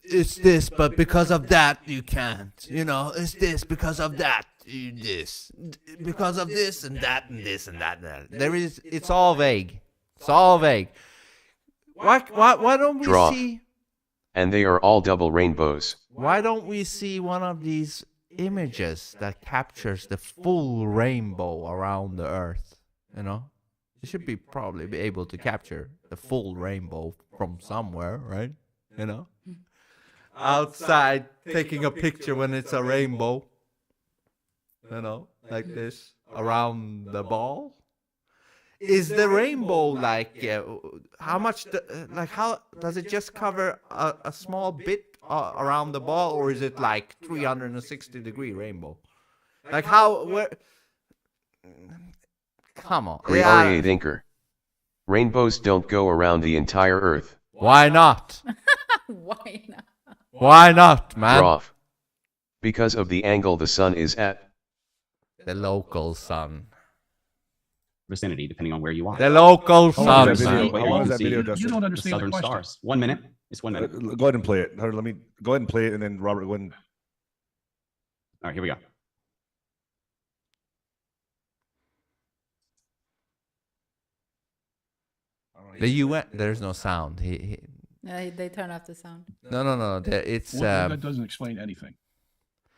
It's this, but because of that you can't. It's this because of that. This because of this and that and this and that. It's all vague. It's all vague. Why don't we see? And they are all double rainbows. Why don't we see one of these images that captures the full rainbow around the Earth? You should probably be able to capture the full rainbow from somewhere, right? Outside taking a picture when it's a rainbow. Like this around the ball. Is the rainbow like how much? How does it just cover a small bit around the ball, or is it like 360-degree rainbow? Like how? Where? Come on. Create thinker. Rainbows don't go around the entire Earth. Why not? Why not? Why not, man? Because of the angle the sun is at. The local sun. Vicinity, depending on where you are. The local sun. You don't understand the southern stars. 1 minute. It's 1 minute. Go ahead and play it. Let me go ahead and play it, and then Robert, go ahead and... All right, here we go. The UN. There's no sound. They turn off the sound. No. It's that doesn't explain anything.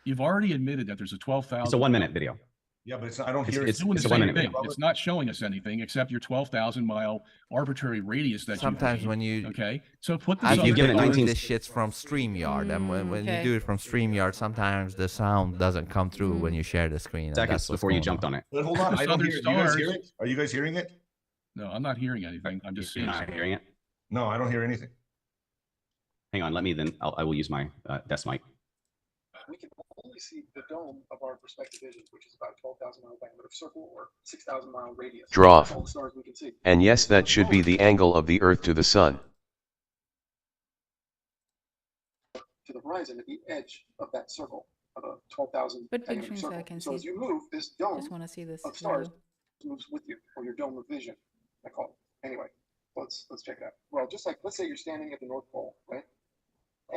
You've already admitted that there's a 12,000. It's a 1-minute video. Yeah, but I don't hear it's it. doing It's the a same 1-minute thing. video. It's not showing us anything except your 12,000 mile arbitrary radius that sometimes you when you so put the I've given it doing 19 this shit's from StreamYard, and when you do it from StreamYard, sometimes the sound doesn't come through when you share the screen. seconds before you jumped on it. But hold on, I don't hear it. You guys hear it? Are you guys hearing it? No, I'm not hearing anything. I'm just seeing. You're not hearing it? No, I don't hear anything. Hang on, let me then. I will use my desk mic. We can only see the dome of our perspective vision, which is about 12,000 mile diameter circle or 6,000 mile radius. Draw. That's all the stars we can see. And yes, that should be the angle of the Earth to the Sun. To the horizon at the edge of that circle of a 12,000 But diameter pictures so circle. I can So see. as you move, this dome Just want to see this. of stars moves with you, or your dome of vision, I call it. Anyway, let's check it out. Well, just like, let's say you're standing at the North Pole, right?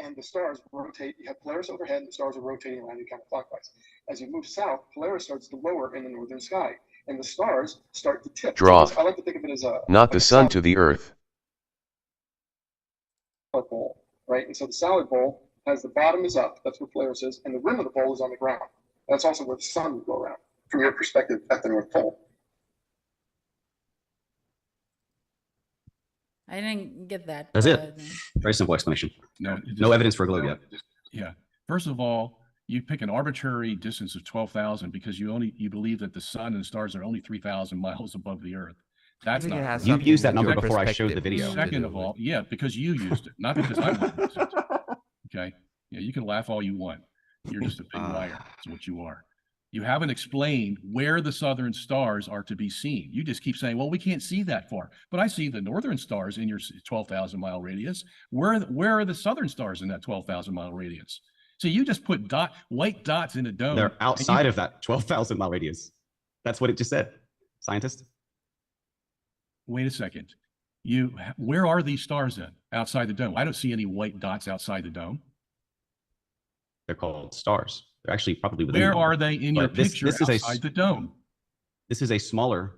And the stars rotate. You have Polaris overhead, and the stars are rotating around you counterclockwise. As you move south, Polaris starts to lower in the northern sky, and the stars start to tip. Draw. So I like to think of it as a Not the Sun to the Earth. bowl, right? And so the solid bowl has the bottom is up. That's where Polaris is, and the rim of the bowl is on the ground. That's also where the sun would go around from your perspective at the North Pole. I didn't get that. That's it. Very simple explanation. No evidence for a globe yet. Yeah. First of all, you pick an arbitrary distance of 12,000 because you believe that the sun and stars are only 3,000 miles above the Earth. That's not. You used that number before I showed the video. Second of all, yeah, because you used it, not because I used it. Okay. Yeah, you can laugh all you want. You're just a big liar. That's what you are. You haven't explained where the southern stars are to be seen. You just keep saying, well, we can't see that far. But I see the northern stars in your 12,000 mile radius. Where are the southern stars in that 12,000 mile radius? So you just put white dots in a dome. They're outside of that 12,000 mile radius. That's what it just said, scientist. Wait a second. Where are these stars then? Outside the dome? I don't see any white dots outside the dome. They're called stars. They're actually probably within. Where are they in your picture outside the dome? This is a smaller,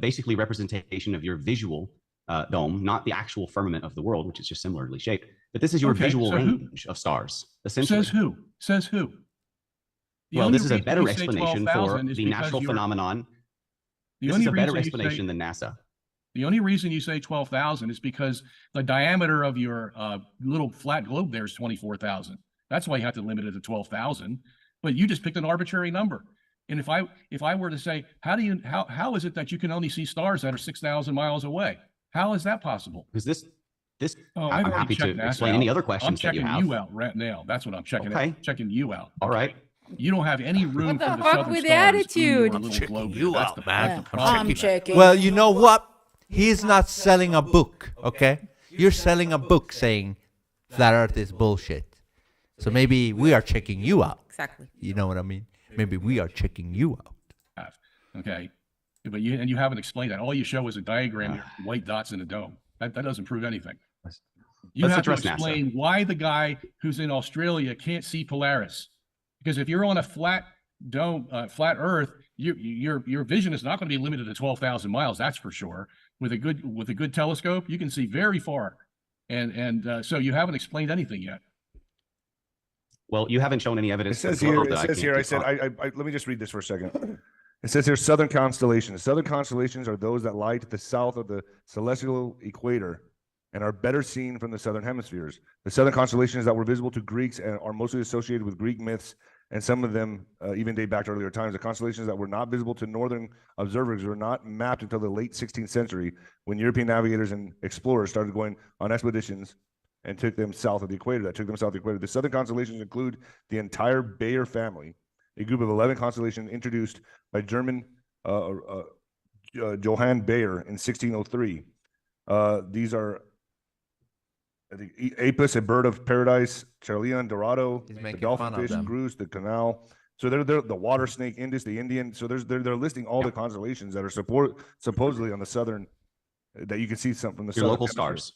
basically representation of your visual dome, not the actual firmament of the world, which is just similarly shaped. But this is your visual range of stars, essentially. Says who? Well, this is a better explanation for the natural phenomenon. This is a better explanation than NASA. The only reason you say 12,000 is because the diameter of your little flat globe there is 24,000. That's why you have to limit it to 12,000. But you just picked an arbitrary number. And if I were to say, how is it that you can only see stars that are 6,000 miles away? How is that possible? Because I'm happy to explain any other questions that you have. I'm checking you out right now. That's what I'm checking. Okay. Checking you out. All right. You don't have any room What the for the fuck southern with the stars attitude? in your little globe. You That's out, the man. I'm checking. Well, you know what? He's not selling a book, okay? You're selling a book saying flat Earth is bullshit. So maybe we are checking you out. Exactly. You know what I mean? Maybe we are checking you out. Okay. But you haven't explained that. All you show is a diagram of white dots in a dome. That doesn't prove anything. You have to explain why the guy who's in Australia can't see Polaris. Because if you're on a flat dome, flat Earth, your vision is not going to be limited to 12,000 miles. That's for sure. With a good telescope, you can see very far. And so you haven't explained anything yet. Well, you haven't shown any evidence. It says here. Let me just read this for a second. It says here, southern constellations. Southern constellations are those that lie to the south of the celestial equator and are better seen from the southern hemispheres. The southern constellations that were visible to Greeks and are mostly associated with Greek myths, and some of them even date back to earlier times. The constellations that were not visible to northern observers were not mapped until the late 16th century, when European navigators and explorers started going on expeditions and took them south of the equator. The southern constellations include the entire Bayer family, a group of 11 constellations introduced by German Johann Bayer in 1603. These are the Apis, a bird of paradise, Charleon, Dorado, the dolphin fish, Grus, the canal. So they're the water snake, Indus, the Indian. So they're listing all the constellations that are supposedly on the southern, that you can see some from the your local stars.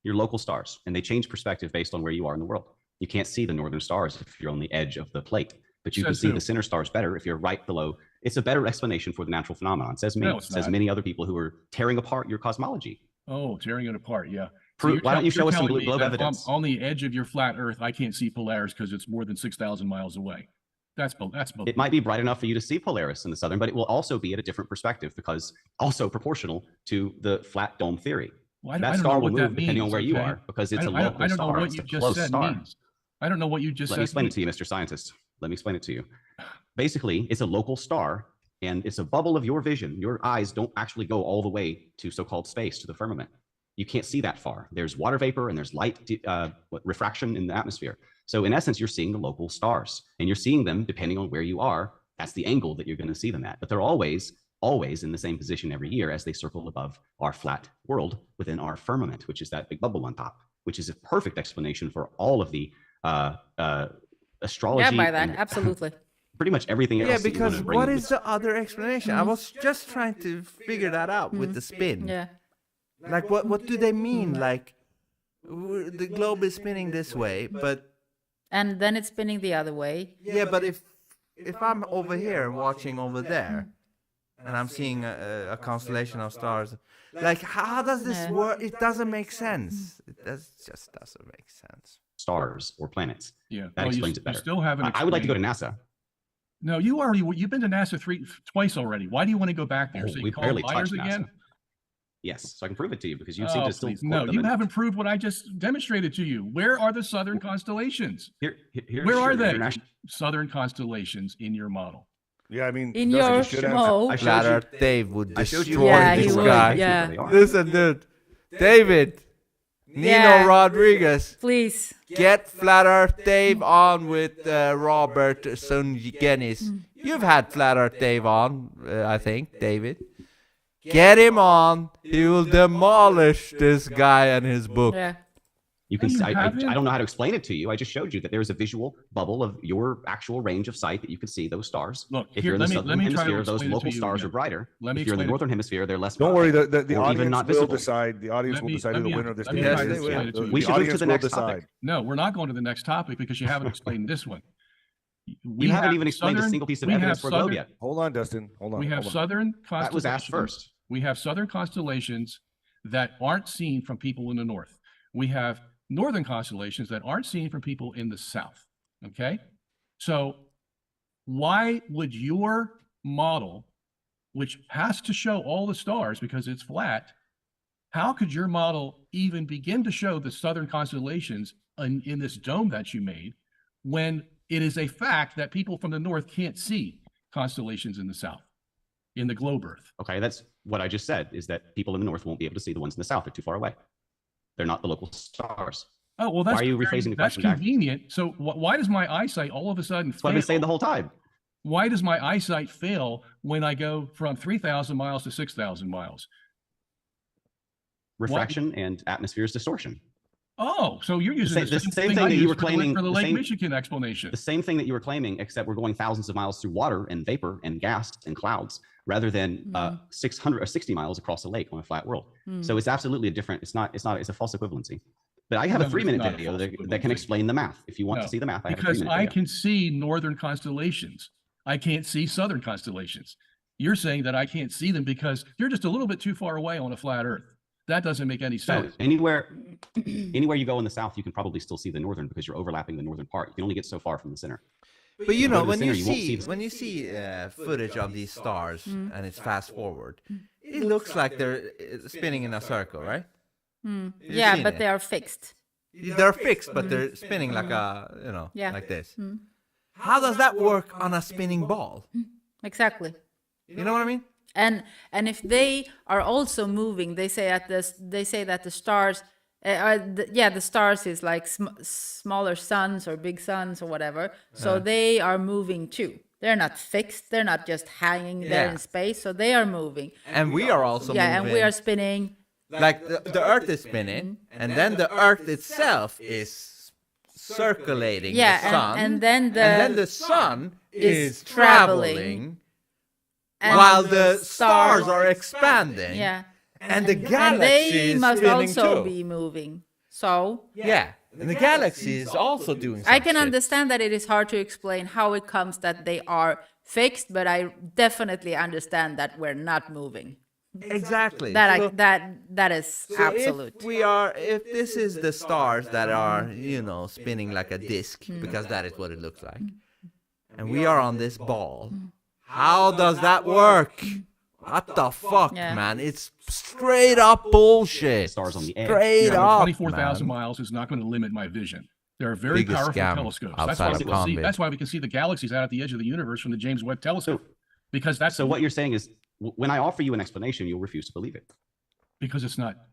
Your local stars, and they change perspective based on where you are in the world. You can't see the northern stars if you're on the edge of the plate, but you can see the center stars better if you're right below. It's a better explanation for the natural phenomenon. Says me. Says many other people who are tearing apart your cosmology. Oh, tearing it apart. Yeah. Why don't you show us some globe evidence? On the edge of your flat Earth, I can't see Polaris because it's more than 6,000 miles away. That's It might be bright enough for you to see Polaris in the southern, but it will also be at a different perspective because also proportional to the flat dome theory. Well, that star will move depending on where you are because it's a local star. It's a close star. I don't know what you just said. Let me explain it to you, Mr. Scientist. Let me explain it to you. Basically, it's a local star, and it's a bubble of your vision. Your eyes don't actually go all the way to so-called space, to the firmament. You can't see that far. There's water vapor and there's light refraction in the atmosphere. So in essence, you're seeing the local stars, and you're seeing them depending on where you are. That's the angle that you're going to see them at. But they're always in the same position every year as they circle above our flat world within our firmament, which is that big bubble on top, which is a perfect explanation for all of the astrology. Yeah, by that, absolutely. Pretty much everything else. Yeah, because what is the other explanation? I was just trying to figure that out with the spin. Yeah. Like, what do they mean? Like, the globe is spinning this way, but... And then it's spinning the other way. Yeah, but if I'm over here watching over there, and I'm seeing a constellation of stars, like, how does this work? It doesn't make sense. Just doesn't make sense. Stars or planets. Yeah, that explains it better. You still haven't. I would like to go to NASA. No, you've been to NASA twice already. Why do you want to go back there? So you call liars again? Yes, so I can prove it to you because you seem to still. No, you haven't proved what I just demonstrated to you. Where are the southern constellations? Where are they? Southern constellations in your model. Yeah, I mean, in your show. Flat Earth Dave would destroy this guy. Yeah. Listen, dude, David, Nino Rodriguez, please get Flat Earth Dave on with Robert Sungenis. You've had Flat Earth Dave on, I think, David. Get him on. He will demolish this guy and his book. Yeah. You can. I don't know how to explain it to you. I just showed you that there is a visual bubble of your actual range of sight that you can see those stars. Look, if you're in the southern hemisphere, those local stars are brighter. If you're in the northern hemisphere, they're less. Don't worry. The audience will decide. The audience will decide who the winner of this debate is. We should move to the next topic. No, we're not going to the next topic because you haven't explained this one. We haven't even explained a single piece of evidence for a globe yet. Hold on, Dustin. Hold on. We have southern constellations. That was asked first. We have southern constellations that aren't seen from people in the north. We have northern constellations that aren't seen from people in the south. Okay? So why would your model, which has to show all the stars because it's flat, how could your model even begin to show the southern constellations in this dome that you made when it is a fact that people from the north can't see constellations in the south, in the globe Earth? Okay, that's what I just said, is that people in the north won't be able to see the ones in the south. They're too far away. They're not the local stars. Oh, well, that's, why are you rephrasing the question? That's convenient. So why does my eyesight all of a sudden fail? That's what I've been saying the whole time. Why does my eyesight fail when I go from 3,000 miles to 6,000 miles? Refraction and atmosphere's distortion. Oh, so you're using the same thing that you were claiming for the Lake Michigan explanation. The same thing that you were claiming, except we're going thousands of miles through water and vapor and gas and clouds, rather than 600 or 60 miles across a lake on a flat world. So it's absolutely a different. It's a false equivalency. But I have a 3-minute video that can explain the math. If you want to see the math, I have a 3-minute video. Because I can see northern constellations. I can't see southern constellations. You're saying that I can't see them because you're just a little bit too far away on a flat Earth. That doesn't make any sense. No, anywhere you go in the south, you can probably still see the northern because you're overlapping the northern part. You can only get so far from the center. But you know, when you see footage of these stars and it's fast forward, it looks like they're spinning in a circle, right? Yeah, but they are fixed. They're fixed, but they're spinning like like this. How does that work on a spinning ball? Exactly. You know what I mean? And if they are also moving, they say that the stars, the stars is like smaller suns or big suns or whatever. So they are moving too. They're not fixed. They're not just hanging there in space. So they are moving. And we are also moving. Yeah, and we are spinning. Like the Earth is spinning, and then the Earth itself is circulating the sun, and then the sun is traveling. While the stars are expanding, and the galaxy is must spinning also too. be moving. So and the galaxy is also doing something. I can understand that it is hard to explain how it comes that they are fixed, but I definitely understand that we're not moving. Exactly. That is absolute. If this is the stars that are, spinning like a disc, because that is what it looks like, and we are on this ball, how does that work? What the fuck, man? It's straight up bullshit. Stars on the edge. Straight up, 24,000 miles is not going to limit my vision. There are very powerful telescopes. That's why we can see the galaxies out at the edge of the universe from the James Webb Telescope. Because that's so. What you're saying is, when I offer you an explanation, you'll refuse to believe it. Because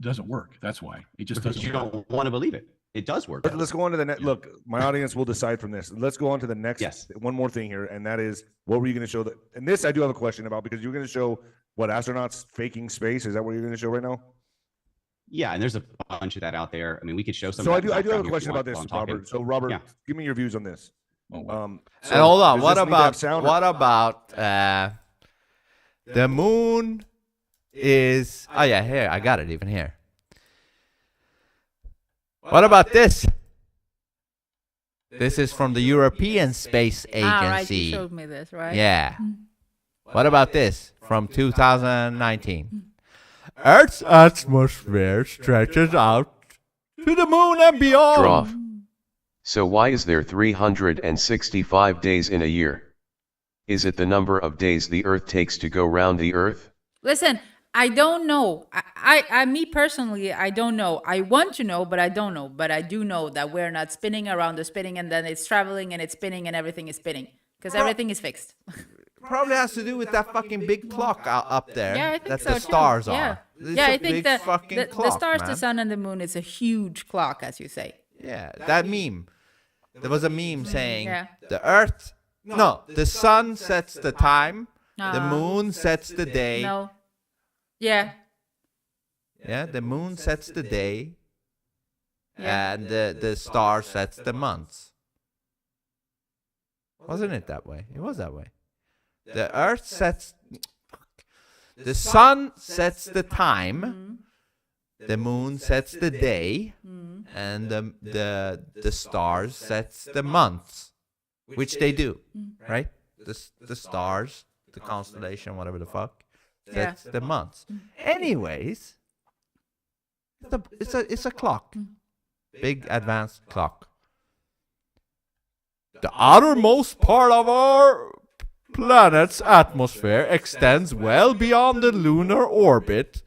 doesn't work. That's why it just doesn't. You don't want to believe it. It does work. Let's go on to the next. Look, my audience will decide from this. Let's go on to the next. Yes. One more thing here, and that is, what were you going to show? And this I do have a question about, because you're going to show what, astronauts faking space. Is that what you're going to show right now? Yeah, and there's a bunch of that out there. I mean, we could show some. So I do have a question about this, Robert. So Robert, give me your views on this. And hold on. What about the moon is? Oh yeah, here I got it even here. What about this? This is from the European Space Agency. Right, you showed me this, right? Yeah. What about this from 2019? Earth's atmosphere stretches out to the moon and beyond. Droff. So why is there 365 days in a year? Is it the number of days the Earth takes to go round the Earth? Listen, I don't know. Me personally, I don't know. I want to know, but I don't know. But I do know that we're not spinning around the spinning, and then it's traveling and it's spinning and everything is spinning, because everything is fixed. Probably has to do with that fucking big clock up there. Yeah, I think that so the stars too. are. Yeah, I think that the stars, man. the sun, and the moon is a huge clock, as you say. Yeah, that meme. There was a meme saying the Earth. No, the sun sets the time. The moon sets the day. No. Yeah. Yeah, the moon sets the day. And the star sets the months. Wasn't it that way? It was that way. The Earth sets. The sun sets the time. The moon sets the day. And the stars sets the months, which they do, right? The stars, the constellation, whatever the fuck, sets the months. Anyways, it's a clock, big advanced clock. The outermost part of our planet's atmosphere extends well beyond the lunar orbit,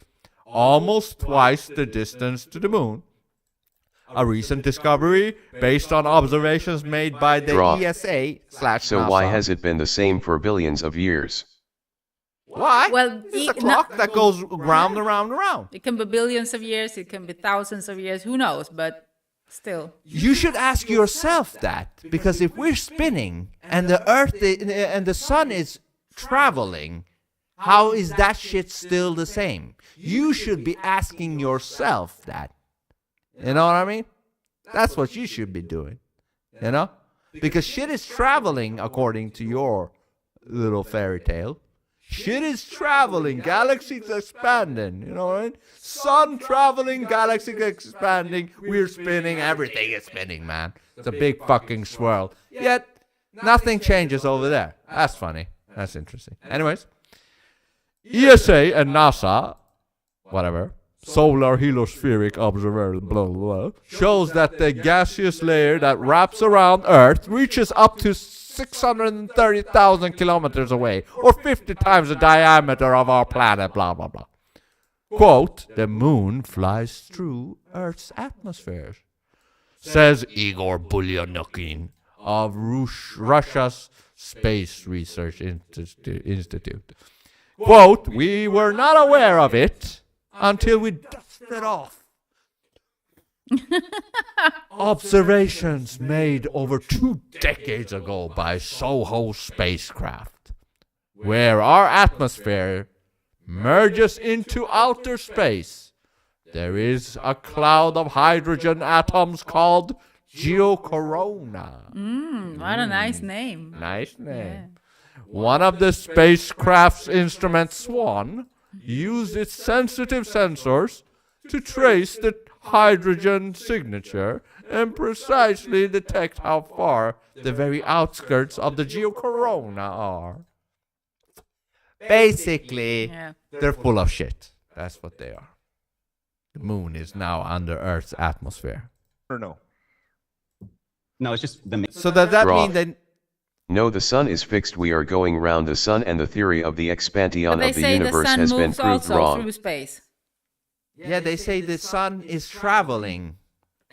almost twice the distance to the moon. A recent discovery based on observations made by the ESA/NASA. So why has it been the same for billions of years? Why? Well, it's a clock that goes round and round and round. It can be billions of years. It can be thousands of years. Who knows? But still. You should ask yourself that, because if we're spinning and the Earth and the sun is traveling, how is that shit still the same? You should be asking yourself that. You know what I mean? That's what you should be doing. You know? Because shit is traveling according to your little fairy tale. Shit is traveling, galaxies expanding, you know what I mean? Sun traveling, galaxies expanding, we're spinning, everything is spinning, man. It's a big fucking swirl. Yet, nothing changes over there. That's funny. That's interesting. Anyways, ESA and NASA, whatever, Solar Heliospheric Observer, blah, blah, blah, shows that the gaseous layer that wraps around Earth reaches up to 630,000 kilometers away, or 50 times the diameter of our planet, blah, blah, blah. Quote, the moon flies through Earth's atmosphere, says Igor Bulyanokin of Russia's Space Research Institute. Quote, we were not aware of it until we dusted off observations made over 2 decades ago by SOHO spacecraft, where our atmosphere merges into outer space. There is a cloud of hydrogen atoms called geocorona. What a nice name. Nice name. Yeah. One of the spacecraft's instruments, Swan, used its sensitive sensors to trace the hydrogen signature and precisely detect how far the very outskirts of the geocorona are. Basically, they're full of shit. That's what they are. The moon is now under Earth's atmosphere. Or no? No, it's just the. So does that mean that? No, the sun is fixed. We are going round the sun, and the theory of the expansion of the universe has been proved wrong. Through space. Yeah, they say the sun is traveling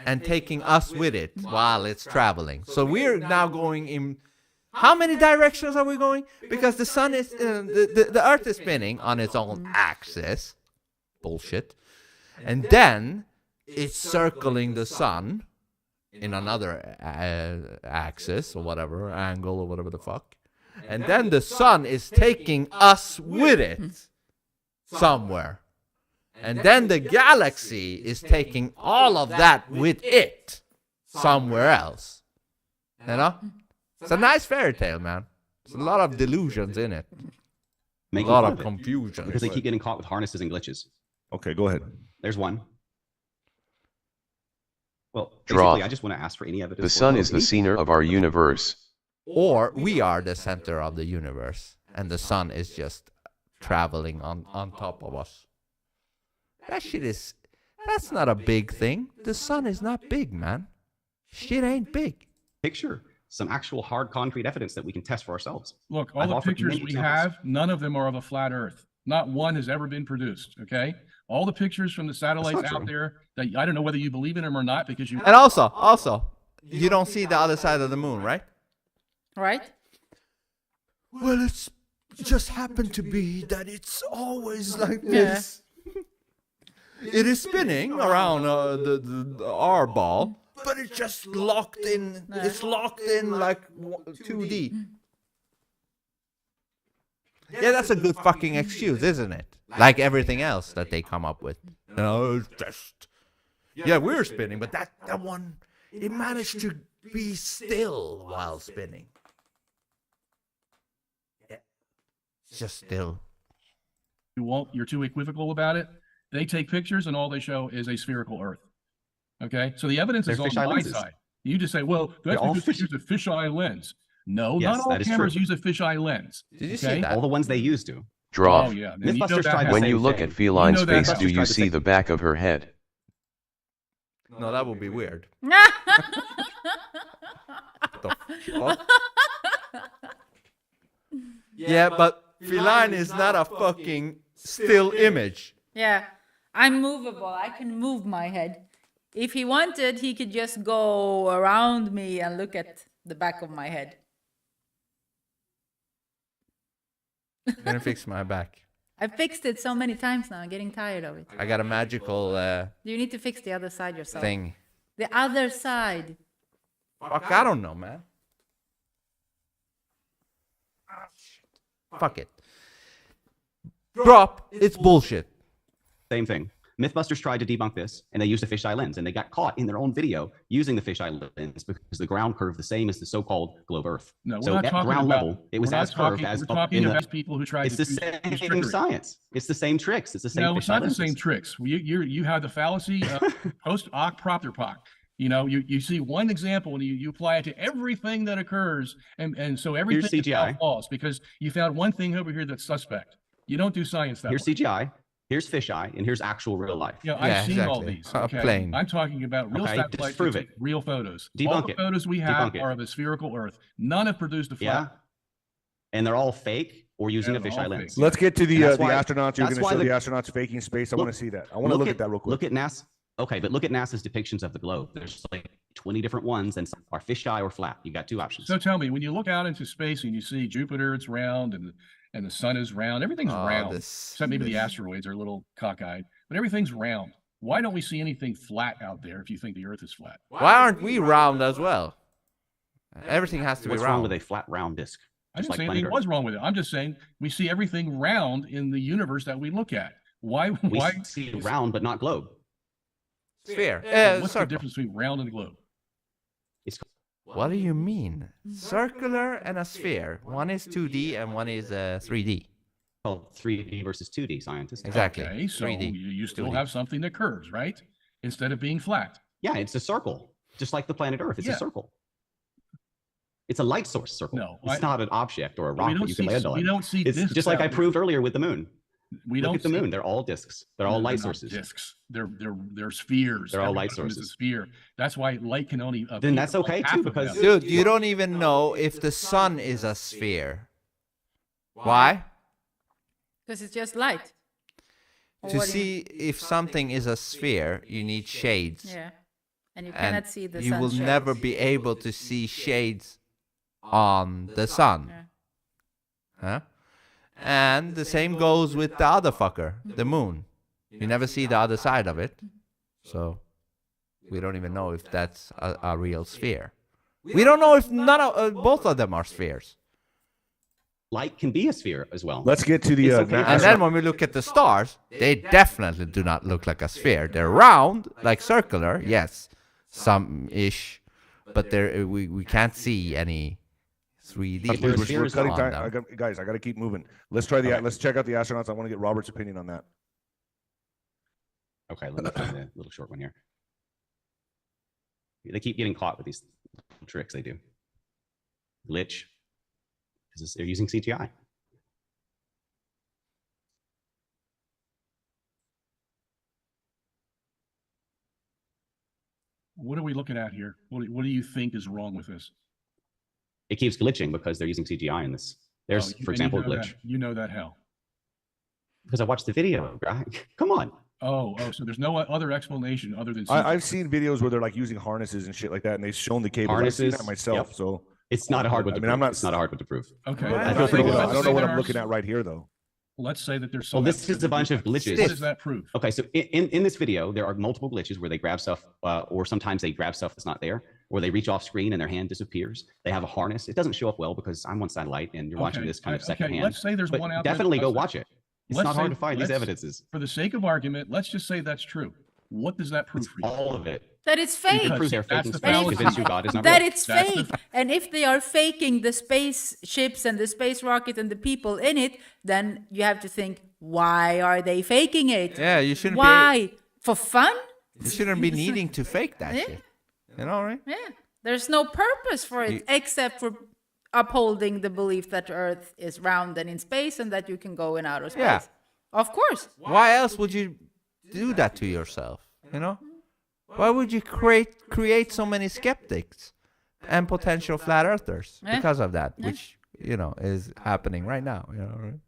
and taking us with it while it's traveling. So we're now going in. How many directions are we going? Because the sun is, the Earth is spinning on its own axis. Bullshit. And then it's circling the sun in another axis or whatever, angle or whatever the fuck. And then the sun is taking us with it somewhere. And then the galaxy is taking all of that with it somewhere else. You know? It's a nice fairy tale, man. There's a lot of delusions in it. A lot of confusion. Because they keep getting caught with harnesses and glitches. Okay, go ahead. There's one. Well, basically, I just want to ask for any evidence. The sun is the center of our universe. Or we are the center of the universe, and the sun is just traveling on top of us. That shit is... That's not a big thing. The sun is not big, man. Shit ain't big. Picture some actual hard concrete evidence that we can test for ourselves. Look, all the pictures we have, none of them are of a flat Earth. Not one has ever been produced, okay? All the pictures from the satellites out there, that I don't know whether you believe in them or not, because you... And also, you don't see the other side of the moon, right? Right? Well, it's just happened to be that it's always like this. It is spinning around our ball, but it's just locked in. It's locked in like 2D. Yeah, that's a good fucking excuse, isn't it? Like everything else that they come up with. You know, it's just... Yeah, we're spinning, but that one, it managed to be still while spinning. Yeah. It's just still. You're too equivocal about it. They take pictures and all they show is a spherical Earth. Okay, so the evidence is on my side. You just say, well, that's because they use a fisheye lens. No, not all cameras use a fisheye lens. Did you see that? All the ones they used to. Draw. Oh, yeah. When you look at Feline's face, do you see the back of her head? No, that would be weird. Yeah, but Feline is not a fucking still image. Yeah, I'm movable. I can move my head. If he wanted, he could just go around me and look at the back of my head. I'm gonna fix my back. I've fixed it so many times now. I'm getting tired of it. I got a magical You need to fix the other side yourself. thing. The other side. Fuck, I don't know, man. Fuck it. Drop. It's bullshit. Same thing. Mythbusters tried to debunk this, and they used a fisheye lens, and they got caught in their own video using the fisheye lens because the ground curved the same as the so-called globe Earth. No, we're so not at talking ground about, level, it was as curved as we're talking about people who tried it's to the same science. It's the same tricks. It's the same. No, it's not the same tricks. You have the fallacy post hoc propter hoc. You know, you see one example and you apply it to everything that occurs, and so everything is now false because you found one thing over here that's suspect. You don't do science that way. Here's CGI. Here's fisheye, and here's actual real life. Yeah, I've seen all these. Okay? I'm talking about real satellites, real photos. All the photos we have are of a spherical Earth. None have produced a flat. Yeah, and they're all fake or using a fisheye lens. Let's get to the astronauts. You're going to show the astronauts faking space. I want to see that. I want to look at that real quick. Look at NASA. Okay, but look at NASA's depictions of the globe. There's like 20 different ones, and some are fisheye or flat. You got two options. So tell me, when you look out into space and you see Jupiter, it's round, and the sun is round. Everything's round, except maybe the asteroids are a little cockeyed, but everything's round. Why don't we see anything flat out there if you think the Earth is flat? Why aren't we round as well? Everything has to be round. What's wrong with a flat round disc? I didn't say anything was wrong with it. I'm just saying we see everything round in the universe that we look at. Why see round but not globe? Sphere. What's the difference between round and globe? What do you mean? Circular and a sphere. One is 2D and one is 3D. Oh, 3D versus 2D, scientists. Exactly. Okay, so 3D. you still 2D. have something that curves, right? Instead of being flat. Yeah, it's a circle, just like the planet Earth. It's a circle. It's a light source circle. No, it's not an object or a rock that you can land on. We don't see it's discs just like I proved earlier with the moon. Look at the moon. They're all discs. They're all light sources. Discs. They're spheres. They're all light Every atom is a sources. sphere. That's why light can only. Then that's okay too, because dude, you don't even know if the sun is a sphere. Why? Because it's just light. To see if something is a sphere, you need shades. Yeah. And you cannot see the sun. You will shades. never be able to see shades on the sun. Yeah. Huh? And the same goes with the other fucker, the moon. You never see the other side of it. So we don't even know if that's a real sphere. We don't know if both of them are spheres. Light can be a sphere as well. Let's get to the... and then when we look at the stars, they definitely do not look like a sphere. They're round, like circular, yes, some-ish, but we can't see any 3D. We're cutting time. Guys, I got to keep moving. Let's try let's check out the astronauts. I want to get Robert's opinion on that. Okay, let me find a little short one here. They keep getting caught with these tricks they do. Glitch. Because they're using CGI. What are we looking at here? What do you think is wrong with this? It keeps glitching because they're using CGI in this. There's, for example, a glitch. You know that how? Because I watched the video. Come on. Oh, so there's no other explanation other than CGI. I've seen videos where they're like using harnesses and shit like that, and they've shown the cables. Harnesses, I've seen that myself. Yep. So it's not a hard one to prove. It's not a hard one to prove. Okay. I don't know what I'm looking at right here, though. Let's say that there's. Well, this is a bunch of glitches. What does that prove? Okay, so in this video, there are multiple glitches where they grab stuff, or sometimes they grab stuff that's not there, or they reach off screen and their hand disappears. They have a harness. It doesn't show up well because I'm on satellite and you're watching this kind of secondhand. Let's say there's one out there. Definitely go watch it. It's not hard to find these evidences. For the sake of argument, let's just say that's true. What does that prove for you? All of it. That it's fake. That it's fake. And if they are faking the spaceships and the space rocket and the people in it, then you have to think, why are they faking it? Yeah, you shouldn't. Why? For fun? You shouldn't be needing to fake that shit. You know, right? Yeah. There's no purpose for it except for upholding the belief that Earth is round and in space and that you can go in outer space. Yeah. Of course. Why else would you do that to yourself? You know? Why would you create so many skeptics and potential flat earthers because of that, which, you know, is happening right now, you know, right?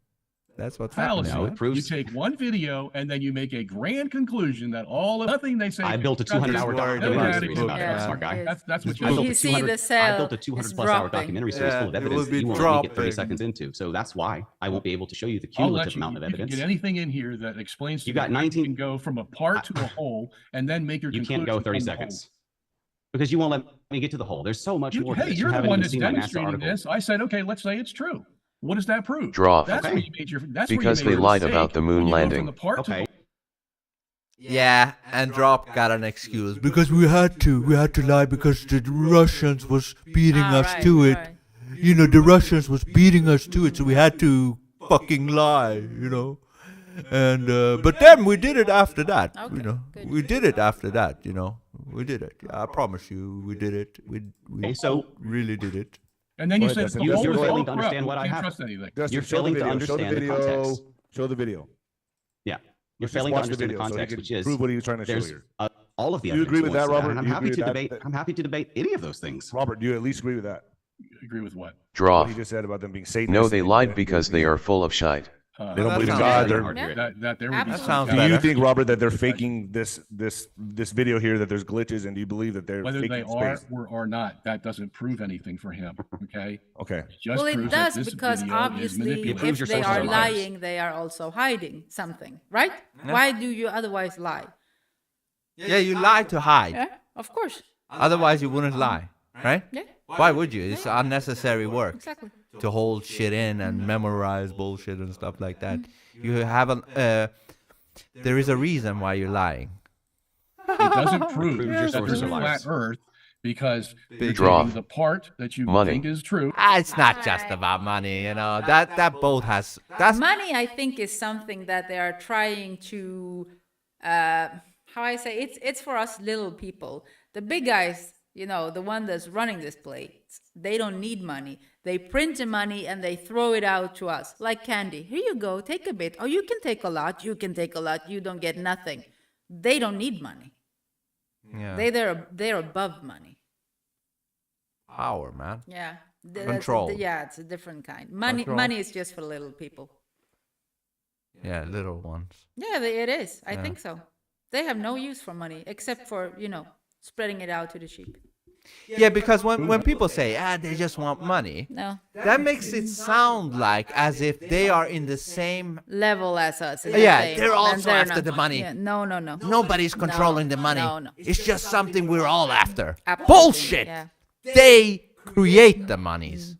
That's what's happening. No, it proves. You take one video and then you make a grand conclusion that nothing they say. I built a 200-hour documentary series about it, smart guy. That's what you see the cell. I built a 200-plus-hour documentary series full of evidence that you won't only get 30 seconds into. So that's why I won't be able to show you the cumulative amount of evidence. You can get anything in here that explains. You got 19. You can go from a part to a whole and then make your. You can't go 30 seconds. Because you won't let me get to the whole. There's so much more. Hey, you're the one that's demonstrating this. I said, okay, let's say it's true. What does that prove? Draw. That's where you made your. That's because where you they lied about the moon landing. Okay. Yeah, and Drop got an excuse because we had to lie because the Russians was beating us to it. Right. You know, the Russians was beating us to it, so we had to fucking lie. You know, and but then we did it after that. Okay, you know, we did it after that. You know, we did it. I promise you, we did it. We really did it. And then you said you're failing to understand what I have. You're failing to understand the context. Show the video. Yeah, you're failing to understand the context, which is prove what he was trying to show you. All of the. Do you agree with that, Robert? And I'm happy to debate. I'm happy to debate any of those things. Robert, do you at least agree with that? Agree with what? Draw. What he just said about them being Satanists. No, they lied because they are full of shite. They don't believe in God. Do you think, Robert, that they're faking this video here? That there's glitches, and do you believe that they're whether faking they are or not? That doesn't prove anything for him. Okay. Okay. Well, it does because obviously, if they are lying, they are also hiding something, right? Yeah. Why do you otherwise lie? Yeah, you lie to hide. Yeah, of course. Otherwise, you wouldn't lie, right? Yeah. Why would you? It's unnecessary work. Exactly. To hold shit in and memorize bullshit and stuff like that. You haven't. There is a reason why you're lying. It doesn't prove your sources are flat Earth because the part that you think is true. It's not just about money, you know. That both has. That's money. I think is something that they are trying to. How I say it's for us little people. The big guys, you know, the one that's running this place. They don't need money. They print the money and they throw it out to us like candy. Here you go, take a bit. Oh, you can take a lot. You can take a lot. You don't get nothing. They don't need money. Yeah. They're above money. Power, man. Yeah. Control. It's a different kind. Money is just for little people. Yeah, little ones. Yeah, it is. I think so. They have no use for money except for, spreading it out to the sheep. Yeah, because when people say, they just want money, No. that makes it sound like as if they are in the same level as us. They're also after the money. Yeah, no. Nobody's controlling the money. No. It's just something we're all after. Absolutely. Bullshit. Yeah. They create the monies.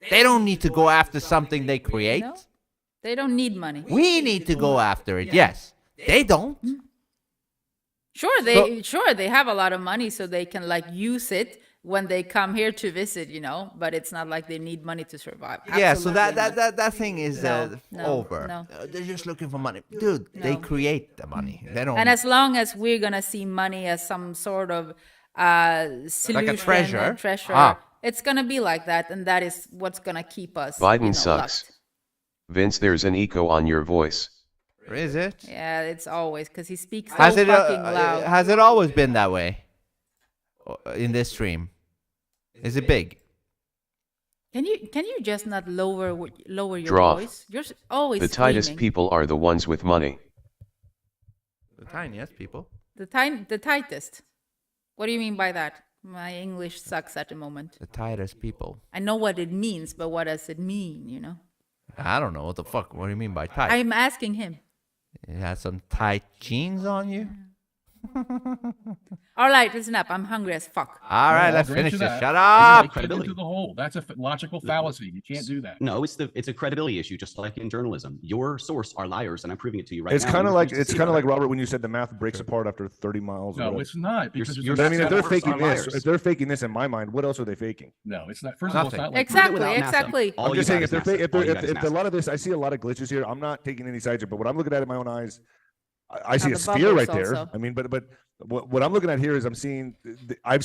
They don't need to go after something they create. No, they don't need money. We need to go after it. Yes. They don't. Sure, they have a lot of money, so they can use it when they come here to visit, But it's not like they need money to survive. Yeah, so Absolutely that thing is over. No. They're just looking for money, dude. They create the money. They don't. And as long as we're gonna see money as some sort of solution, like a treasure, it's gonna be like that, and that is what's gonna keep us. Biden sucks. Locked. Vince, there's an echo on your voice. Is it? Yeah, it's always because he speaks so fucking loud. Has it always been that way in this stream? Is it big? Can you just not lower your Draw. voice? You're always the tightest screaming. people are the ones with money. The tiniest people. The tightest. What do you mean by that? My English sucks at the moment. The tightest people. I know what it means, but what does it mean? I don't know what the fuck. What do you mean by tight? I'm asking him. It has some tight jeans on you. All right, listen up. I'm hungry as fuck. All right, let's finish this. Shut up. up. Credibility to the whole. That's a logical fallacy. You can't do that. No, it's a credibility issue, just like in journalism. Your source are liars, and I'm proving it to you right It's now. kind of like Robert when you said the math breaks apart after 30 miles. No, it's not. Because I mean, if they're faking this, in my mind, what else are they faking? No, it's not. First of all, it's not like Exactly. I'm just saying, if a lot of this, I see a lot of glitches here. I'm not taking any sides here, but what I'm looking at in my own eyes, I see a sphere right there. Also. I mean, but what I'm looking at here is I've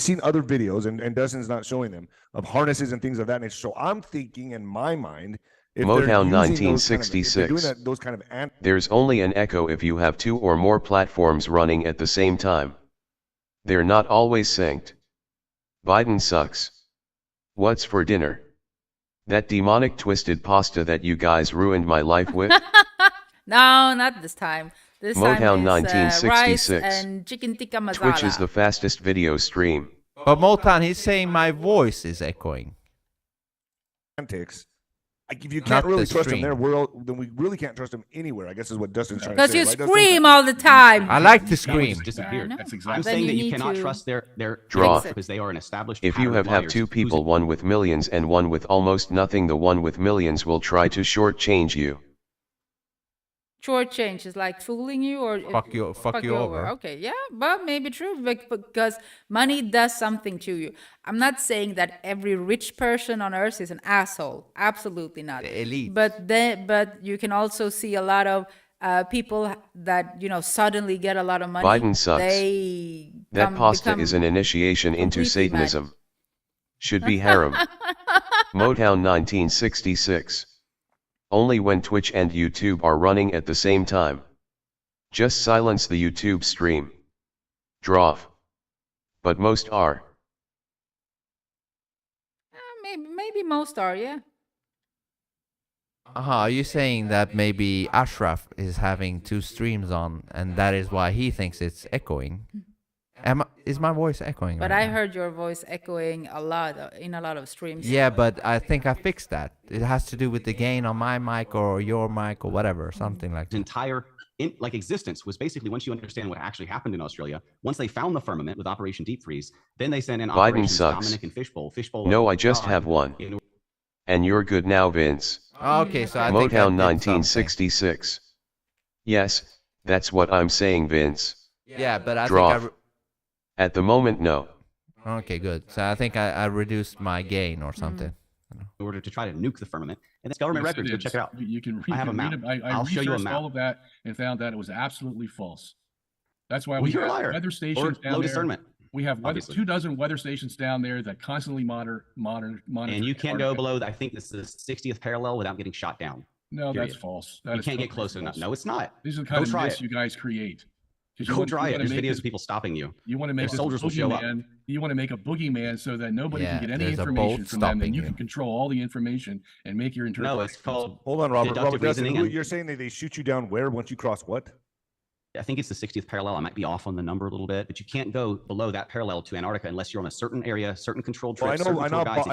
seen other videos, and Dustin's not showing them, of harnesses and things of that nature. So I'm thinking in my mind, if Motown they're 1966. those kind of There's only an echo if you have 2 or more platforms running at the same time. They're not always synced. Biden sucks. What's for dinner? That demonic twisted pasta that you guys ruined my life with? No, not this time. This Motown time is 1966. rice and chicken tikka masala. Twitch is the fastest video stream. But Motown, he's saying my voice is echoing. Antics. If you can't really trust him there, then we really can't trust him anywhere, I guess is what Dustin's trying to say. Because you scream all the time. I like to scream. Disappeared. That's exactly. I'm saying that you cannot trust their Draw. because they are an established. If you have 2 people, one with millions and one with almost nothing, the one with millions will try to shortchange you. Short change is like fooling you or fuck you over. Okay, yeah, but maybe true because money does something to you. I'm not saying that every rich person on earth is an asshole. Absolutely not. The elite. But you can also see a lot of people that suddenly get a lot of money. Biden sucks. That pasta is an initiation into Satanism. Mad. Should be harem. Motown 1966. Only when Twitch and YouTube are running at the same time. Just silence the YouTube stream. Draw. But most are. Maybe most are, yeah. Are you saying that maybe Ashraf is having 2 streams on, and that is why he thinks it's echoing? Is my voice echoing? But right I now? heard your voice echoing a lot in a lot of streams. Yeah, but I think I fixed that. It has to do with the gain on my mic or your mic or whatever, something like that. Entire existence was basically, once you understand what actually happened in Australia, once they found the firmament with Operation Deep Freeze, then they sent in Biden Operations sucks. Dominic and Fishbowl. No, I just have one. And you're good now, Vince. Okay, so I Motown think I did 1966. Yes, that's what I'm saying, Vince. Yeah, but I Draw. think At the moment, no. Okay, good. So I think I reduced my gain or something. In order to try to nuke the firmament, and it's government records. Go check it out. You can. I have a map. I'll show you a map. All of that and found that it was absolutely false. That's why You're a liar. weather stations or down low there. discernment. We have 24 weather stations down there that constantly monitor. And you can't go below, I think this is the 60th parallel without getting shot down. No, period. That's false. You can't get close enough. No, it's not. These are the kind of myths you guys create. Go try it. There's videos of people stopping you. You want to make soldiers will show up. You want to make a boogeyman so that nobody can get any information from them, and you can control all the information and make your interpretation. No, it's called. Hold on, Robert. You're saying that they shoot you down where once you cross what? I think it's the 60th parallel. I might be off on the number a little bit, but you can't go below that parallel to Antarctica unless you're on a certain area, certain controlled trip. If you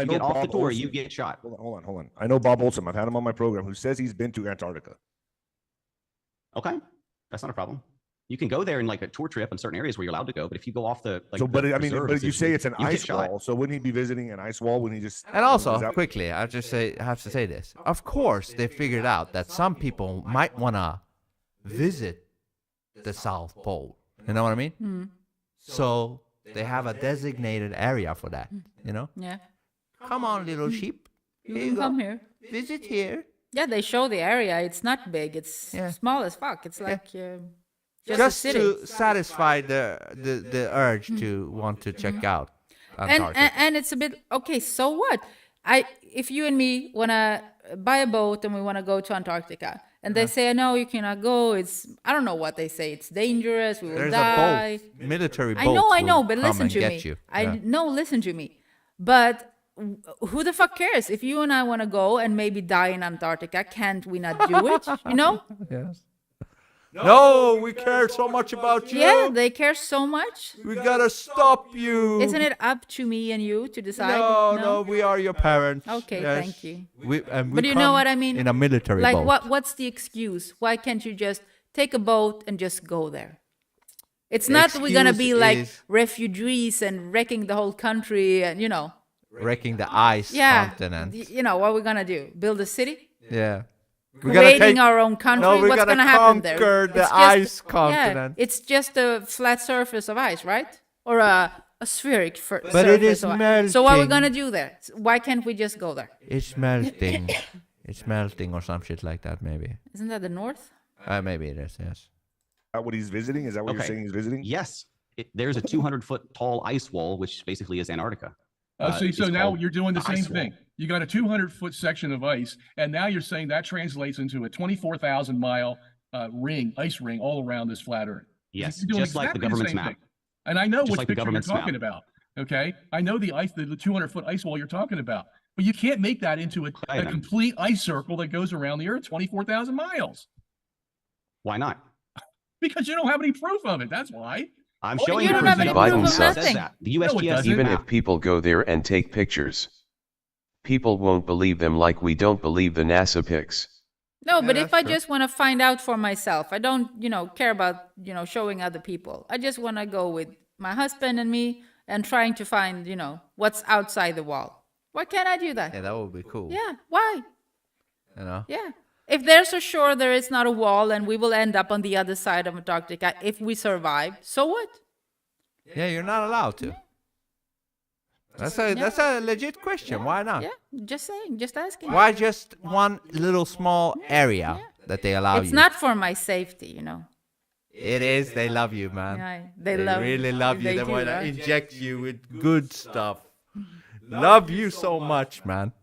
get off the door, you get shot. Hold on. I know Bob Olson. I've had him on my program who says he's been to Antarctica. Okay, that's not a problem. You can go there in like a tour trip in certain areas where you're allowed to go, but if you go off the but you say it's an ice wall, so wouldn't he be visiting an ice wall when he just? And also, quickly, I have to say this. Of course, they figured out that some people might wanna visit the South Pole. You know what I mean? Mm. So they have a designated area for that. You know? Yeah. Come on, little sheep. You can come here. Visit here. Yeah, they show the area. It's not big. It's small as fuck. It's like just to satisfy the urge to want to check out Antarctica. And it's a bit okay. So what? If you and me wanna buy a boat and we wanna go to Antarctica. And they say, no, you cannot go. I don't know what they say. It's dangerous. We will die. A boat, military boat. I know, but listen to me. Listen to me. But who the fuck cares? If you and I want to go and maybe die in Antarctica, can't we not do it? You know? Yes. No, we care so much about you. Yeah, they care so much. We gotta stop you. Isn't it up to me and you to decide? No, we are your parents. Okay, thank you. But you know what I mean? In a military boat. Like, what's the excuse? Why can't you just take a boat and just go there? It's not we're gonna be like refugees and wrecking the whole country and wrecking the ice continent. You know what we're gonna do? Build a city? Yeah. Creating our own country. What's going to happen there? Conquer the ice continent. Yeah, it's just a flat surface of ice, right? Or a spheric surface. But it is melting. So what are we going to do there? Why can't we just go there? It's melting. It's melting or some shit like that, maybe. Isn't that the north? Maybe it is, yes. Is that what he's visiting? Is that what you're saying he's visiting? Yes. There's a 200-foot tall ice wall, which basically is Antarctica. So now you're doing the same thing. You got a 200-foot section of ice, and now you're saying that translates into a 24,000-mile ice ring all around this flat Earth. Yes, just like the government's map. And I know what picture you're talking about. Okay, I know the 200-foot ice wall you're talking about, but you can't make that into a complete ice circle that goes around the Earth 24,000 miles. Why not? Because you don't have any proof of it. That's why. I'm showing you. Biden sucks. The USGS Even if people go there and take pictures, people won't believe them like we don't believe the NASA pics. No, but if I just want to find out for myself, I don't, care about, showing other people. I just want to go with my husband and me and trying to find, what's outside the wall. Why can't I do that? Yeah, that would be cool. Yeah, why? Yeah. If there's a shore, there is not a wall, and we will end up on the other side of Antarctica if we survive. So what? Yeah, you're not allowed to. That's a legit question. Why not? Yeah, just saying, just asking. Why just one little small area that they allow you? It's not for my safety, It is. They love you, man. Yeah, they really love you. They want to inject you with good stuff. Love you so much, man.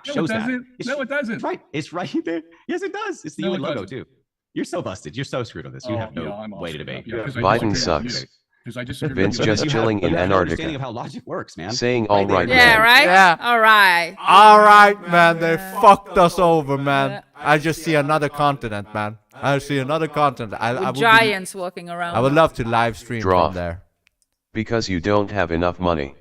Shows that. No, it doesn't. Right. It's right there. Yes, it does. It's the UN logo, too. You're so busted. You're so screwed on this. You have no way to debate. Biden sucks. Vince just chilling in Antarctica. Of how logic works, man. Saying all right, man. Yeah, right? Yeah. All right. All right, man. They fucked us over, man. I just see another continent, man. I see another continent. Giants walking around. I would love to live stream from there. Because you don't have enough money.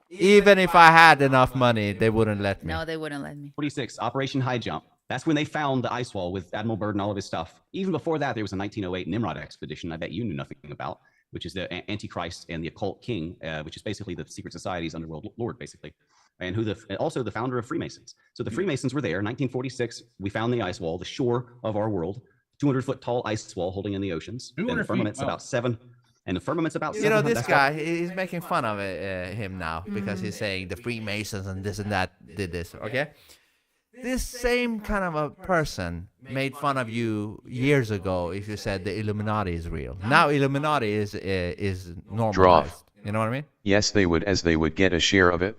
Even if I had enough money, they wouldn't let me. No, they wouldn't let me. 46, Operation High Jump. That's when they found the ice wall with Admiral Byrd and all of his stuff. Even before that, there was a 1908 Nimrod expedition I bet you knew nothing about, which is the Antichrist and the Occult King, which is basically the secret society's underworld lord, basically, and also the founder of Freemasons. So the Freemasons were there. 1946, we found the ice wall, the shore of our world, 200-foot tall ice wall holding in the oceans. And the firmament's about 7. And the firmament's about 7. This guy, he's making fun of him now because he's saying the Freemasons and this and that did this, okay? This same kind of a person made fun of you years ago if you said the Illuminati is real. Now Illuminati is normalized. You know what I mean? Yes, they would, as they would get a share of it.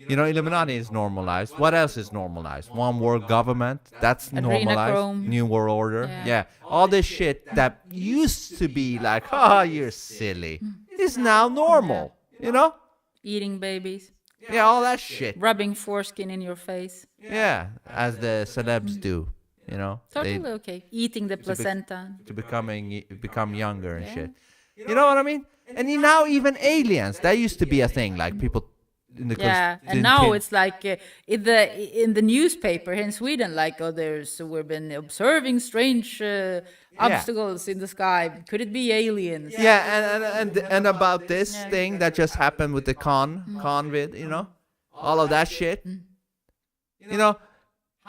You know, Illuminati is normalized. What else is normalized? One world government. That's normalized. New world order. Yeah. All this shit that used to be like, oh, you're silly, is now normal. You know? Eating babies. Yeah, all that shit. Rubbing foreskin in your face. Yeah, as the celebs do. You know? Totally okay. Eating the placenta. To become younger and shit. You know what I mean? And now even aliens. That used to be a thing. Like people... and now it's like in the newspaper here in Sweden, like we've been observing strange obstacles in the sky. Could it be aliens? Yeah, and about this thing that just happened with the convid, you know, all of that shit. You know,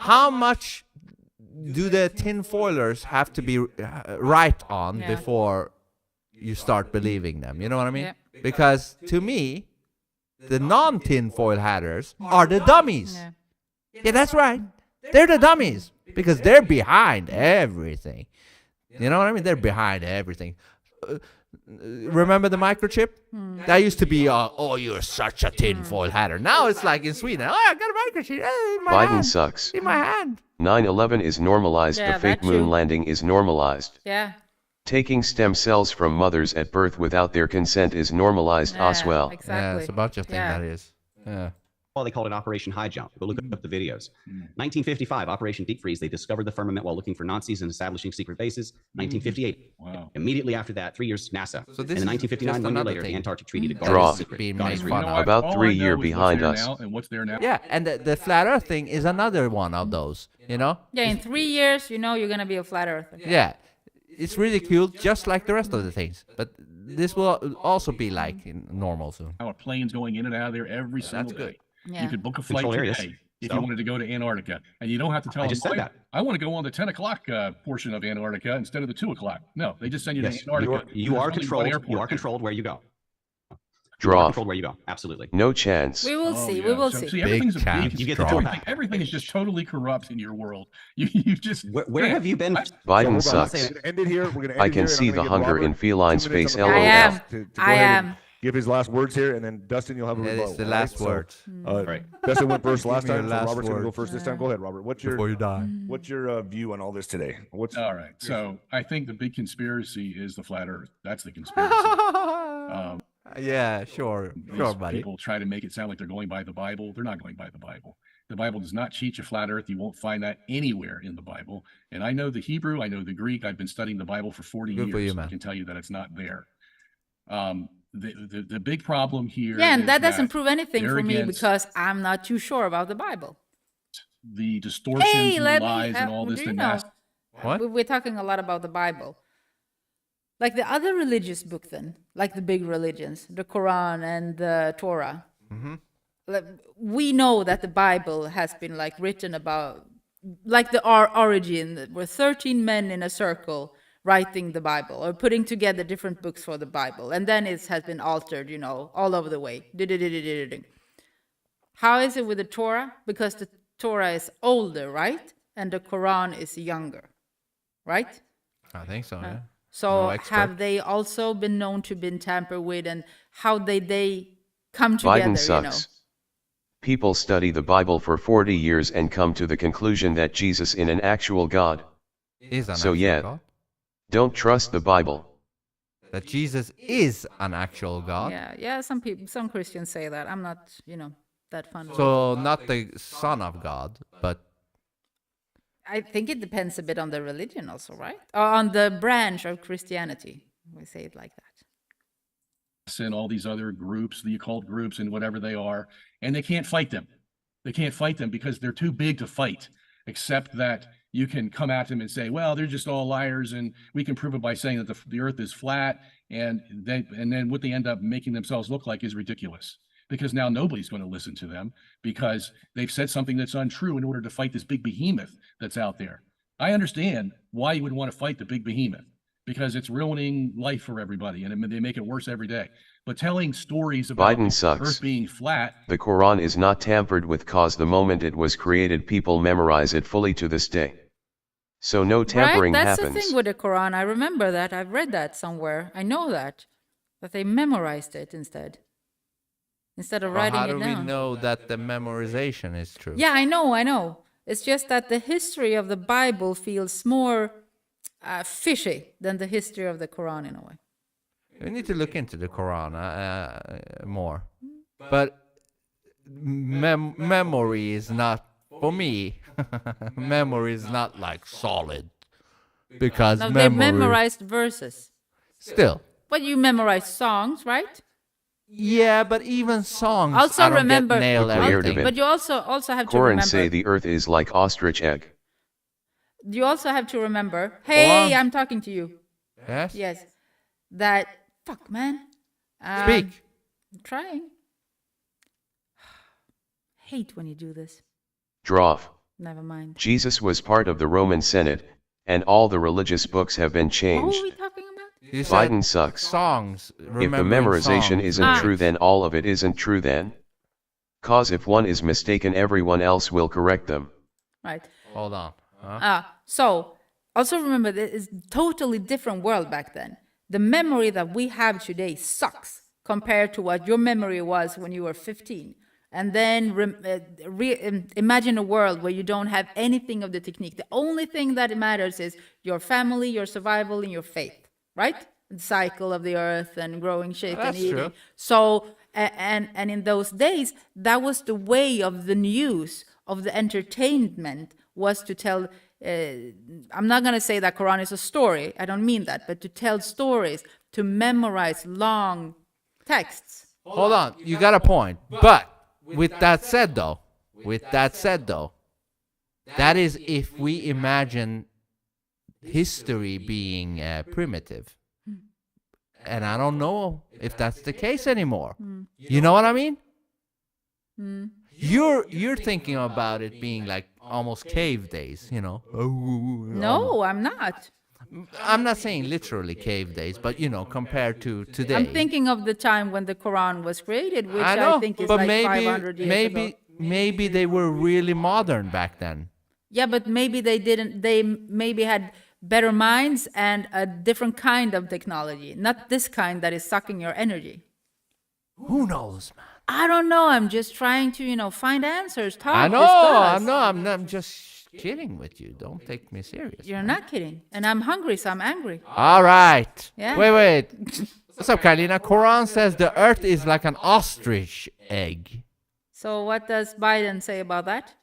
how much do the tinfoilers have to be right on before you start believing them? You know what I mean? Because to me, the non-tinfoil hatters are the dummies. Yeah, that's right. They're the dummies because they're behind everything. You know what I mean? They're behind everything. Remember the microchip? That used to be, oh, you're such a tinfoil hatter. Now it's like in Sweden, I got a microchip in my Biden hand. sucks. In my hand. 9/11 is normalized. The fake moon landing is normalized. Yeah. Taking stem cells from mothers at birth without their consent is normalized as well. Exactly. Yeah, it's a bunch of things that is. Yeah. Well, they called it Operation High Jump. Go look up the videos. 1955, Operation Deep Freeze. They discovered the firmament while looking for Nazis and establishing secret bases. 1958. Wow. Immediately after that, 3 years, NASA. So and in 1959, 1 year later, the Antarctic Treaty to guard Draw. the secret. Being God made is fun real. of. About All 3 I know years is behind what's us. there now and what's there now. Yeah, and the flat earth thing is another one of those, you know? Yeah, in 3 years, you know you're going to be a flat earther. Yeah. It's ridiculed just like the rest of the things. But this will also be like normal soon. Our planes going in and out of there every single good. day. Yeah. You could book a flight Control areas. today if So? you wanted to go to Antarctica, and you don't have to tell I them. just said that. I want to go on the 10 o'clock portion of Antarctica instead of the 2 o'clock. No, they just send you Yes, to Antarctica. you are There's only one controlled. airport You are there. controlled where you go. Draw. Controlled where you go. Absolutely. No chance. We will see. yeah. We will So, see. everything's chance. big. You get the Draw. tour. Everything is just totally corrupt in your world. You just Where have you been? Biden So, hold on, sucks. let's We're gonna end it here. We're gonna end I it can here, see and I'm the gonna give hunger in Robert Feline's 2 minutes face. on the I LOL. am. to go I ahead and am. give his last words here, and then Dustin, you'll have a That rebuttal. is the all last right? words. Right. Dustin went first last Give me time, your so last Robert's gonna go words. first this time. Go ahead, Robert. What's Before you die. view on all this today? What's All right. So I think the big conspiracy is the flat Earth. That's the conspiracy. Yeah, sure. These Sure, buddy. people try to make it sound like they're going by the Bible. They're not going by the Bible. The Bible does not teach a flat Earth. You won't find that anywhere in the Bible. And I know the Hebrew. I know the Greek. I've been studying the Bible for 40 Good years. for you, I man. can tell you that it's not there. The big problem here. Yeah, and is that doesn't prove anything they're for me against because I'm not too sure about the Bible. the distortions Hey, and let me lies and have- all this do you and know? that. What? We're talking a lot about the Bible. Like the other religious book then, like the big religions, the Quran and the Torah. Like, we know that the Bible has been like written about, like the origin, that were 13 men in a circle writing the Bible or putting together different books for the Bible. And then it has been altered, you know, all over the way. How is it with the Torah? Because the Torah is older, right? And the Quran is younger, right? I think so, yeah. So No expert. have they also been known to been tampered with, and how they come together, Biden you know? sucks. People study the Bible for 40 years and come to the conclusion that Jesus is an actual God. Is an So actual yeah, God? don't trust the Bible. That Jesus is an actual God. Yeah, some Christians say that. I'm not, you know, that fond of it. So not the Son of God, but I think it depends a bit on the religion also, right? Or on the branch of Christianity. We say it like that. And all these other groups, the occult groups and whatever they are, and they can't fight them. They can't fight them because they're too big to fight, except that you can come at them and say, well, they're just all liars, and we can prove it by saying that the earth is flat, and then what they end up making themselves look like is ridiculous. Because now nobody's going to listen to them because they've said something that's untrue in order to fight this big behemoth that's out there. I understand why you would want to fight the big behemoth, because it's ruining life for everybody, and they make it worse every day. But telling stories about Biden the sucks. Earth being flat, The Quran is not tampered with cause the moment it was created people memorize it fully to this day. So no tampering right? That's happens. the thing with the Quran. I remember that. I've read that somewhere. I know that That they memorized it instead of writing it down. How do we know that the memorization is true? Yeah, I know. It's just that the history of the Bible feels more fishy than the history of the Quran in a way. We need to look into the Quran more. But memory is not, for me, memory is not like solid. Because they memorized verses. Still. But you memorize songs, right? Yeah, but even songs, also I don't remember, get nail everything. But you also have to Quran remember. say the earth is like ostrich egg. You also have to remember. Hey, I'm talking to you. Yes? Yes. That, fuck, man. Speak. I'm trying. Hate when you do this. Droff. Never mind. Jesus was part of the Roman Senate, and all the religious books have been changed. What are we talking about? Biden sucks. Songs. If the memorization isn't true, then all of it isn't true then. Cause if one is mistaken, everyone else will correct them. Right. Hold on. So, also remember, there is a totally different world back then. The memory that we have today sucks compared to what your memory was when you were 15. And then imagine a world where you don't have anything of the technique. The only thing that matters is your family, your survival, and your faith. Right? The cycle of the earth and growing, shaking, and eating. True. So, and in those days, that was the way of the news, of the entertainment, was to tell. I'm not going to say that Quran is a story. I don't mean that, but to tell stories, to memorize long texts. Hold on, you got a point. But with that said, though, that is if we imagine history being primitive. And I don't know if that's the case anymore. You know what I mean? You're thinking about it being like almost cave days, you know? No, I'm not. I'm not saying literally cave days, but compared to today. I'm thinking of the time when the Quran was created, which I think is like 500 years ago. Maybe they were really modern back then. Yeah, but maybe they didn't. They maybe had better minds and a different kind of technology, not this kind that is sucking your energy. Who knows, man? I don't know. I'm just trying to, find answers. Talk. I know. I'm just kidding with you. Don't take me serious. You're not kidding. And I'm hungry, so I'm angry. All right. Yeah. Wait. What's up, Carlina? Quran says the earth is like an ostrich egg. So what does Biden say about that?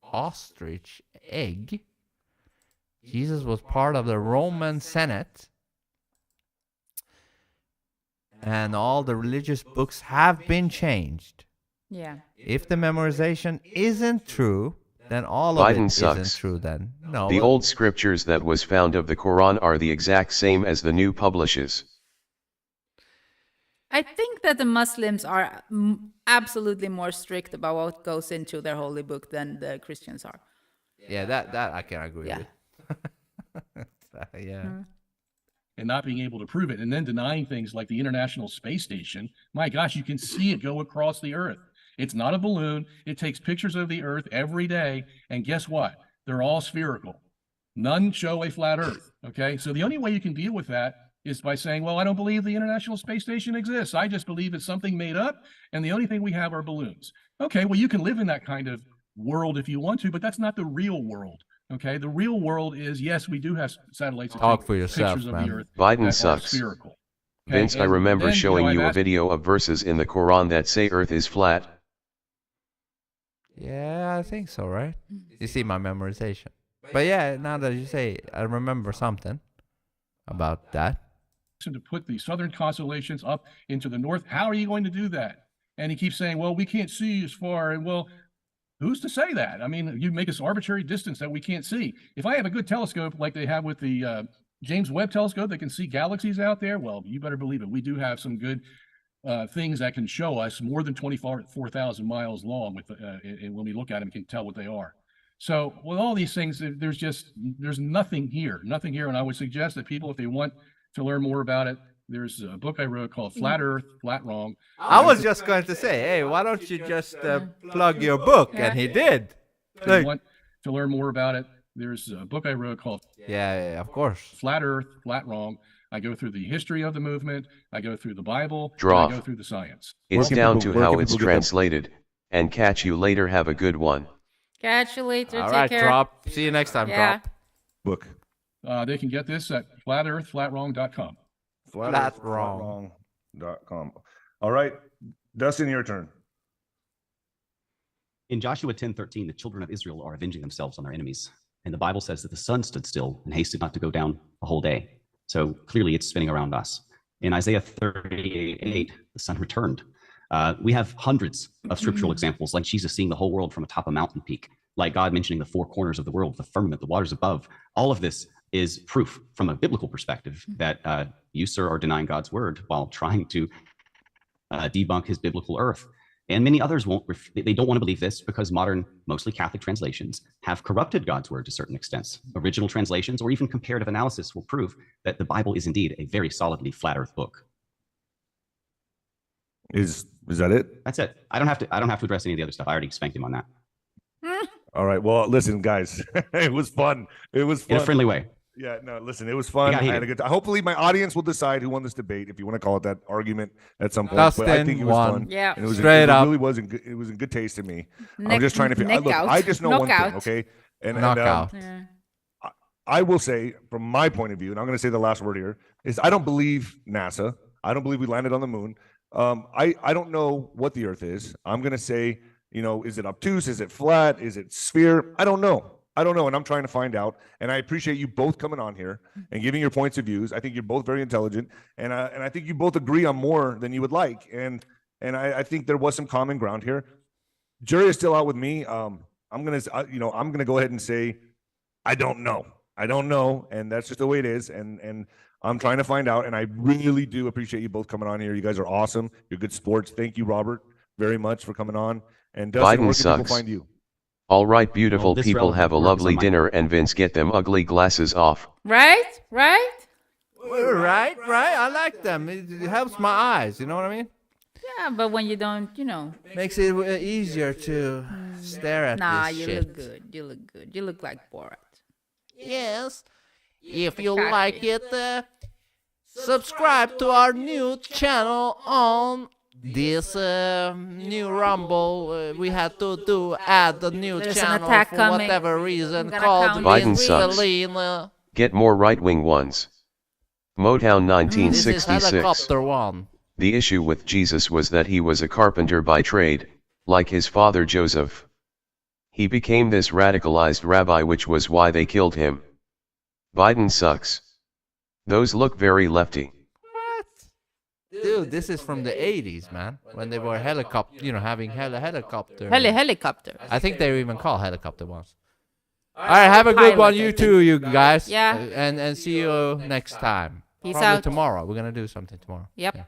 Ostrich egg? Jesus was part of the Roman Senate. And all the religious books have been changed. Yeah. If the memorization isn't true, then all of Biden it sucks. isn't true then. No. The old scriptures that was found of the Quran are the exact same as the new publishes. I think that the Muslims are absolutely more strict about what goes into their holy book than the Christians are. Yeah, that I can agree with. Yeah. Mm-hmm. And not being able to prove it, and then denying things like the International Space Station. My gosh, you can see it go across the Earth. It's not a balloon. It takes pictures of the Earth every day, and guess what? They're all spherical. None show a flat Earth, okay? So the only way you can deal with that is by saying, well, I don't believe the International Space Station exists. I just believe it's something made up, and the only thing we have are balloons. Okay, well, you can live in that kind of world if you want to, but that's not the real world. Okay, the real world is, yes, we do have satellites that Talk take for yourself, pictures man. of the Earth Biden that sucks. are spherical. Okay? Vince, I remember showing you a video of verses in the Quran that say Earth is flat. Yeah, I think so, right? You see my memorization. But yeah, now that you say it, I remember something about that. To put the southern constellations up into the north, how are you going to do that? And he keeps saying, well, we can't see as far. And well, who's to say that? I mean, you make this arbitrary distance that we can't see. If I have a good telescope like they have with the James Webb telescope that can see galaxies out there, well, you better believe it. We do have some good things that can show us more than 24,000 miles long. And when we look at them, can tell what they are. So with all these things, there's nothing here. And I would suggest that people, if they want to learn more about it, there's a book I wrote called Flat Earth, Flat Wrong. I was just going to say, hey, why don't you just plug your book? And he did. If you want to learn more about it, there's a book I wrote called Yeah, of course. Flat Earth, Flat Wrong. I go through the history of the movement. I go through the Bible. Draw. I go through the science. It's down to how it's translated. And catch you later. Have a good one. Catch you later. All Take right, care. Drop. See you next time, Yeah. Drop. Book. They can get this at flatearthflatwrong.com. Flatearthflatwrong.com. All right, Dustin, your turn. In Joshua 10:13, the children of Israel are avenging themselves on their enemies. And the Bible says that the sun stood still and hasted not to go down a whole day. So clearly it's spinning around us. In Isaiah 38:8, the sun returned. We have hundreds of scriptural examples, like Jesus seeing the whole world from atop a mountain peak, like God mentioning the four corners of the world, the firmament, the waters above. All of this is proof from a biblical perspective that you, sir, are denying God's word while trying to debunk his biblical earth. And many others they don't want to believe this because modern, mostly Catholic translations have corrupted God's word to certain extents. Original translations or even comparative analysis will prove that the Bible is indeed a very solidly flat earth book. Is that it? That's it. I don't have to address any of the other stuff. I already spanked him on that. All right. Well, listen, guys, it was fun. It was fun. In a friendly way. Yeah, no, listen, it was fun. I had a good time. Hopefully my audience will decide who won this debate, if you want to call it that argument at some point. Dustin but I think it was won. fun. Yeah. And it was Straight up. It really was it was in good taste to me. I'm just trying to figure look, I just know one thing, okay? And Knockout. I will say, from my point of view, and I'm going to say the last word here, is I don't believe NASA. I don't believe we landed on the moon. I don't know what the Earth is. I'm going to say, is it obtuse? Is it flat? Is it sphere? I don't know. And I'm trying to find out. And I appreciate you both coming on here and giving your points of views. I think you're both very intelligent, and I think you both agree on more than you would like. And I think there was some common ground here. Jury is still out with me. I'm gonna go ahead and say I don't know, and that's just the way it is. And I'm trying to find out. And I really do appreciate you both coming on here. You guys are awesome. You're good sports. Thank you, Robert, very much for coming on. And Dustin, where can people find you? All right, beautiful people, have a lovely dinner, and Vince, get them ugly glasses off. Right? Right. I like them. It helps my eyes. You know what I mean? Yeah, but when you don't, makes it easier to stare at this you shit. look good. You look good. You look like Borat. Yes. If you like it, subscribe to our new channel on this new Rumble. We had to add the new channel for whatever reason called Biden sucks. Get more right-wing ones. Motown 1966. This is helicopter one. The issue with Jesus was that he was a carpenter by trade, like his father Joseph. He became this radicalized rabbi, which was why they killed him. Biden sucks. Those look very lefty. Dude, this is from the 80s, man. When they were helicopter, having helicopter. Helicopter. I think they were even called helicopter ones. All right, have a good one, you too, you guys. Yeah. And see you next time. Peace Probably out. tomorrow. We're going to do something tomorrow. Yep. Yeah.